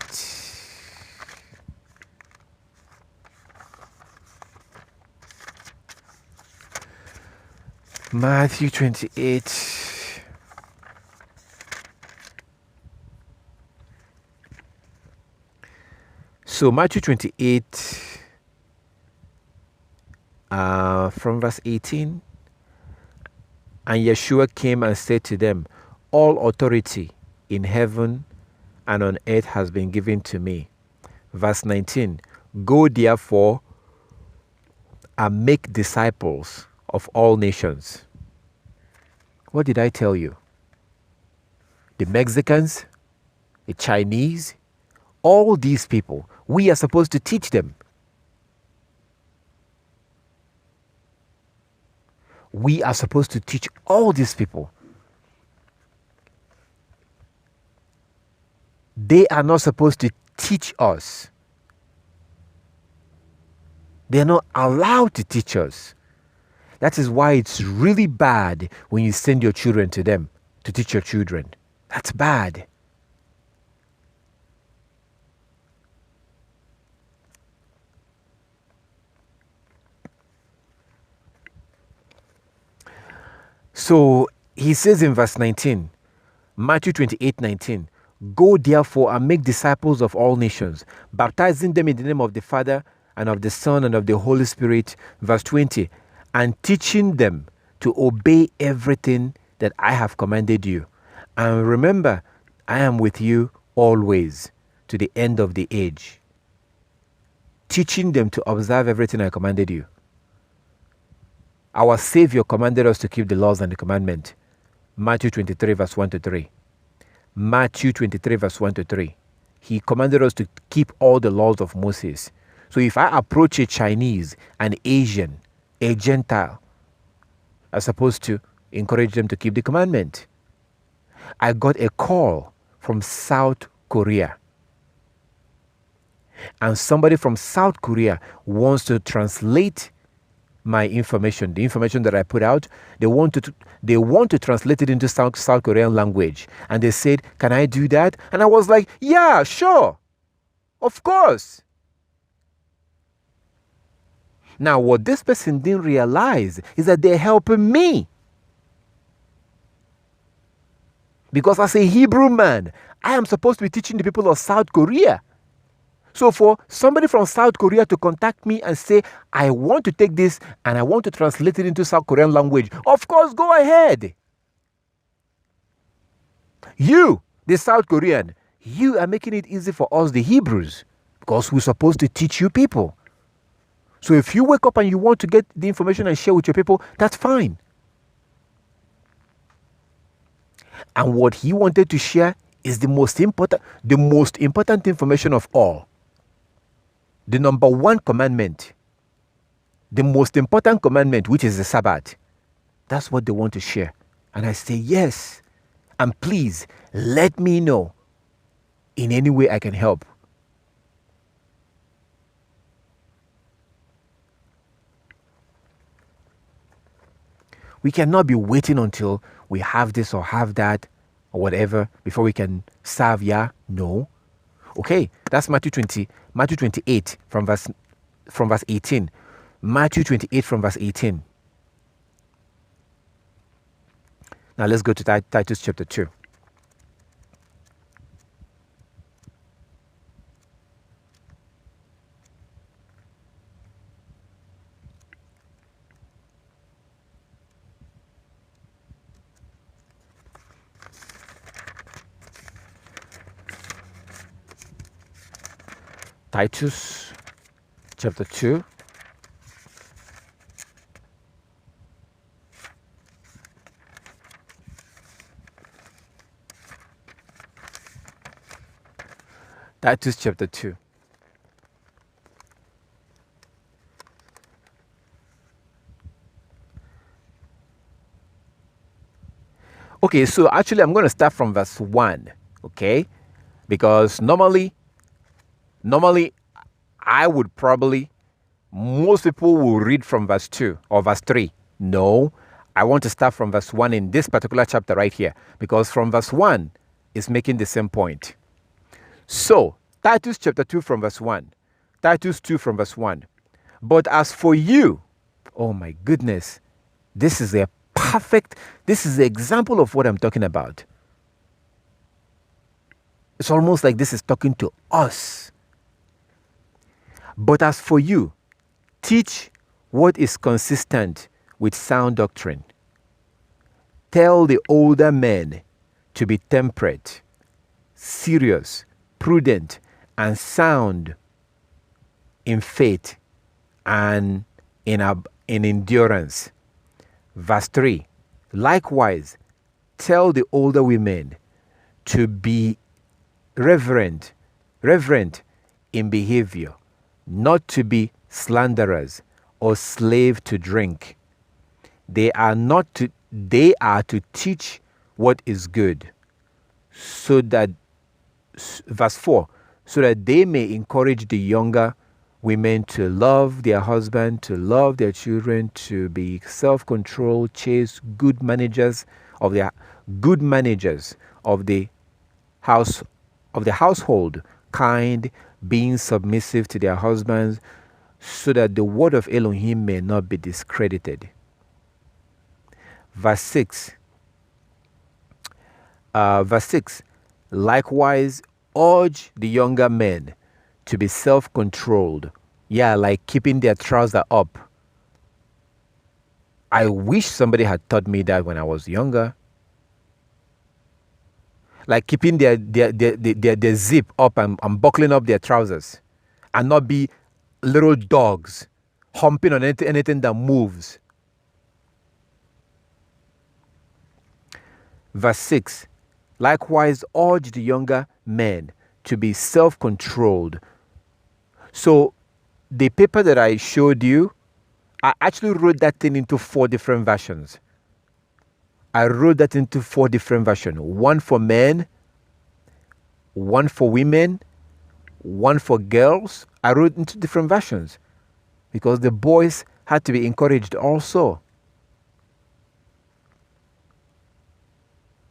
Matthew 28. So Matthew 28 from verse 18. And Yeshua came and said to them, all authority in heaven and on earth has been given to me. Verse 19. Go therefore and make disciples of all nations. What did I tell you? The Mexicans, the Chinese, all these people, we are supposed to teach them. We are supposed to teach all these people. They are not supposed to teach us. They are not allowed to teach us. That is why it's really bad when you send your children to them to teach your children. That's bad. So he says in verse 19, Matthew 28:19, go therefore and make disciples of all nations, baptizing them in the name of the Father and of the Son and of the Holy Spirit. Verse 20, and teaching them to obey everything that I have commanded you. And remember, I am with you always to the end of the age. Teaching them to observe everything I commanded you. Our Savior commanded us to keep the laws and the commandment. Matthew 23 verse 1 to 3. Matthew 23 verse 1 to 3. he commanded us to keep all the laws of Moses. So if I approach a Chinese, an Asian, a Gentile, I'm supposed to encourage them to keep the commandment. I got a call from South Korea. And somebody from South Korea wants to translate my information, the information that I put out. They want to translate it into South Korean language. And they said, can I do that? And I was like, yeah, sure. Of course. Now, what this person didn't realize is that they're helping me. Because as a Hebrew man, I am supposed to be teaching the people of South Korea. So for somebody from South Korea to contact me and say, I want to take this and I want to translate it into South Korean language, of course, go ahead. You, the South Korean, you are making it easy for us, the Hebrews, because we're supposed to teach you people. So if you wake up and you want to get the information and share with your people, that's fine. And what he wanted to share is the most important information of all. The number one commandment, the most important commandment, which is the Sabbath. That's what they want to share. And I say, yes. And please, let me know in any way I can help. We cannot be waiting until we have this or have that or whatever before we can serve Yah. No. Okay, that's Matthew 28 from verse 18. Matthew 28 from verse 18. Now let's go to Titus chapter 2. Titus chapter 2. Titus chapter 2. Okay, so actually I'm going to start from verse 1, okay? Because normally I would probably, most people will read from verse 2 or verse 3. No, I want to start from verse 1 in this particular chapter right here, because from verse 1 is making the same point. So, Titus chapter 2 from verse 1. Titus 2 from verse 1. But as for you, oh my goodness, this is the example of what I'm talking about. It's almost like this is talking to us. But as for you, teach what is consistent with sound doctrine. Tell the older men to be temperate, serious, prudent, and sound in faith and in endurance. Verse 3. Likewise, tell the older women to be reverent in behavior, not to be slanderers or slave to drink. They are to teach what is good, so that, verse 4, so that they may encourage the younger women to love their husband, to love their children, to be self-controlled, chaste, good managers of the household, kind, being submissive to their husbands, so that the word of Elohim may not be discredited. Verse 6. Likewise, urge the younger men to be self-controlled. Yeah, like keeping their trouser up. I wish somebody had taught me that when I was younger. Like keeping their zip up and buckling up their trousers, and not be little dogs humping on anything that moves. Verse 6. Likewise, urge the younger men to be self-controlled. So the paper that I showed you, I actually wrote that thing into 4 different versions. I wrote that into 4 different versions. One for men, one for women, one for girls. I wrote into different versions because the boys had to be encouraged also,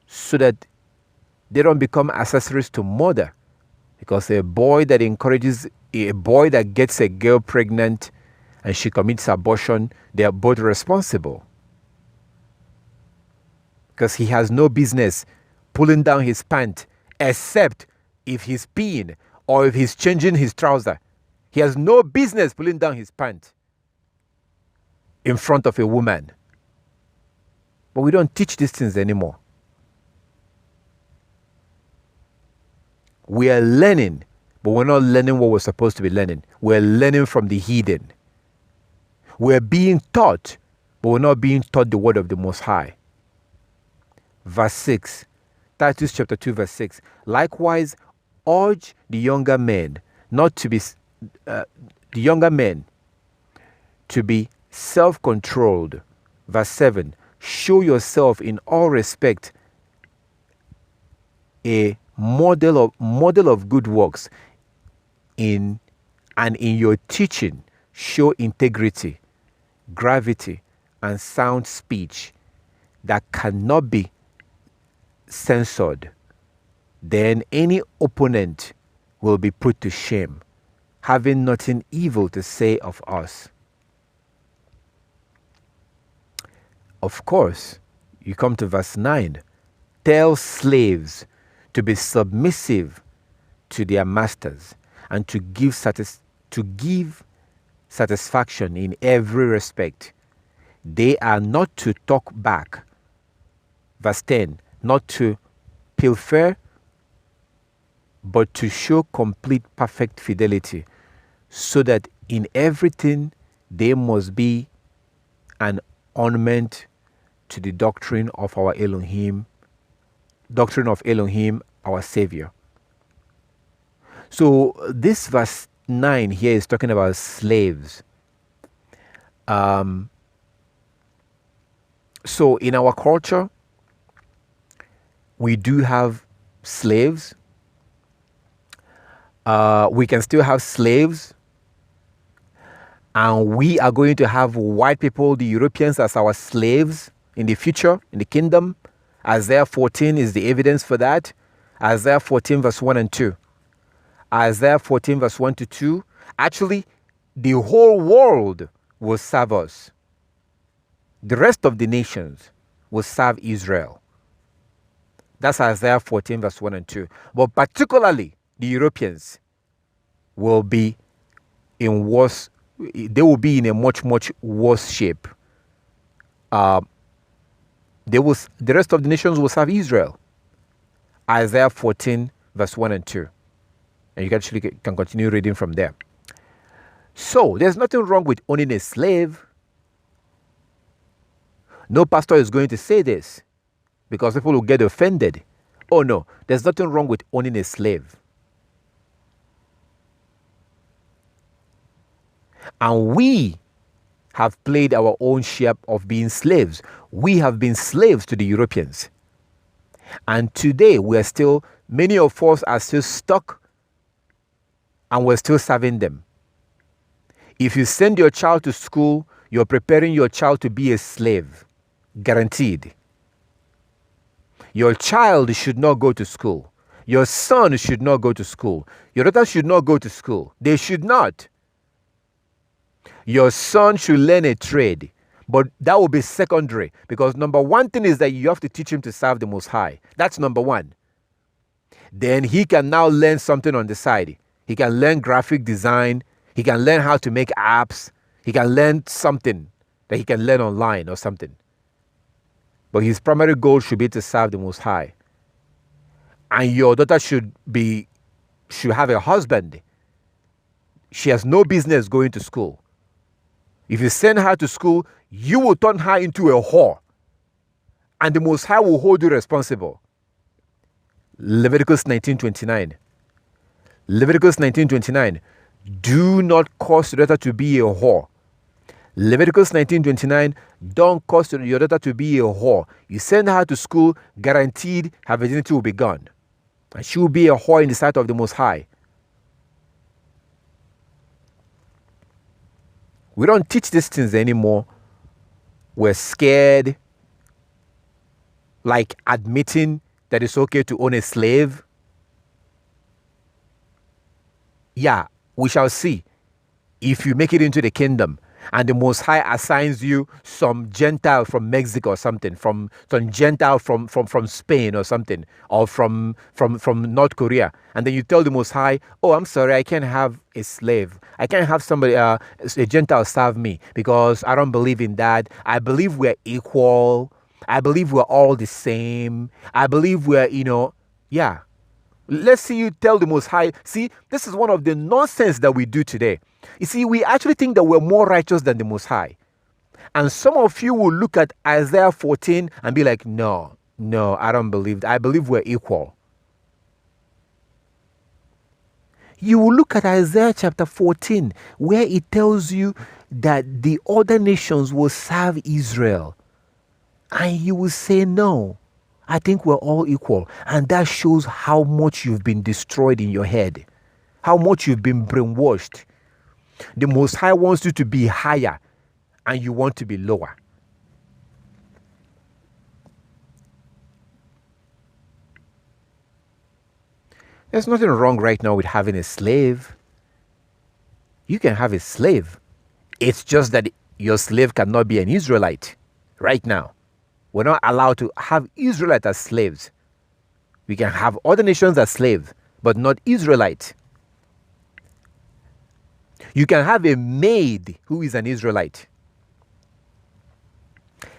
so that they don't become accessories to murder. Because a boy that gets a girl pregnant and she commits abortion, they are both responsible. Because he has no business pulling down his pant, except if he's peeing or if he's changing his trouser. He has no business pulling down his pant in front of a woman. But we don't teach these things anymore. We are learning, but we're not learning what we're supposed to be learning. We're learning from the heathen. We're being taught, but we're not being taught the word of the Most High. Verse 6, Titus chapter 2, verse 6. Likewise, urge the younger men to be self-controlled. Verse 7, show yourself in all respect a model of good works, in your teaching show integrity, gravity, and sound speech that cannot be censored. Then any opponent will be put to shame, having nothing evil to say of us. Of course, you come to verse 9. Tell slaves to be submissive to their masters and to give satisfaction in every respect. They are not to talk back. Verse 10, not to pilfer, but to show complete perfect fidelity, so that in everything they must be an ornament to the doctrine of Elohim, our Savior. So this verse 9 here is talking about slaves. So in our culture, we do have slaves. We can still have slaves. And we are going to have white people, the Europeans, as our slaves in the future, in the kingdom. Isaiah 14 is the evidence for that. Isaiah 14 verse 1 and 2. Isaiah 14 verse 1 to 2. Actually, the whole world will serve us. The rest of the nations will serve Israel. That's Isaiah 14 verse 1 and 2. But particularly, the Europeans will be in worse, they will be in a much, much worse shape. The rest of the nations will serve Israel. Isaiah 14 verse 1 and 2. And you actually can continue reading from there. So, there's nothing wrong with owning a slave. No pastor is going to say this because people will get offended. Oh no, there's nothing wrong with owning a slave. And we have played our own share of being slaves. We have been slaves to the Europeans. And today many of us are still stuck and we're still serving them. If you send your child to school, you're preparing your child to be a slave. Guaranteed. Your child should not go to school. Your son should not go to school. Your daughter should not go to school. They should not. Your son should learn a trade, but that will be secondary, because number one thing is that you have to teach him to serve the Most High. That's number one. Then he can now learn something on the side. He can learn graphic design. He can learn how to make apps. He can learn something that he can learn online or something. But his primary goal should be to serve the Most High. And your daughter should have a husband. She has no business going to school. If you send her to school, you will turn her into a whore. And the Most High will hold you responsible. Leviticus 19:29. Leviticus 19:29. Do not cause your daughter to be a whore. Leviticus 19:29. Don't cause your daughter to be a whore. You send her to school, guaranteed her virginity will be gone. And she will be a whore in the sight of the Most High. We don't teach these things anymore. We're scared, like admitting that it's okay to own a slave. Yeah, we shall see if you make it into the kingdom and the Most High assigns you some Gentile from Mexico or something, from some Gentile from Spain or something, or from North Korea, and then you tell the Most High, oh, I'm sorry, I can't have a slave. I can't have somebody, a Gentile serve me because I don't believe in that. I believe we're equal. I believe we're all the same. I believe we're, yeah. Let's see you tell the Most High. See, this is one of the nonsense that we do today. You see, we actually think that we're more righteous than the Most High. And some of you will look at Isaiah 14 and be like, no, I don't believe that. I believe we're equal. You will look at Isaiah chapter 14, where it tells you that the other nations will serve Israel. And you will say, no, I think we're all equal. And that shows how much you've been destroyed in your head, how much you've been brainwashed. The Most High wants you to be higher and you want to be lower. There's nothing wrong right now with having a slave. You can have a slave. It's just that your slave cannot be an Israelite right now. We're not allowed to have Israelites as slaves. We can have other nations as slaves, but not Israelites. You can have a maid who is an Israelite.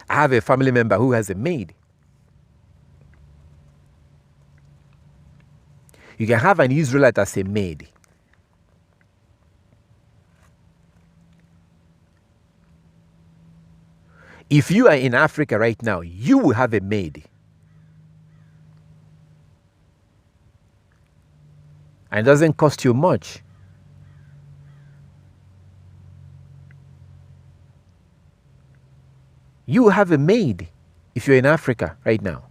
I have a family member who has a maid. You can have an Israelite as a maid. If you are in Africa right now, you will have a maid. And it doesn't cost you much. You will have a maid if you're in Africa right now.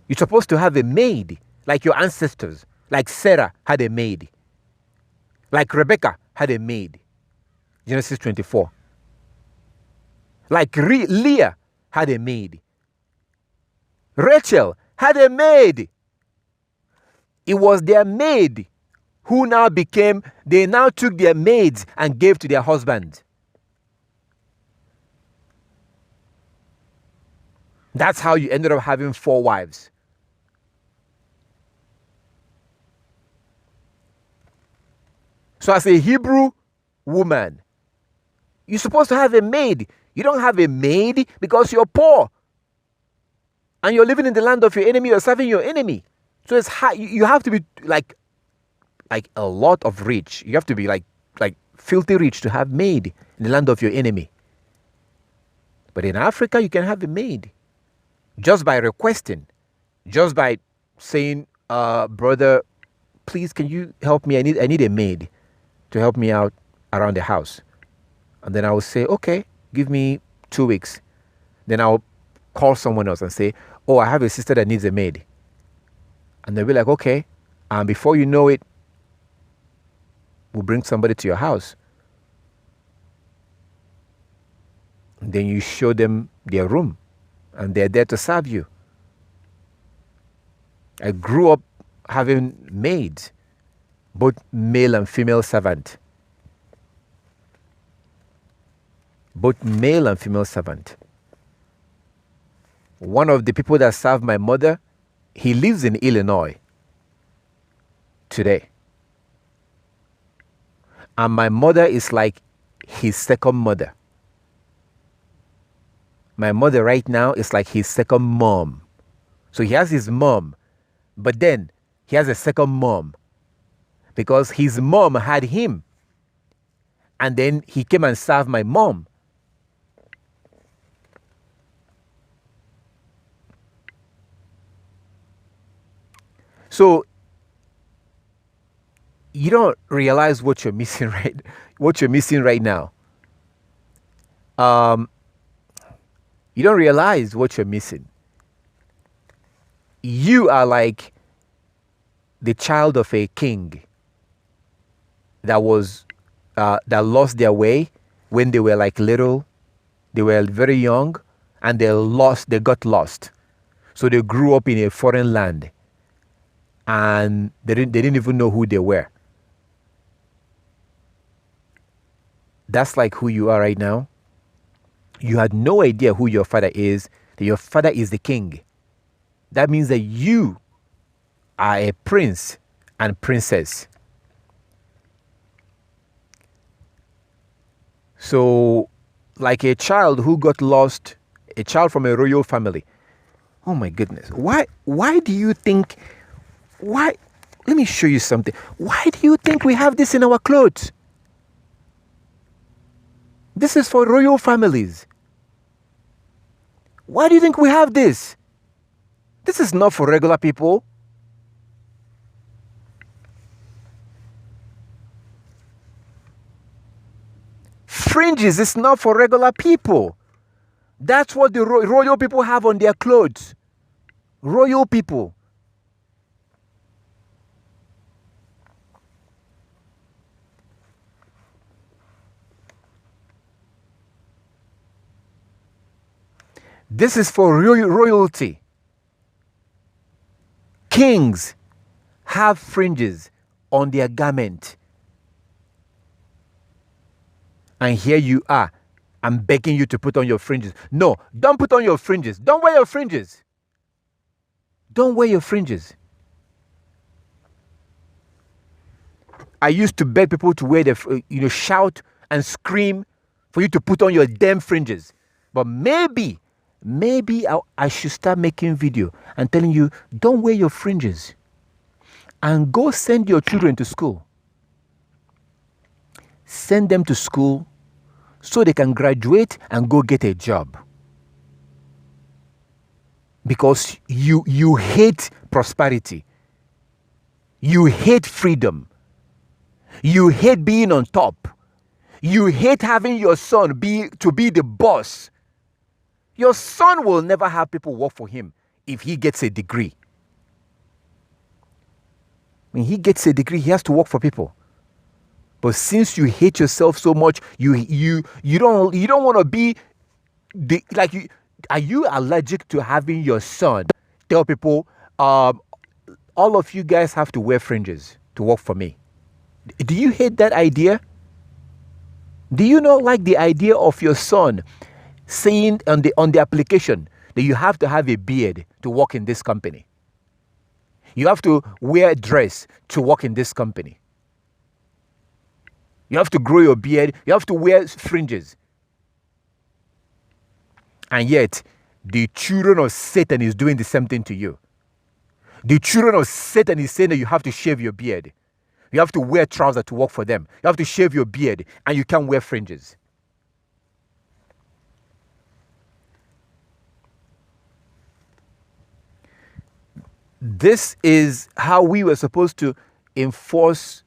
You're supposed to have a maid like your ancestors, like Sarah had a maid, like Rebecca had a maid. Genesis 24. Like Leah had a maid. Rachel had a maid. It was their maid who they now took their maids and gave to their husbands. That's how you ended up having 4 wives. So as a Hebrew woman, you're supposed to have a maid. You don't have a maid because you're poor. And you're living in the land of your enemy, you're serving your enemy. So it's hard. You have to be like a lot of rich. You have to be like filthy rich to have maid in the land of your enemy. But in Africa, you can have a maid. Just by requesting. Just by saying, brother, please, can you help me? I need a maid to help me out around the house. And then I will say, okay, give me 2 weeks. Then I'll call someone else and say, oh, I have a sister that needs a maid. And they'll be like, okay. And before you know it, we'll bring somebody to your house. And then you show them their room and they're there to serve you. I grew up having maids, both male and female servant. Both male and female servant. One of the people that served my mother, he lives in Illinois today. And my mother is like his second mother. My mother right now is like his second mom. So he has his mom, but then he has a second mom because his mom had him. And then he came and served my mom. So You don't realize what you're missing, right? What you're missing right now. Um, you don't realize what you're missing. You are like the child of a king that was that lost their way when they were like little. They were very young, and they got lost. So they grew up in a foreign land, and they didn't even know who they were. That's like who you are right now. You had no idea who your father is, that your father is the king. That means that you are a prince and princess. So, like a child who got lost, a child from a royal family. Oh my goodness. Why do you think, why, let me show you something. Why do you think we have this in our clothes? This is for royal families. Why do you think we have this? This is not for regular people. Fringes is not for regular people. That's what the royal people have on their clothes. Royal people. This is for royalty. Kings have fringes on their garment. And here you are. I'm begging you to put on your fringes. No, don't put on your fringes. Don't wear your fringes. Don't wear your fringes. I used to beg people to wear shout and scream for you to put on your damn fringes. But maybe I should start making video and telling you, don't wear your fringes. And go send your children to school. Send them to school so they can graduate and go get a job. Because you hate prosperity. You hate freedom. You hate being on top. You hate having your son be the boss. Your son will never have people work for him if he gets a degree. When he gets a degree, he has to work for people. But since you hate yourself so much, you don't want to be are you allergic to having your son tell people, all of you guys have to wear fringes to work for me? Do you hate that idea? Do you not like the idea of your son saying on the application that you have to have a beard to work in this company? You have to wear a dress to work in this company. You have to grow your beard. You have to wear fringes. And yet, the children of Satan is doing the same thing to you. The children of Satan is saying that you have to shave your beard. You have to wear trousers to work for them. You have to shave your beard, and you can't wear fringes. This is how we were supposed to enforce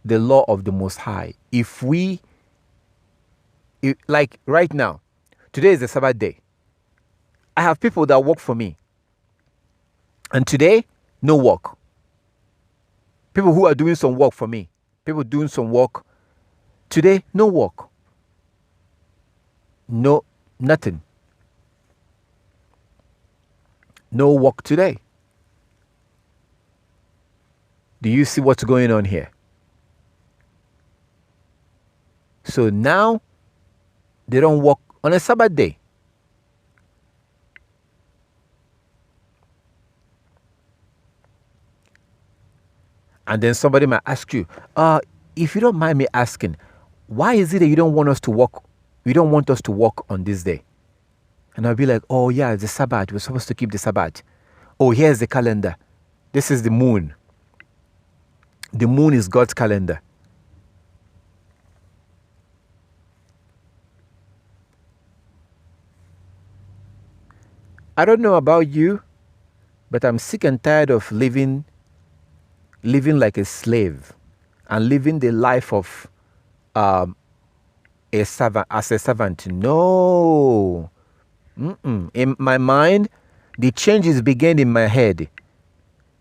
the law of the Most High. Like right now, today is the Sabbath day. I have people that work for me. And today, no work. People who are doing some work for me. People doing some work. Today, no work. No, nothing. No work today. Do you see what's going on here? So now, they don't work on a Sabbath day. And then somebody might ask you, if you don't mind me asking, why is it that you don't want us to work? You don't want us to work on this day? And I'll be like, oh yeah, it's the Sabbath. We're supposed to keep the Sabbath. Oh, here's the calendar. This is the moon. The moon is God's calendar. I don't know about you, but I'm sick and tired of living living like a slave and living the life of a servant, as a servant. No. In my mind, the changes began in my head.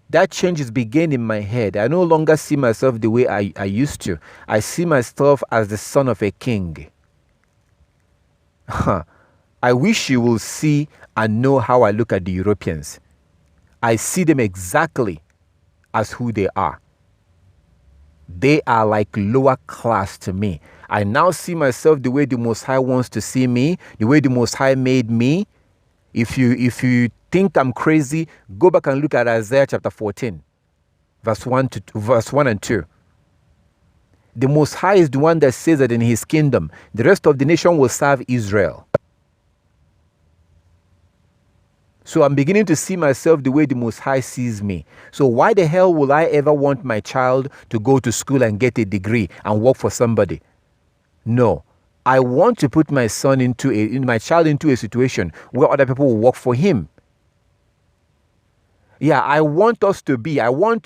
That changes began in my head. I no longer see myself the way I used to. I see myself as the son of a king. I wish you will see and know how I look at the Europeans. I see them exactly as who they are. They are like lower class to me. I now see myself the way the Most High wants to see me, the way the Most High made me. If you think I'm crazy, go back and look at Isaiah chapter 14, verse 1 and 2. The Most High is the one that says that in his kingdom, the rest of the nation will serve Israel. So I'm beginning to see myself the way the Most High sees me. So why the hell will I ever want my child to go to school and get a degree and work for somebody? No. I want to put my child into a situation where other people will work for him. Yeah, I want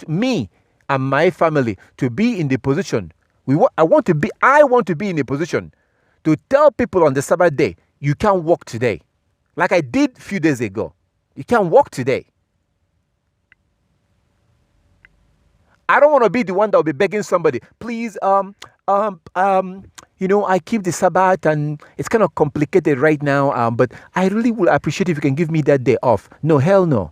me and my family to be in the position. I want to be in a position to tell people on the Sabbath day, you can't work today. Like I did a few days ago. You can't work today. I don't want to be the one that will be begging somebody, please, I keep the Sabbath and it's kind of complicated right now, but I really will appreciate if you can give me that day off. No, hell no.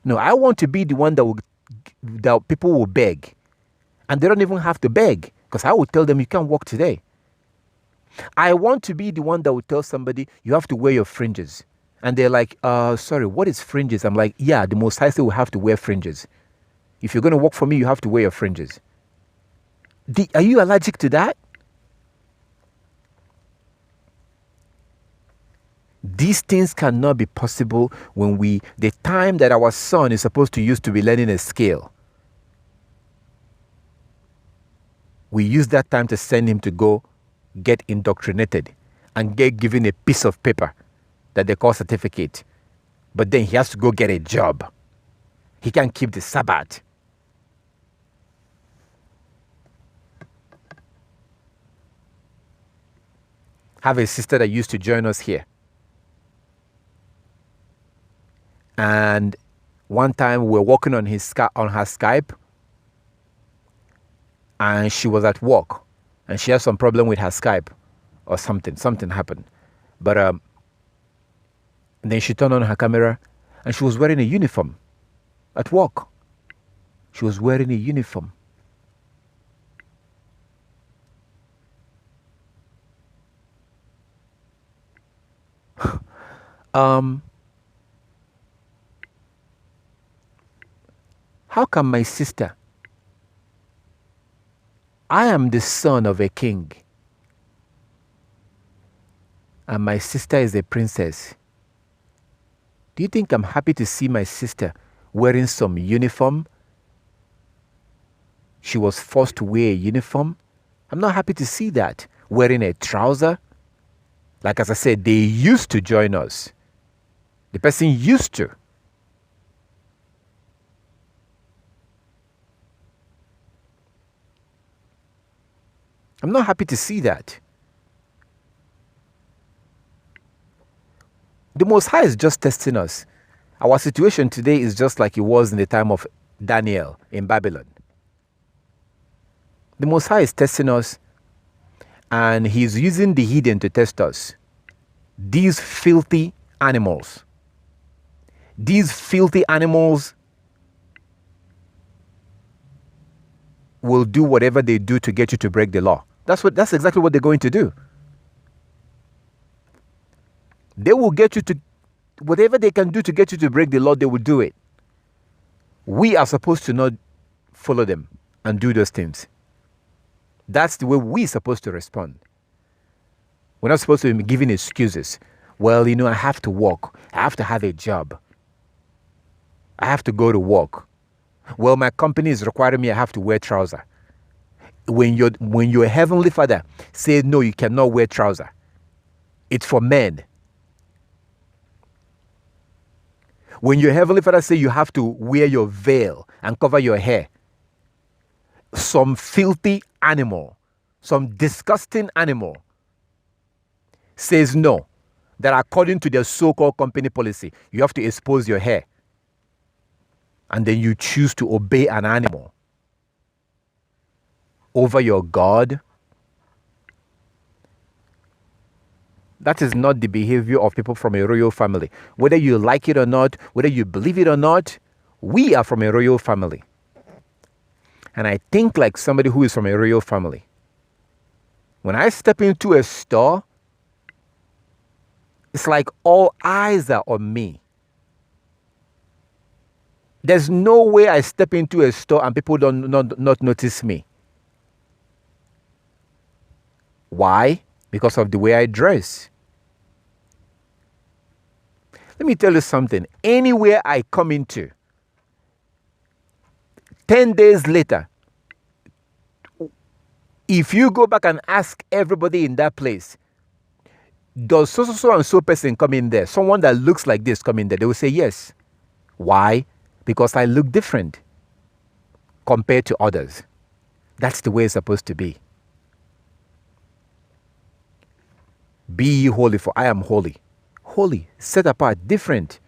No, I want to be the one that people will beg. And they don't even have to beg because I will tell them you can't work today. I want to be the one that will tell somebody you have to wear your fringes. And they're like, sorry, what is fringes? I'm like, yeah, the Most High will have to wear fringes. If you're going to work for me, you have to wear your fringes. Are you allergic to that? These things cannot be possible when the time that our son is supposed to use to be learning a skill, we use that time to send him to go get indoctrinated and get given a piece of paper that they call certificate. But then he has to go get a job. He can't keep the Sabbath. I have a sister that used to join us here. And one time we were working on her Skype, and she was at work, and she had some problem with her Skype, or something. Something happened, but then she turned on her camera, and she was wearing a uniform at work. She was wearing a uniform. How come my sister? I am the son of a king, and my sister is a princess. Do you think I'm happy to see my sister wearing some uniform? She was forced to wear a uniform. I'm not happy to see that. Wearing a trouser. Like as I said, they used to join us. The person used to. I'm not happy to see that. The Most High is just testing us. Our situation today is just like it was in the time of Daniel in Babylon. The Most High is testing us, and he's using the hidden to test us. These filthy animals. These filthy animals will do whatever they do to get you to break the law. That's exactly what they're going to do. They will get you to, whatever they can do to get you to break the law, they will do it. We are supposed to not follow them and do those things. That's the way we're supposed to respond. We're not supposed to be giving excuses. Well, I have to work. I have to have a job. I have to go to work. Well, my company is requiring me, I have to wear trousers. When your heavenly Father says, no, you cannot wear trousers. It's for men. When your Heavenly Father says you have to wear your veil and cover your hair, some filthy animal, some disgusting animal says no, that according to their so-called company policy, you have to expose your hair. And then you choose to obey an animal over your God. That is not the behavior of people from a royal family. Whether you like it or not, whether you believe it or not, we are from a royal family. And I think like somebody who is from a royal family. When I step into a store, it's like all eyes are on me. There's no way I step into a store and people not notice me. Why? Because of the way I dress. Let me tell you something. Anywhere I come into, 10 days later, if you go back and ask everybody in that place, does so and so person come in there? Someone that looks like this come in there? They will say yes. Why? Because I look different compared to others. That's the way it's supposed to be. Be ye holy, for I am holy. Holy, set apart, different.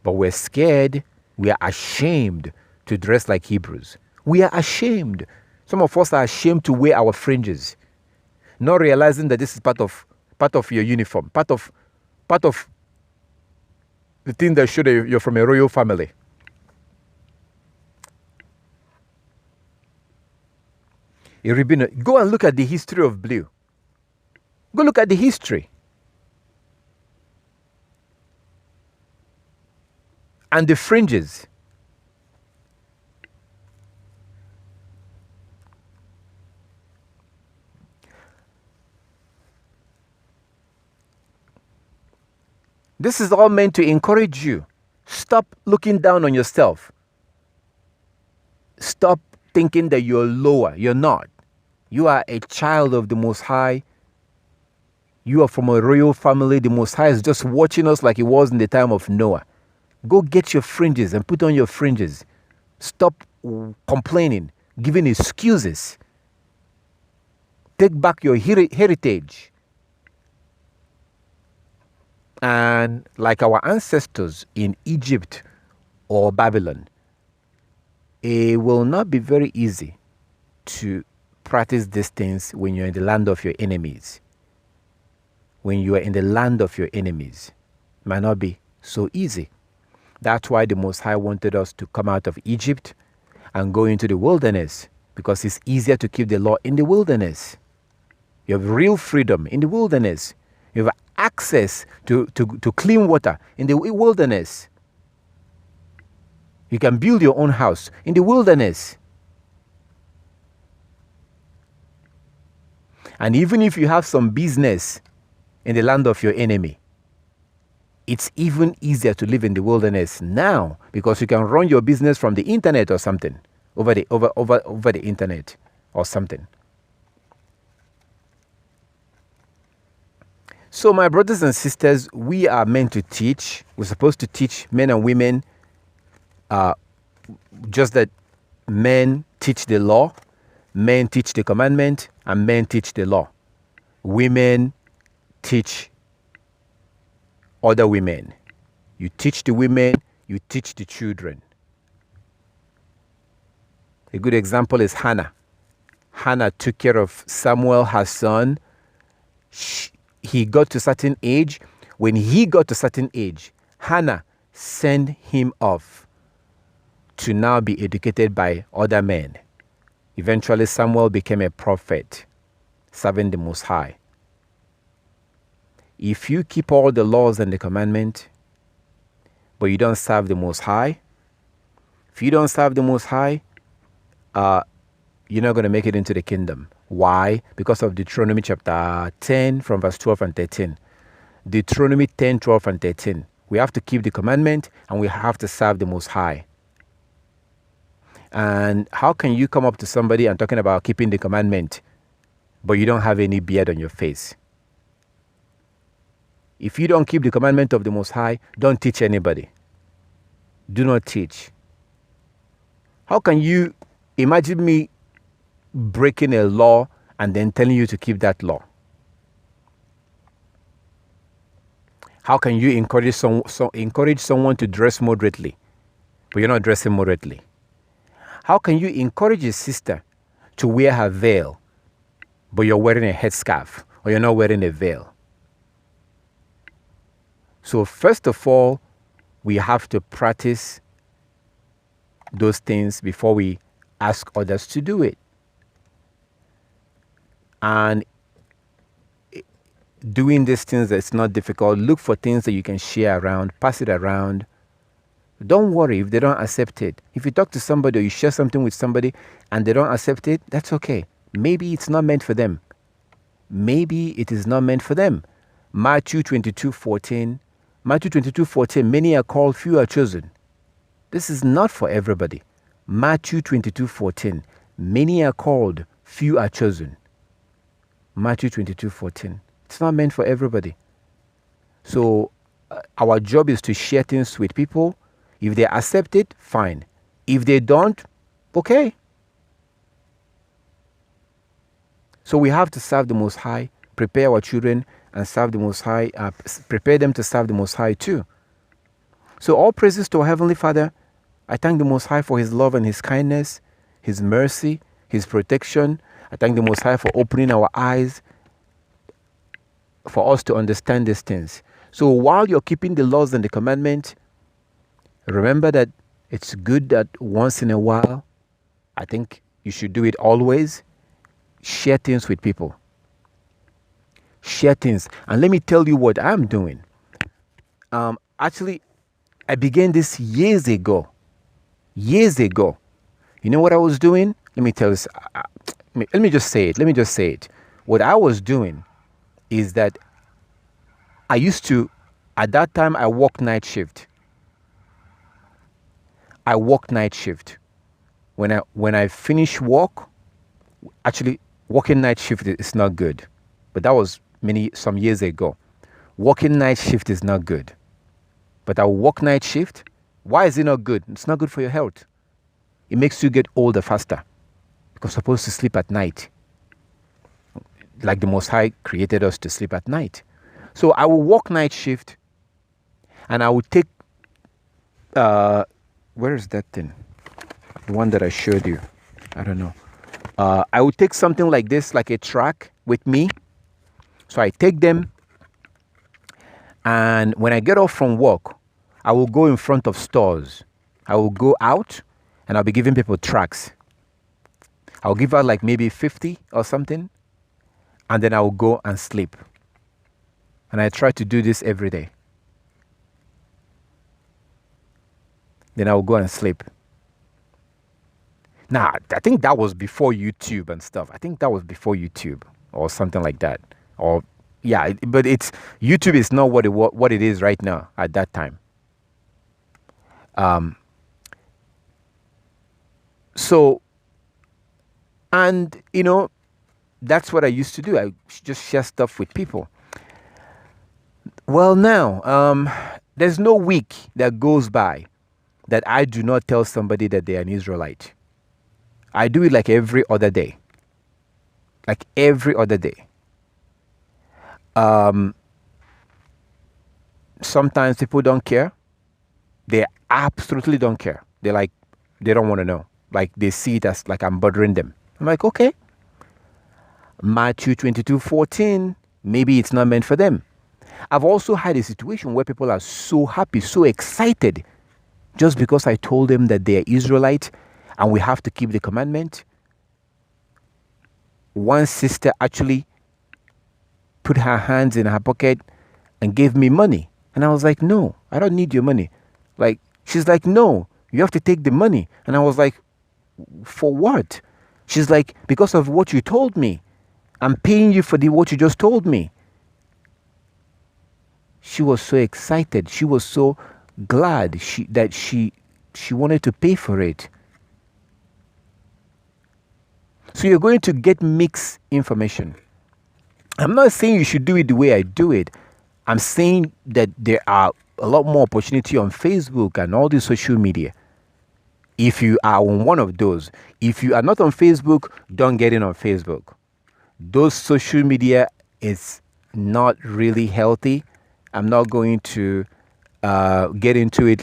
But we're scared, we are ashamed to dress like Hebrews. We are ashamed. Some of us are ashamed to wear our fringes, not realizing that this is part of your uniform, part of the thing that shows that you're from a royal family. Go and look at the history of blue. Go look at the history. And the fringes. This is all meant to encourage you. Stop looking down on yourself. Stop thinking that you're lower. You're not. You are a child of the Most High. You are from a royal family. The Most High is just watching us like it was in the time of Noah. Go get your fringes and put on your fringes. Stop complaining, giving excuses. Take back your heritage. And like our ancestors in Egypt or Babylon, it will not be very easy to practice these things when you're in the land of your enemies. When you are in the land of your enemies, it might not be so easy. That's why the Most High wanted us to come out of Egypt and go into the wilderness, because it's easier to keep the law in the wilderness. You have real freedom in the wilderness. You have access to clean water in the wilderness. You can build your own house in the wilderness. And even if you have some business in the land of your enemy, it's even easier to live in the wilderness now, because you can run your business from the internet or something, over the internet or something. So my brothers and sisters, we are meant to teach. We're supposed to teach men and women, just that men teach the law, men teach the commandment, and men teach the law. Women teach other women. You teach the women, you teach the children. A good example is Hannah. Hannah took care of Samuel, her son. He got to a certain age. When he got to a certain age, Hannah sent him off to now be educated by other men. Eventually, Samuel became a prophet, serving the Most High. If you keep all the laws and the commandment, but you don't serve the Most High, if you don't serve the Most High, you're not going to make it into the kingdom. Why? Because of Deuteronomy chapter 10 from verse 12 and 13. Deuteronomy 10, 12 and 13. We have to keep the commandment and we have to serve the Most High. And how can you come up to somebody and talking about keeping the commandment, but you don't have any beard on your face? If you don't keep the commandment of the Most High, don't teach anybody. Do not teach. How can you imagine me breaking a law and then telling you to keep that law? How can you encourage someone to dress moderately, but you're not dressing moderately? How can you encourage a sister to wear her veil, but you're wearing a headscarf, or you're not wearing a veil? So first of all, we have to practice those things before we ask others to do it. And doing these things, it's not difficult. Look for things that you can share around, pass it around. Don't worry if they don't accept it. If you talk to somebody or you share something with somebody and they don't accept it, that's okay. Maybe it's not meant for them. Maybe it is not meant for them. Matthew 22:14, many are called, few are chosen. This is not for everybody. Matthew 22:14, many are called, few are chosen. Matthew 22:14. It's not meant for everybody. So our job is to share things with people. If they accept it, fine. If they don't, okay. So we have to serve the Most High, prepare our children and serve the Most High, prepare them to serve the Most High too. So all praises to our Heavenly Father. I thank the Most High for His love and His kindness, His mercy, His protection. I thank the Most High for opening our eyes for us to understand these things. So while you're keeping the laws and the commandment, remember that it's good that once in a while, I think you should do it always, share things with people. Share things. And let me tell you what I'm doing. Actually, I began this years ago. Years ago. You know what I was doing? Let me tell you. Let me just say it. What I was doing is that I used to, at that time, I worked night shift. When I finish work, actually, working night shift is not good. But that was some years ago. Working night shift is not good. But I will work night shift. Why is it not good? It's not good for your health. It makes you get older faster. Because we're supposed to sleep at night. Like the Most High created us to sleep at night. So I will work night shift. And I will take, where is that thing? The one that I showed you. I don't know. I will take something like this, like a track with me. So I take them. And when I get off from work, I will go in front of stores. I will go out and I'll be giving people tracts. I'll give out like maybe 50 or something. And then I will go and sleep. And I try to do this every day. Then I will go and sleep. Now, I think that was before YouTube and stuff. I think that was before YouTube or something like that. Or yeah, but YouTube is not what it is right now at that time. So, and that's what I used to do. I just share stuff with people. Well, now, there's no week that goes by that I do not tell somebody that they are an Israelite. I do it like every other day. Like every other day. Sometimes people don't care. They absolutely don't care. They don't want to know. Like they see it as like I'm bothering them. I'm like, okay. Matthew 22:14, maybe it's not meant for them. I've also had a situation where people are so happy, so excited, just because I told them that they're Israelite and we have to keep the commandment. One sister actually put her hands in her pocket and gave me money. And I was like, no, I don't need your money. Like, she's like, no, you have to take the money. And I was like, for what? She's like, because of what you told me. I'm paying you for what you just told me. She was so excited. She was so glad that she wanted to pay for it. So you're going to get mixed information. I'm not saying you should do it the way I do it. I'm saying that there are a lot more opportunity on Facebook and all these social media. If you are on one of those, if you are not on Facebook, don't get in on Facebook. Those social media is not really healthy. I'm not going to get into it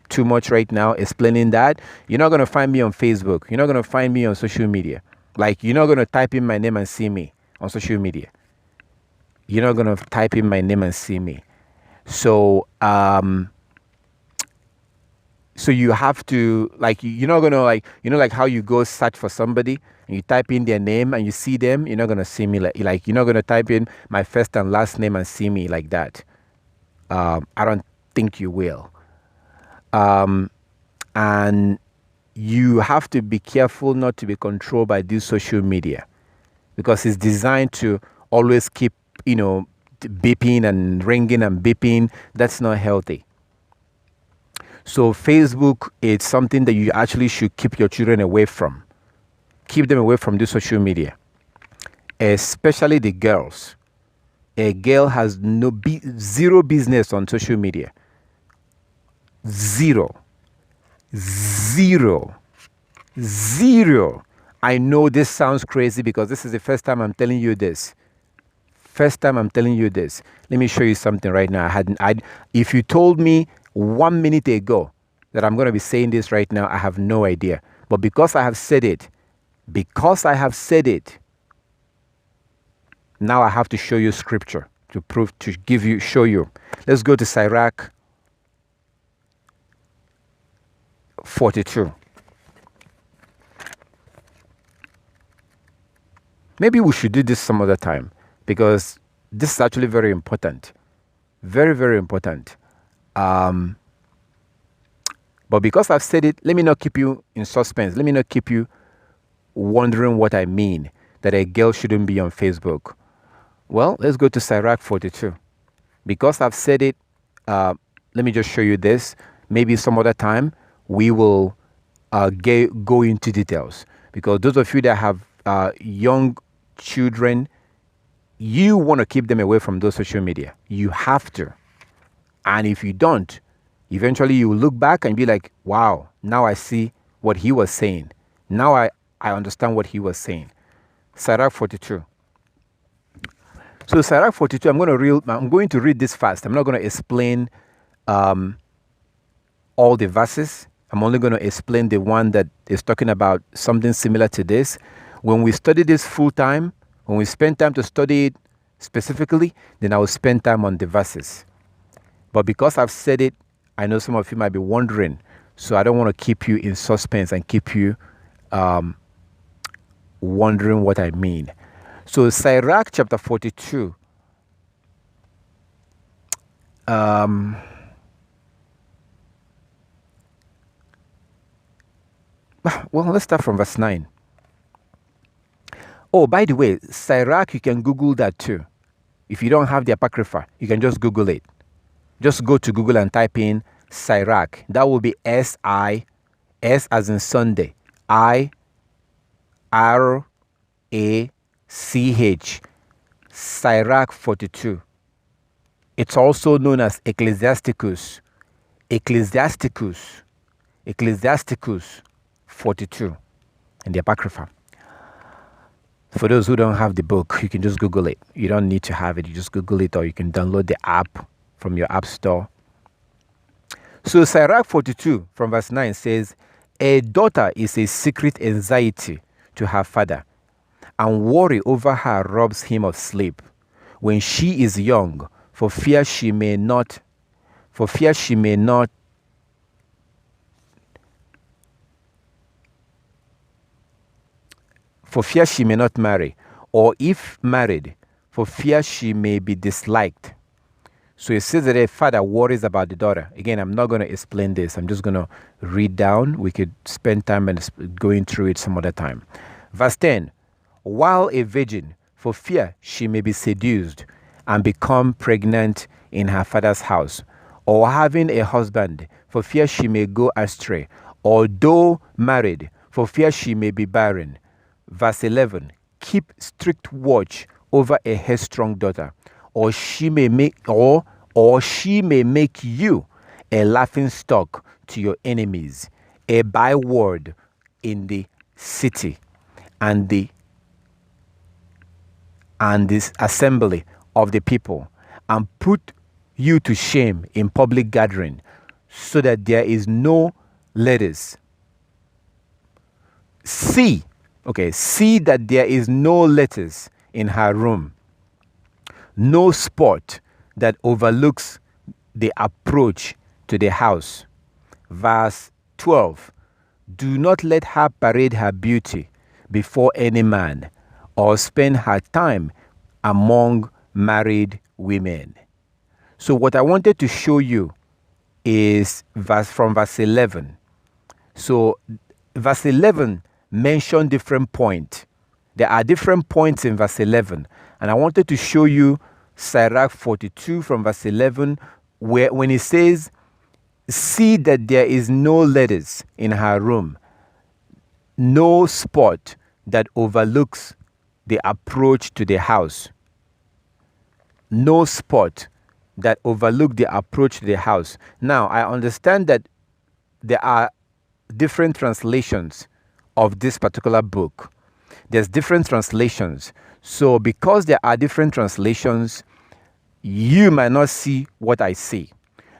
too much right now, explaining that. You're not going to find me on Facebook. You're not going to find me on social media. Like, you're not going to type in my name and see me on social media. You're not going to type in my name and see me. So, so you have to, like, you're not going to, like, like how you go search for somebody and you type in their name and you see them. You're not going to see me like you're not going to type in my first and last name and see me like that. I don't think you will. And you have to be careful not to be controlled by this social media, because it's designed to always keep, beeping and ringing and beeping. That's not healthy. So Facebook is something that you actually should keep your children away from. Keep them away from this social media, especially the girls. A girl has zero business on social media. Zero. I know this sounds crazy because this is the first time I'm telling you this. Let me show you something right now. If you told me 1 minute ago that I'm going to be saying this right now, I have no idea. But because I have said it, now I have to show you scripture show you. Let's go to Sirach 42. Maybe we should do this some other time, because this is actually very important. Very, very important. But because I've said it, let me not keep you in suspense. Let me not keep you wondering what I mean, that a girl shouldn't be on Facebook. Well, let's go to Sirach 42. Because I've said it, let me just show you this. Maybe some other time we will go into details. Because those of you that have young children, you want to keep them away from those social media. You have to. And if you don't, eventually you will look back and be like, wow, now I see what he was saying. Now I understand what he was saying. Sirach 42. So Sirach 42, I'm going to read this fast. I'm not going to explain all the verses. I'm only going to explain the one that is talking about something similar to this. When we study this full time, when we spend time to study it specifically, then I will spend time on the verses. But because I've said it, I know some of you might be wondering. So I don't want to keep you in suspense and keep you wondering what I mean. So Sirach chapter 42. Well, let's start from verse 9. Oh, by the way, Sirach, you can Google that too. If you don't have the Apocrypha, you can just Google it. Just go to Google and type in Sirach. That will be S as in Sunday, IRACH. Sirach 42. It's also known as Ecclesiasticus 42 in the Apocrypha. For those who don't have the book, you can just Google it. You don't need to have it. You just Google it, or you can download the app from your app store. So Sirach 42 from verse 9 says, a daughter is a secret anxiety to her father, and worry over her robs him of sleep. When she is young, for fear she may not marry, or if married, for fear she may be disliked. So it says that a father worries about the daughter. Again, I'm not going to explain this. I'm just going to read down. We could spend time and going through it some other time. Verse 10, while a virgin, for fear she may be seduced and become pregnant in her father's house, or having a husband, for fear she may go astray, or though married, for fear she may be barren. Verse 11, keep strict watch over a headstrong daughter, or she may make you a laughing stock to your enemies, a byword in the city and this assembly of the people, and put you to shame in public gathering, so that there is no letters. See that there is no letters in her room, no spot that overlooks the approach to the house. Verse 12. Do not let her parade her beauty before any man, or spend her time among married women. So what I wanted to show you is from verse 11. So verse 11 mentioned different points. There are different points in verse 11. And I wanted to show you Sirach 42 from verse 11, where when it says, see that there is no letters in her room, no spot that overlooks the approach to the house. No spot that overlook the approach to the house. Now, I understand that there are different translations of this particular book. There's different translations. So because there are different translations, you might not see what I see.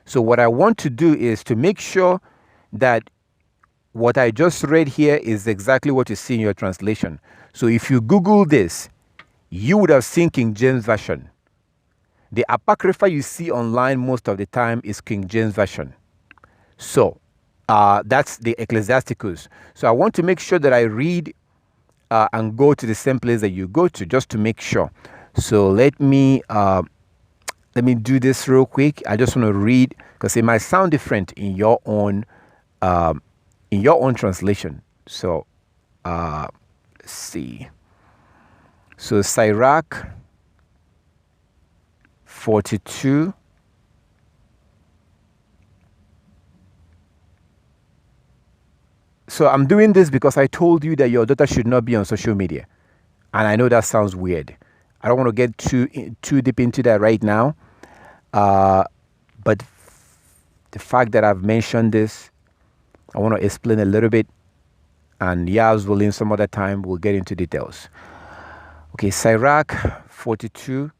So what I want to do is to make sure that what I just read here is exactly what you see in your translation. So if you Google this, you would have seen King James Version. The Apocrypha you see online most of the time is King James Version. So that's the Ecclesiasticus. So I want to make sure that I read and go to the same place that you go to, just to make sure. So let me do this real quick. I just want to read, because it might sound different in your own translation. So let's see. So Sirach 42. So I'm doing this because I told you that your daughter should not be on social media. And I know that sounds weird. I don't want to get too deep into that right now. But the fact that I've mentioned this, I want to explain a little bit. And Yah's willing, some other time we'll get into details. Okay, Sirach 42.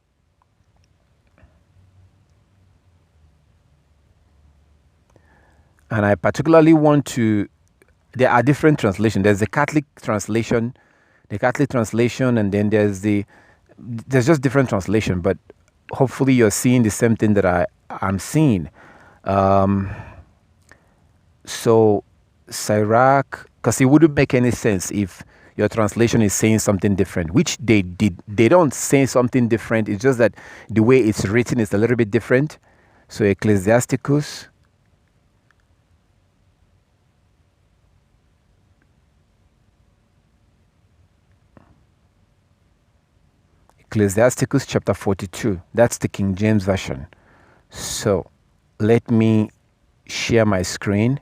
And I particularly want to, there are different translations. There's the Catholic translation, and then there's just different translation, but hopefully you're seeing the same thing that I'm seeing. So Sirach, because it wouldn't make any sense if your translation is saying something different, which they don't say something different. It's just that the way it's written is a little bit different. So Ecclesiasticus. Ecclesiasticus chapter 42. That's the King James Version. So let me share my screen.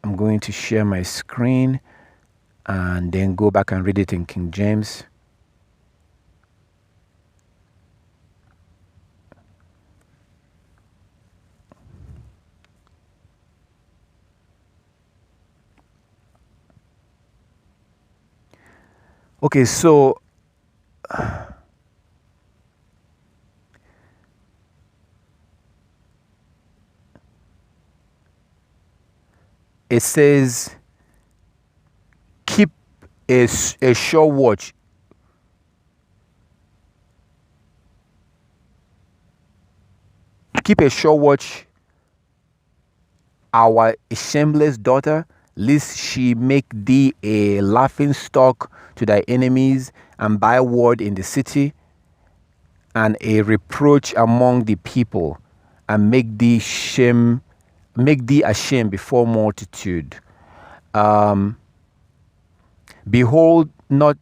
I'm going to share my screen and then go back and read it in King James. Okay, so it says, keep a sure watch. Keep a sure watch, our shameless daughter, lest she make thee a laughing stock to thy enemies, and byword in the city, and a reproach among the people, and make thee ashamed before multitude. Behold not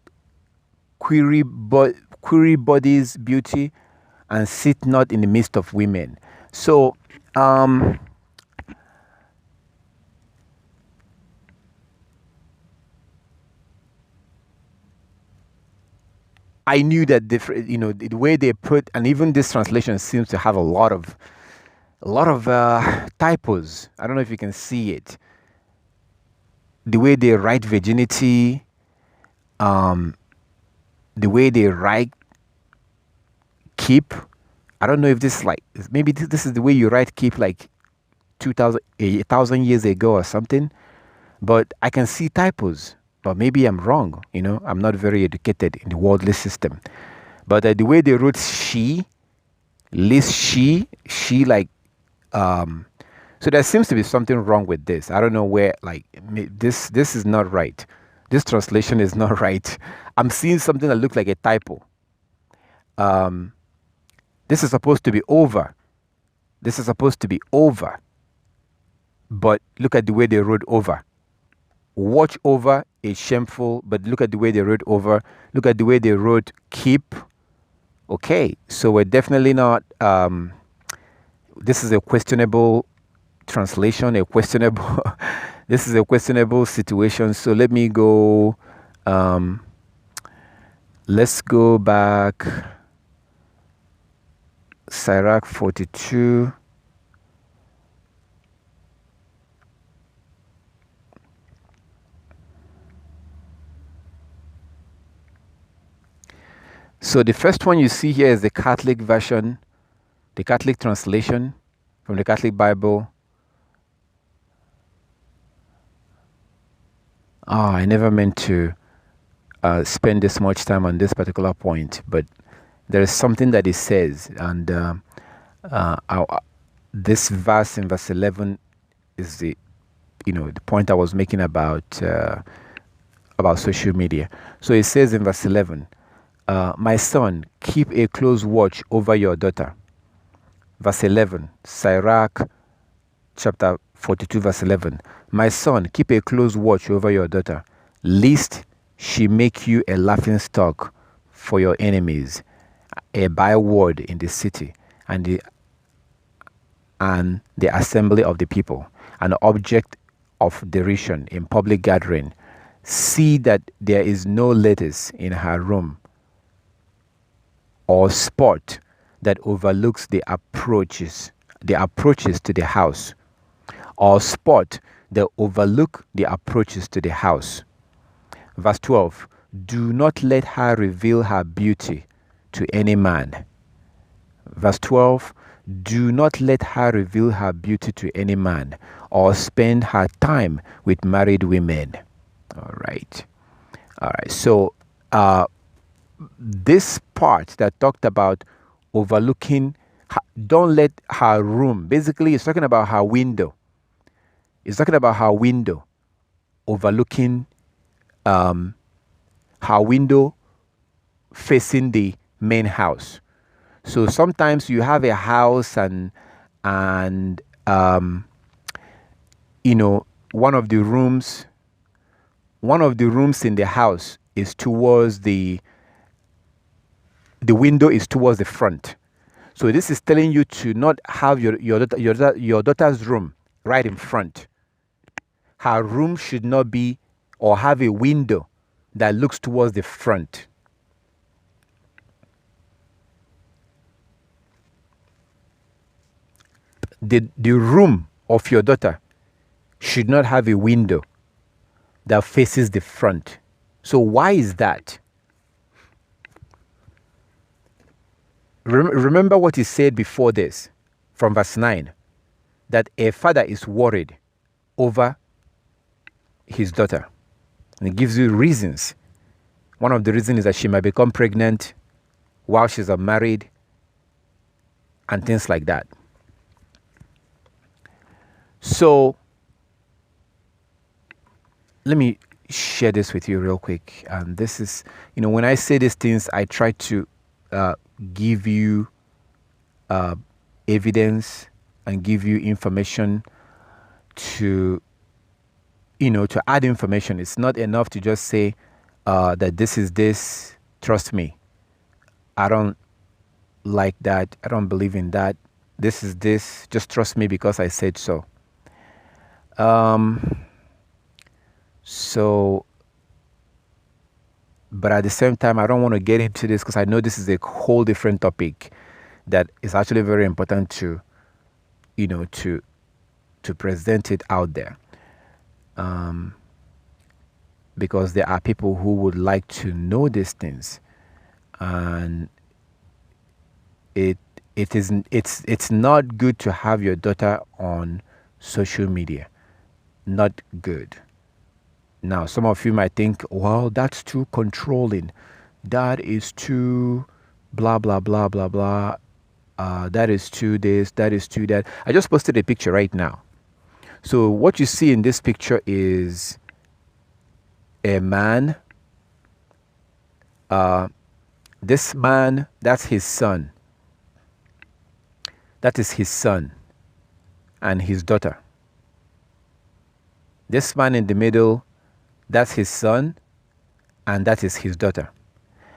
query body's beauty, and sit not in the midst of women. So I knew that different, the way they put, and even this translation seems to have a lot of typos. I don't know if you can see it. The way they write virginity, the way they write keep. I don't know if this is like, maybe this is the way you write keep like 1,000 years ago or something. But I can see typos. But maybe I'm wrong. I'm not very educated in the worldly system. But the way they wrote she, list she like, so there seems to be something wrong with this. I don't know where, like, this is not right. This translation is not right. I'm seeing something that looks like a typo. This is supposed to be over. This is supposed to be over. But look at the way they wrote over. Watch over is shameful, but look at the way they wrote over. Look at the way they wrote keep. Okay, so we're definitely not, this is a questionable translation, this is a questionable situation. So let me go, let's go back, Sirach 42. So the first one you see here is the Catholic version, the Catholic translation from the Catholic Bible. I never meant to spend this much time on this particular point, but there is something that it says, and this verse in verse 11 is the point I was making about social media. So it says in verse 11, my son, keep a close watch over your daughter. Verse 11, Sirach chapter 42, verse 11. My son, keep a close watch over your daughter, lest she make you a laughing stock for your enemies, a byword in the city, and the assembly of the people, an object of derision in public gathering. See that there is no lettuce in her room, or spot that overlooks the approaches to the house, or spot that overlook the approaches to the house. Verse 12, do not let her reveal her beauty to any man. Verse 12, do not let her reveal her beauty to any man, or spend her time with married women. All right. So this part that talked about overlooking, don't let her room, basically it's talking about her window. It's talking about her window, overlooking her window facing the main house. So sometimes you have a house and one of the rooms in the house is towards the window is towards the front. So this is telling you to not have your daughter's room right in front. Her room should not be or have a window that looks towards the front. The room of your daughter should not have a window that faces the front. So why is that? Remember what he said before this from verse 9, that a father is worried over his daughter. And it gives you reasons. One of the reasons is that she might become pregnant while she's unmarried and things like that. So let me share this with you real quick. And this is, when I say these things, I try to give you evidence and give you information to add information. It's not enough to just say that this is this. Trust me, I don't like that. I don't believe in that. This is this. Just trust me because I said so. So But at the same time, I don't want to get into this because I know this is a whole different topic that is actually very important to, to present it out there. Because there are people who would like to know these things, and it's not good to have your daughter on social media. Not good. Now, some of you might think, well, that's too controlling. That is too blah, blah, blah, blah, blah. That is too this, that is too that. I just posted a picture right now. So what you see in this picture is a man. This man, that's his son. That is his son and his daughter. This man in the middle, that's his son, and that is his daughter.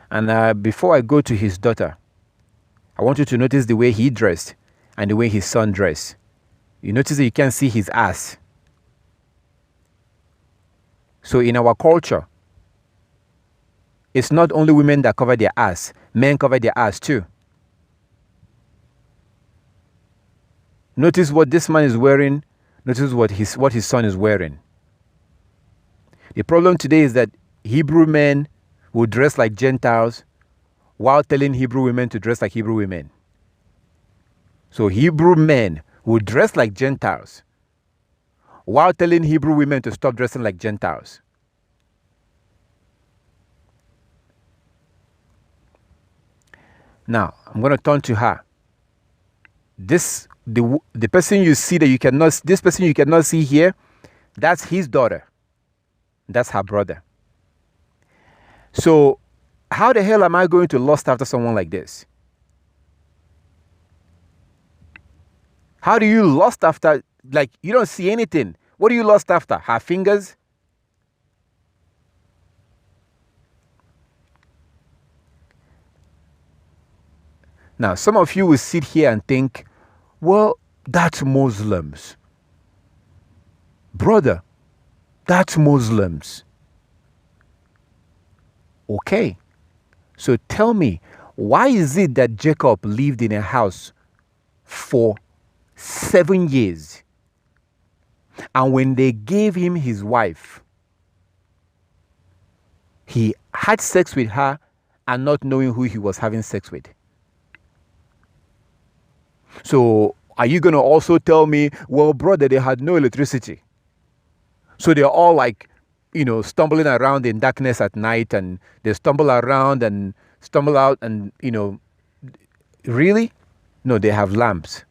And before I go to his daughter, I want you to notice the way he dressed and the way his son dressed. You notice that you can't see his ass. So in our culture, it's not only women that cover their ass, men cover their ass too. Notice what this man is wearing. Notice what his son is wearing. The problem today is that Hebrew men will dress like Gentiles while telling Hebrew women to dress like Hebrew women. So Hebrew men will dress like Gentiles while telling Hebrew women to stop dressing like Gentiles. Now, I'm going to turn to her. The person you see that you cannot, this person you cannot see here, that's his daughter. That's her brother. So, how the hell am I going to lust after someone like this? How do you lust after, like, you don't see anything? What do you lust after? Her fingers? Now, some of you will sit here and think, well, that's Muslims. Brother, that's Muslims. Okay. So tell me, why is it that Jacob lived in a house for 7 years? And when they gave him his wife, he had sex with her and not knowing who he was having sex with? So are you going to also tell me, well, brother, they had no electricity, so they're all like, stumbling around in darkness at night, and they stumble around and stumble out and, really? No, they have lamps.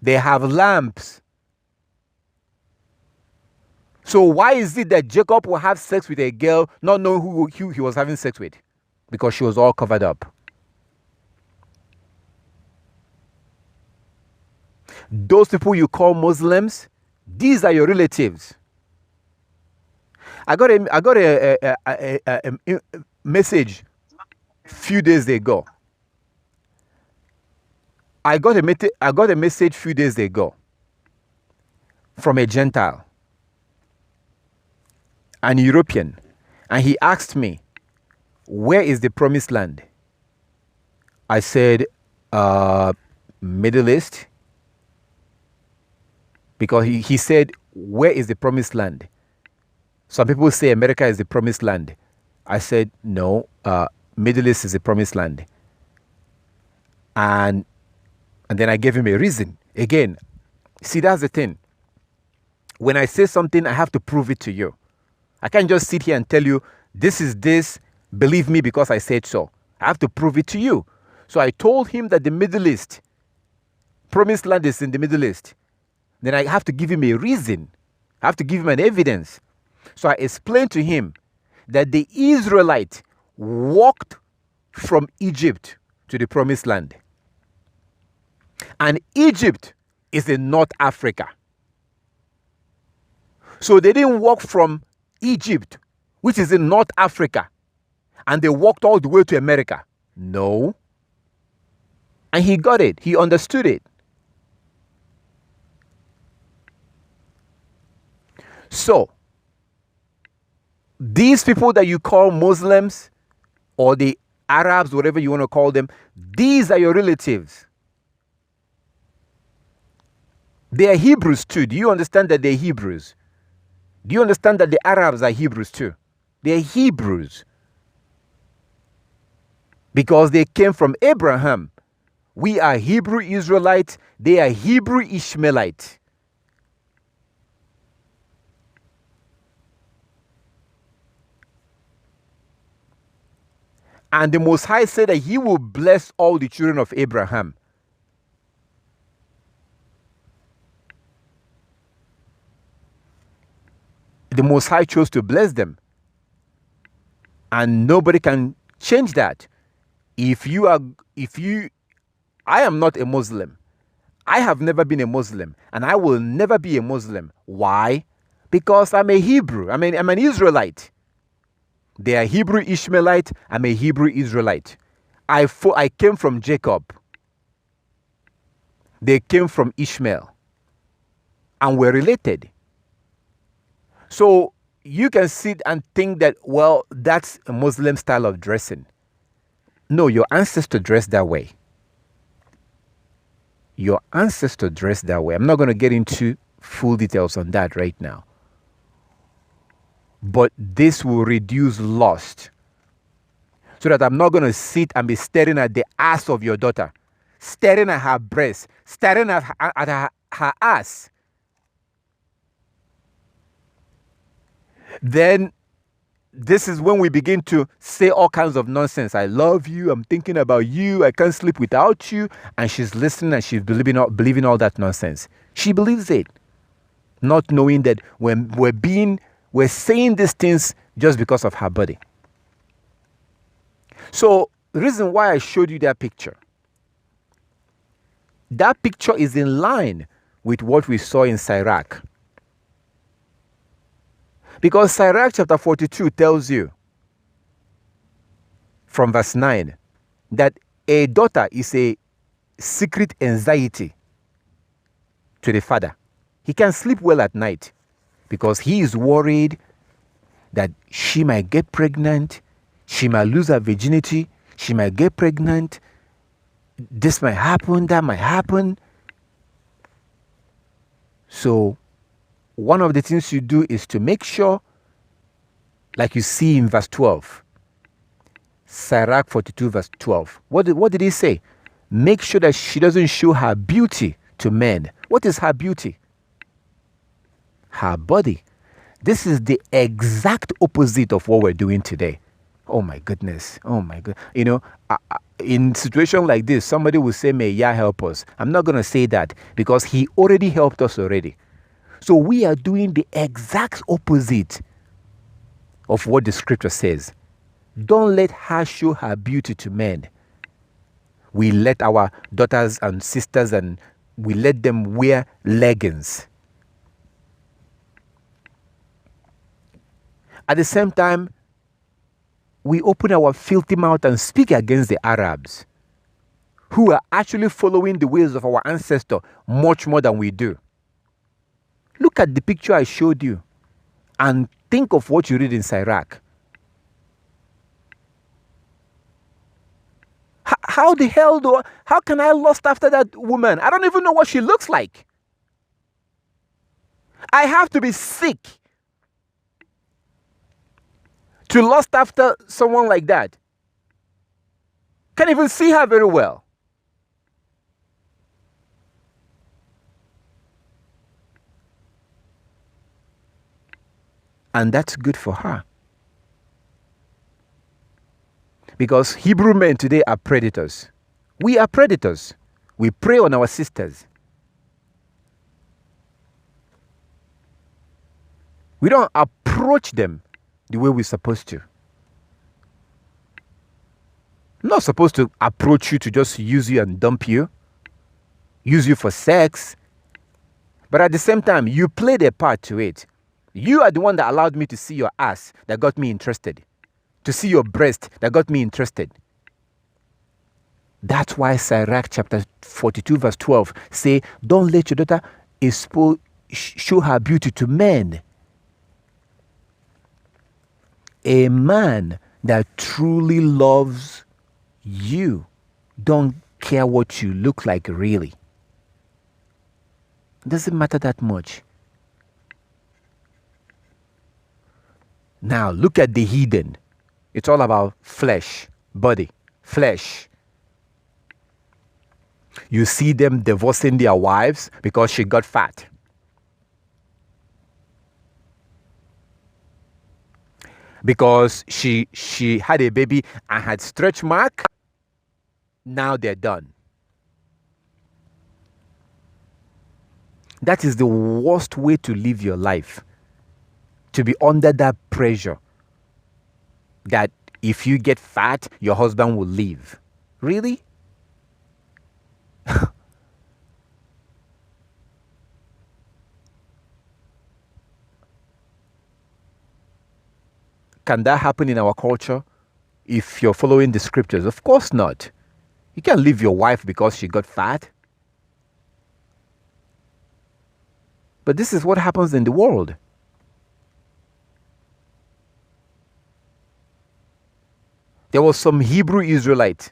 They have lamps. So why is it that Jacob will have sex with a girl not knowing who he was having sex with? Because she was all covered up. Those people you call Muslims, these are your relatives. I got a message few days ago. I got a message few days ago from a Gentile, an European, and he asked me, where is the promised land? I said, Middle East. Because he said, where is the promised land? Some people say America is the promised land. I said, no, Middle East is the promised land. And then I gave him a reason. Again, see, that's the thing. When I say something, I have to prove it to you. I can't just sit here and tell you, this is this, believe me because I said so. I have to prove it to you. So I told him that the Middle East, promised land is in the Middle East. Then I have to give him a reason. I have to give him an evidence. So I explained to him that the Israelites walked from Egypt to the promised land. And Egypt is in North Africa. So they didn't walk from Egypt, which is in North Africa, and they walked all the way to America. No. And he got it. He understood it. So, these people that you call Muslims, or the Arabs, whatever you want to call them, these are your relatives. They are Hebrews too. Do you understand that they're Hebrews? Do you understand that the Arabs are Hebrews too? They're Hebrews. Because they came from Abraham. We are Hebrew Israelites. They are Hebrew Ishmaelites. And the Most High said that he will bless all the children of Abraham. The Most High chose to bless them. And nobody can change that. I am not a Muslim. I have never been a Muslim. And I will never be a Muslim. Why? Because I'm a Hebrew. I'm an Israelite. They are Hebrew Ishmaelite. I'm a Hebrew Israelite. I came from Jacob. They came from Ishmael. And we're related. So you can sit and think that, well, that's a Muslim style of dressing. No, your ancestors dressed that way. Your ancestors dressed that way. I'm not going to get into full details on that right now. But this will reduce lust. So that I'm not going to sit and be staring at the ass of your daughter, staring at her breast, staring at her ass. Then this is when we begin to say all kinds of nonsense. I love you. I'm thinking about you. I can't sleep without you. And she's listening and she's believing all that nonsense. She believes it, not knowing that we're saying these things just because of her body. So the reason why I showed you that picture is in line with what we saw in Sirach. Because Sirach chapter 42 tells you from verse 9 that a daughter is a secret anxiety to the father. He can't sleep well at night because he is worried that she might get pregnant, she might lose her virginity, she might get pregnant, this might happen, that might happen. So one of the things you do is to make sure, like you see in verse 12, Sirach 42 verse 12. What did he say? Make sure that she doesn't show her beauty to men. What is her beauty? Her body. This is the exact opposite of what we're doing today. Oh my goodness. Oh my God. You know, in situation like this, somebody will say, may Yah help us. I'm not going to say that because he already helped us already. So we are doing the exact opposite of what the scripture says. Don't let her show her beauty to men. We let our daughters and sisters and we let them wear leggings. At the same time, we open our filthy mouth and speak against the Arabs who are actually following the ways of our ancestor much more than we do. Look at the picture I showed you and think of what you read in Sirach. How the hell how can I lust after that woman? I don't even know what she looks like. I have to be sick to lust after someone like that. Can't even see her very well. And that's good for her. Because Hebrew men today are predators. We are predators. We prey on our sisters. We don't approach them the way we're supposed to. I'm not supposed to approach you to just use you and dump you, use you for sex. But at the same time, you played a part to it. You are the one that allowed me to see your ass that got me interested, to see your breast that got me interested. That's why Sirach chapter 42 verse 12 say, don't let your daughter show her beauty to men. A man that truly loves you don't care what you look like really. It doesn't matter that much. Now look at the heathen. It's all about flesh, body, flesh. You see them divorcing their wives because she got fat. Because she had a baby and had stretch mark. Now they're done. That is the worst way to live your life. To be under that pressure that if you get fat, your husband will leave. Really? Can that happen in our culture if you're following the scriptures? Of course not. You can't leave your wife because she got fat. But this is what happens in the world. There was some Hebrew Israelite.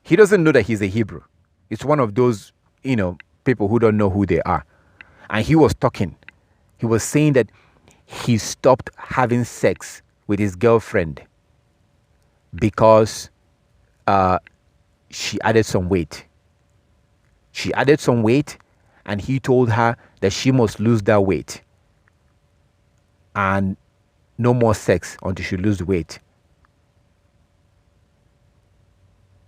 He doesn't know that he's a Hebrew. It's one of those, people who don't know who they are. And he was talking. He was saying that he stopped having sex with his girlfriend because she added some weight. She added some weight, and he told her that she must lose that weight. And no more sex until she loses weight.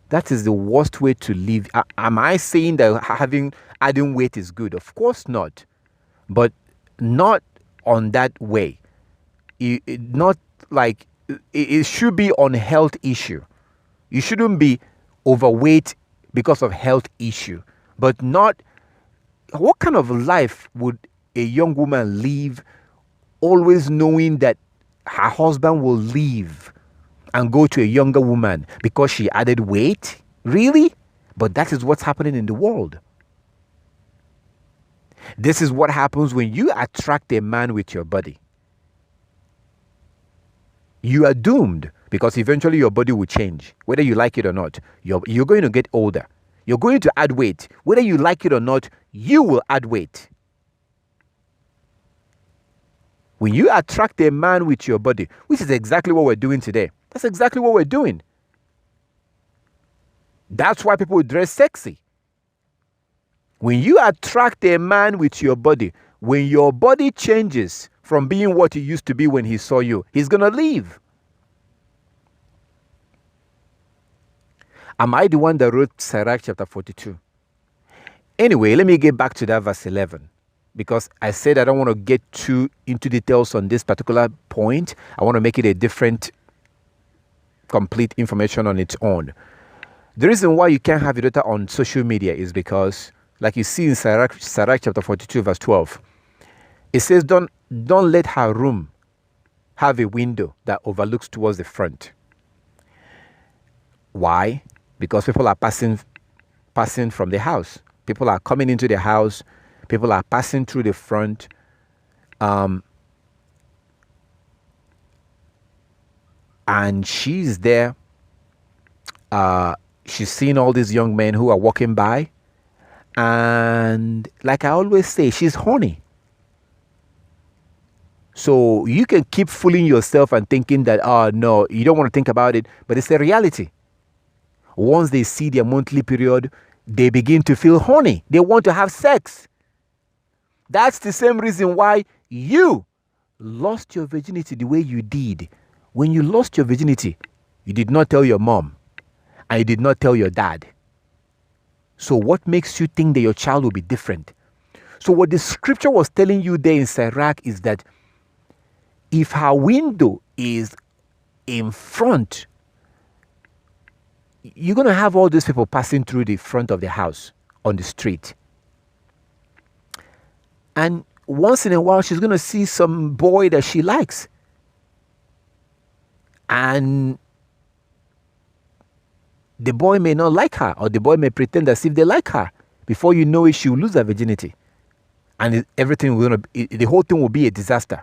That is the worst way to live. Am I saying that adding weight is good? Of course not. But not on that way. Not like it should be on health issue. You shouldn't be overweight because of health issue. But not, what kind of life would a young woman live always knowing that her husband will leave and go to a younger woman because she added weight? Really? But that is what's happening in the world. This is what happens when you attract a man with your body. You are doomed because eventually your body will change, whether you like it or not. You're going to get older. You're going to add weight. Whether you like it or not, you will add weight. When you attract a man with your body, which is exactly what we're doing today. That's exactly what we're doing. That's why people dress sexy. When you attract a man with your body, when your body changes from being what it used to be when he saw you, he's going to leave. Am I the one that wrote Sirach chapter 42? Anyway, let me get back to that verse 11. Because I said I don't want to get too into details on this particular point. I want to make it a different complete information on its own. The reason why you can't have your daughter on social media is because, like you see in Sirach chapter 42 verse 12, it says don't let her room have a window that overlooks towards the front. Why? Because people are passing from the house. People are coming into the house. People are passing through the front. And she's there. She's seeing all these young men who are walking by. And like I always say, she's horny. So you can keep fooling yourself and thinking that, oh no, you don't want to think about it. But it's a reality. Once they see their monthly period, they begin to feel horny. They want to have sex. That's the same reason why you lost your virginity the way you did. When you lost your virginity, you did not tell your mom and you did not tell your dad. So what makes you think that your child will be different? So what the scripture was telling you there in Sirach is that if her window is in front, you're going to have all these people passing through the front of the house on the street. And once in a while, she's going to see some boy that she likes. And the boy may not like her, or the boy may pretend as if they like her. Before you know it, she will lose her virginity. And the whole thing will be a disaster.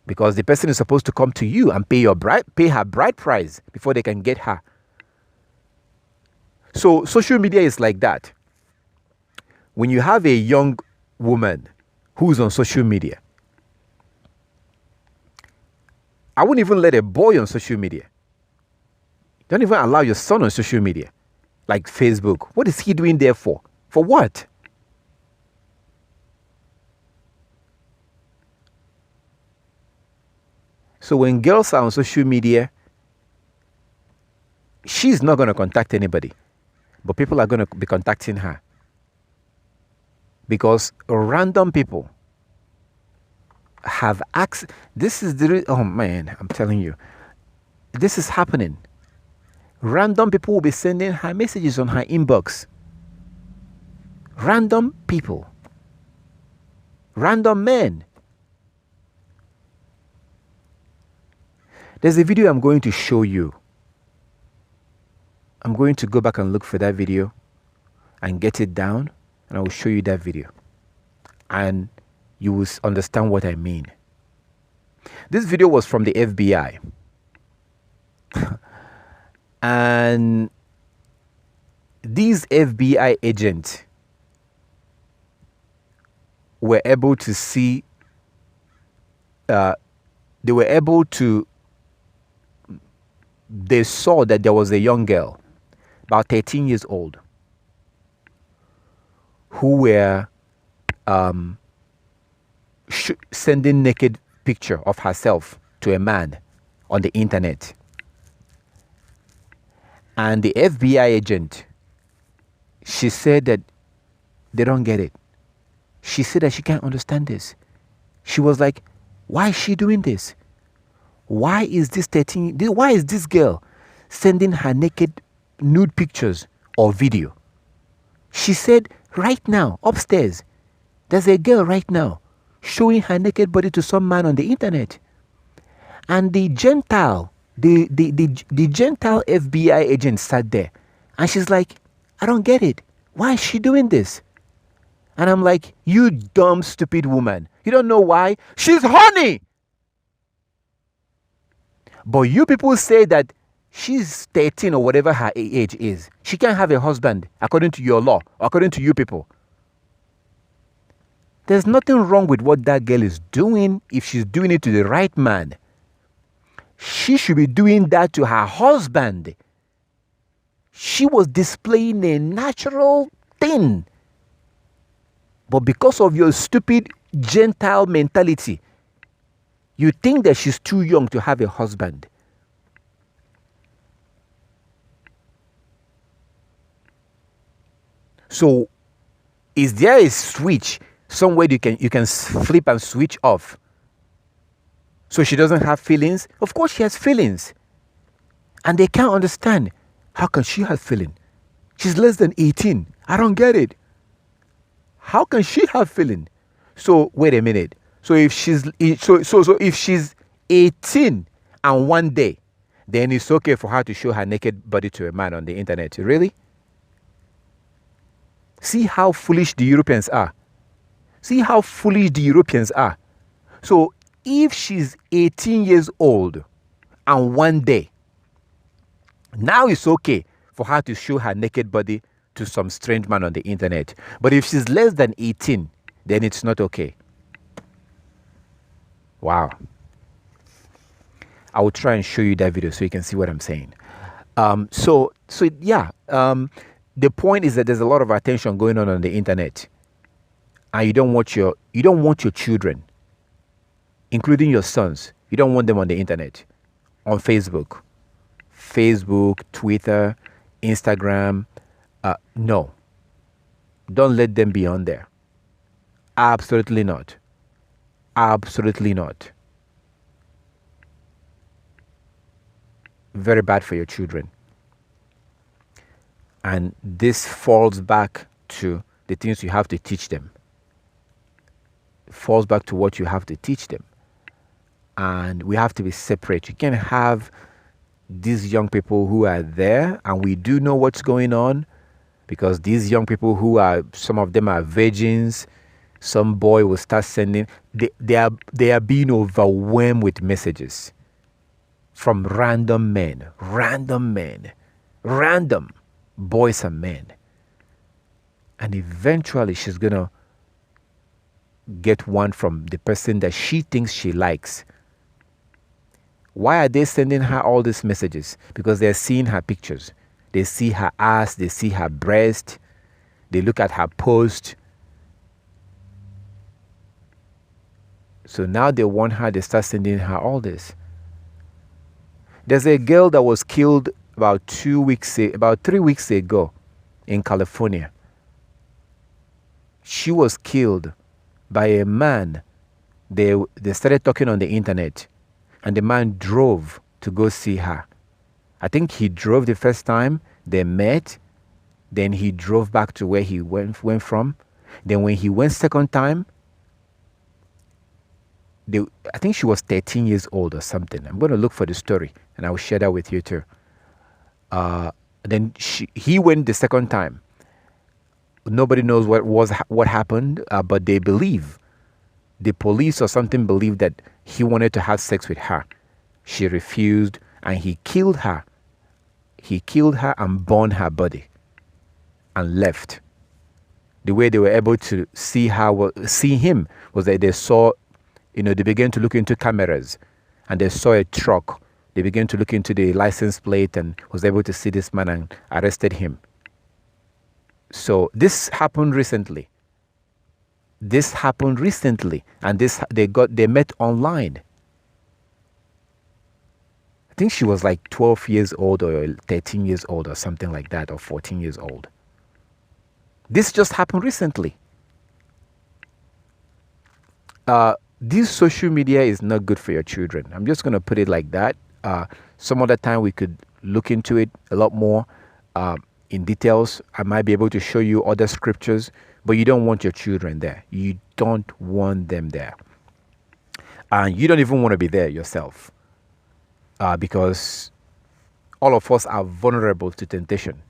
because the person is supposed to come to you and pay her bride price before they can get her. So social media is like that. When you have a young woman who's on social media, I wouldn't even let a boy on social media. Don't even allow your son on social media, like Facebook. What is he doing there for? For what? So when girls are on social media, she's not going to contact anybody, but people are going to be contacting her. Because random people have access. This is oh man, I'm telling you, this is happening. Random people will be sending her messages on her inbox. Random people. Random men. There's a video I'm going to show you. I'm going to go back and look for that video and get it down, and I will show you that video. And you will understand what I mean. This video was from the FBI. And these FBI agents were able to see, they saw that there was a young girl, about 13 years old, who were sending naked picture of herself to a man on the internet. And the FBI agent, she said that they don't get it. She said that she can't understand this. She was like, why is she doing this? Why is this girl sending her naked nude pictures or video? She said, right now, upstairs, there's a girl right now showing her naked body to some man on the internet. And the Gentile FBI agent sat there, and she's like, I don't get it. Why is she doing this? And I'm like, you dumb, stupid woman. You don't know why? She's horny. But you people say that she's 13 or whatever her age is. She can't have a husband according to your law, according to you people. There's nothing wrong with what that girl is doing if she's doing it to the right man. She should be doing that to her husband. She was displaying a natural thing. But because of your stupid Gentile mentality, you think that she's too young to have a husband. So, is there a switch somewhere you can flip and switch off? So she doesn't have feelings? Of course she has feelings. And they can't understand. How can she have feelings? She's less than 18. I don't get it. How can she have feelings? So wait a minute. So if she's if she's 18 and one day, then it's okay for her to show her naked body to a man on the internet. Really? See how foolish the Europeans are. See how foolish the Europeans are. So if she's 18 years old and one day, now it's okay for her to show her naked body to some strange man on the internet. But if she's less than 18, then it's not okay. Wow. I will try and show you that video so you can see what I'm saying. The point is that there's a lot of attention going on the internet, and you don't want your children, including your sons. You don't want them on the internet, on Facebook, Twitter, Instagram. No. Don't let them be on there. Absolutely not. Absolutely not. Very bad for your children. And this falls back to the things you have to teach them. It falls back to what you have to teach them. And we have to be separate. You can't have these young people who are there, and we do know what's going on, because these young people some of them are virgins, some boy will start sending. They are being overwhelmed with messages from random boys and men. And eventually she's going to get one from the person that she thinks she likes. Why are they sending her all these messages? Because they're seeing her pictures. They see her ass, they see her breast, they look at her post. So now they want her, they start sending her all this. There's a girl that was killed about 3 weeks ago in California. She was killed by a man. They started talking on the internet, and the man drove to go see her. I think he drove the first time, they met, then he drove back to where he went from. Then when he went second time, I think she was 13 years old or something. I'm going to look for the story and I will share that with you too. Then he went the second time. Nobody knows what happened, but they believe, the police or something believed that he wanted to have sex with her. She refused and he killed her. He killed her and burned her body and left. The way they were able to see him was that they saw, they began to look into cameras and they saw a truck. They began to look into the license plate and was able to see this man and arrested him. So this happened recently. And they met online. I think she was like 12 years old or 13 years old or something like that, or 14 years old. This just happened recently. This social media is not good for your children. I'm just going to put it like that. Some other time we could look into it a lot more in details. I might be able to show you other scriptures, but you don't want your children there. You don't want them there. And you don't even want to be there yourself. Because all of us are vulnerable to temptation.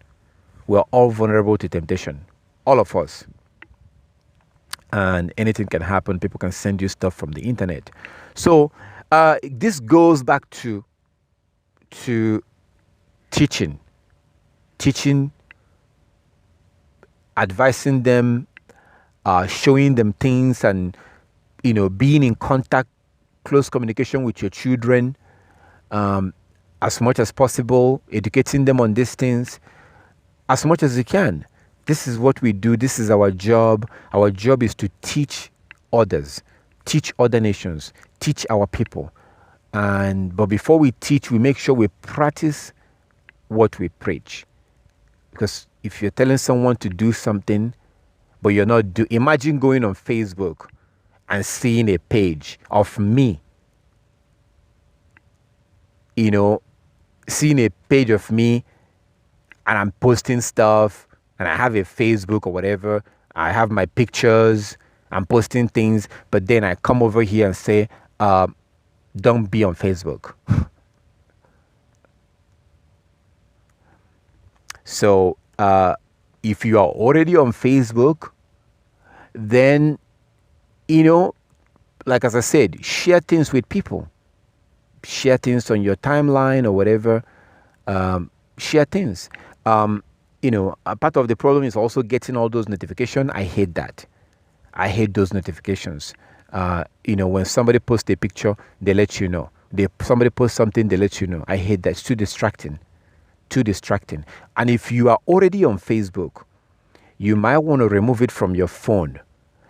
We're all vulnerable to temptation. All of us. And anything can happen. People can send you stuff from the internet. So this goes back to teaching, advising them, showing them things, and being in contact, close communication with your children, as much as possible, educating them on these things as much as you can. This is what we do. This is our job. Our job is to teach others, teach other nations, teach our people. But before we teach, we make sure we practice what we preach. Because if you're telling someone to do something, but you're not imagine going on Facebook and seeing a page of me, seeing a page of me, and I'm posting stuff, and I have a Facebook or whatever, I have my pictures, I'm posting things, but then I come over here and say, don't be on Facebook. So if you are already on Facebook, then, like as I said, share things with people. Share things on your timeline or whatever. Share things. A part of the problem is also getting all those notifications. I hate that. I hate those notifications. When somebody posts a picture, they let you know. Somebody posts something, they let you know. I hate that. It's too distracting. And if you are already on Facebook, you might want to remove it from your phone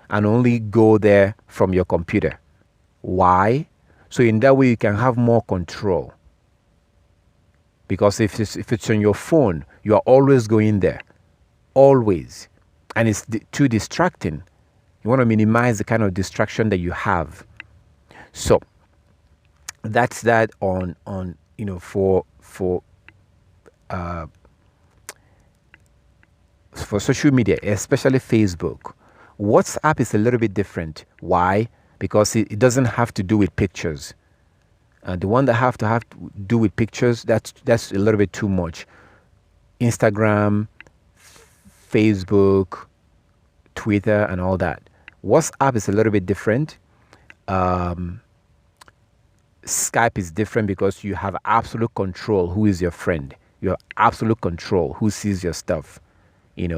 and only go there from your computer. Why? So in that way you can have more control. Because if it's on your phone, you are always going there. Always. And it's too distracting. You want to minimize the kind of distraction that you have. So that's that on for social media, especially Facebook. WhatsApp is a little bit different. Why? Because it doesn't have to do with pictures. The one that have to do with pictures, that's a little bit too much. Instagram, Facebook, Twitter, and all that. WhatsApp is a little bit different. Um, Skype is different because you have absolute control who is your friend. You have absolute control who sees your stuff.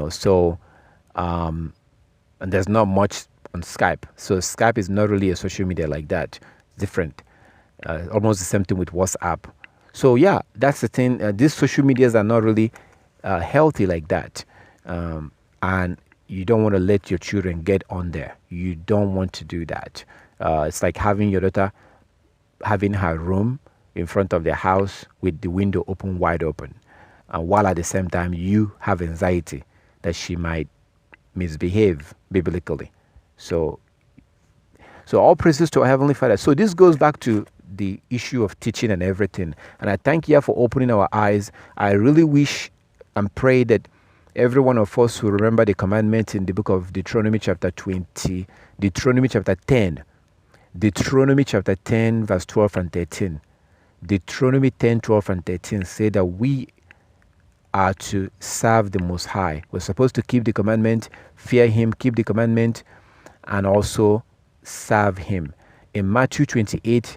So um, and there's not much on Skype. So Skype is not really a social media like that. Different. Almost the same thing with WhatsApp. So yeah, that's the thing. These social medias are not really healthy like that. And you don't want to let your children get on there. You don't want to do that. It's like having your daughter having her room in front of their house with the window open wide open, while at the same time you have anxiety that she might misbehave biblically. So all praises to our Heavenly Father. So this goes back to the issue of teaching and everything. And I thank you for opening our eyes. I really wish and pray that every one of us will remember the commandment in the book of Deuteronomy chapter 20, Deuteronomy chapter 10, Deuteronomy chapter 10, verse 12 and 13. Deuteronomy 10, 12 and 13 say that we are to serve the Most High. We're supposed to keep the commandment, fear Him, keep the commandment, and also serve Him. In Matthew 28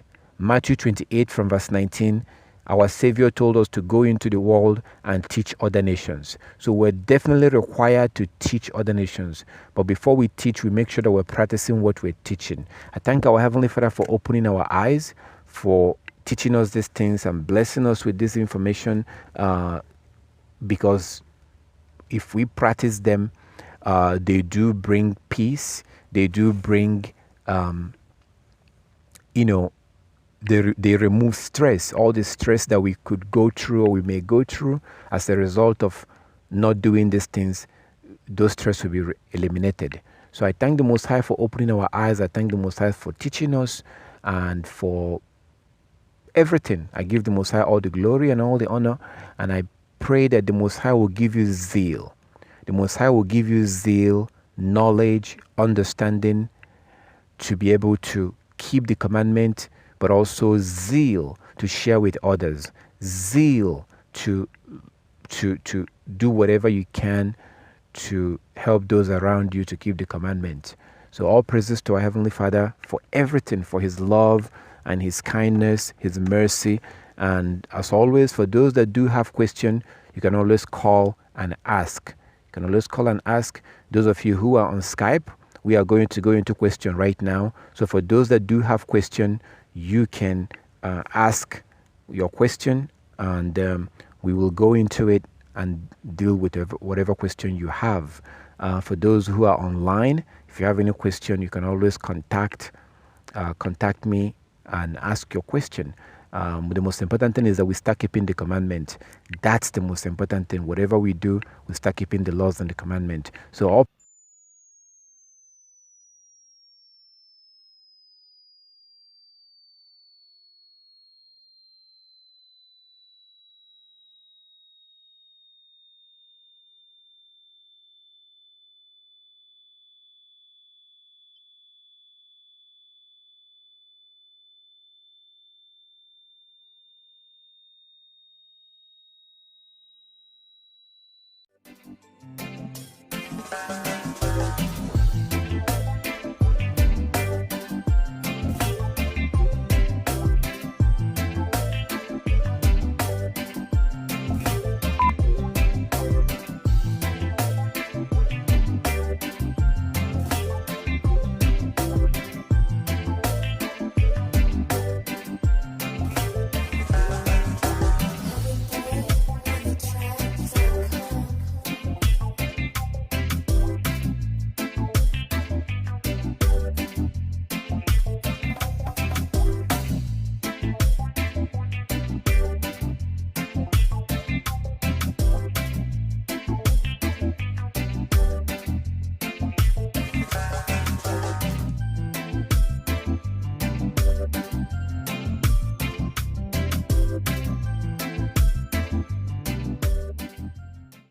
from verse 19, our Savior told us to go into the world and teach other nations. So we're definitely required to teach other nations. But before we teach, we make sure that we're practicing what we're teaching. I thank our Heavenly Father for opening our eyes, for teaching us these things and blessing us with this information, because if we practice them, they do bring peace. They do bring, they remove stress, all the stress that we could go through or we may go through as a result of not doing these things. Those stress will be eliminated. So I thank the Most High for opening our eyes. I thank the Most High for teaching us and for everything. I give the Most High all the glory and all the honor, and I pray that the Most High will give you zeal. The Most High will give you zeal, knowledge, understanding to be able to keep the commandment, but also zeal to share with others, zeal to do whatever you can to help those around you to keep the commandment. So all praises to our Heavenly Father for everything, for His love and His kindness, His mercy. And as always, for those that do have questions, you can always call and ask. You can always call and ask. Those of you who are on Skype, we are going to go into question right now. So for those that do have question, you can ask your question, and we will go into it and deal with whatever question you have. For those who are online, if you have any question, you can always contact me and ask your question. The most important thing is that we start keeping the commandment. That's the most important thing. Whatever we do, we start keeping the laws and the commandment. So all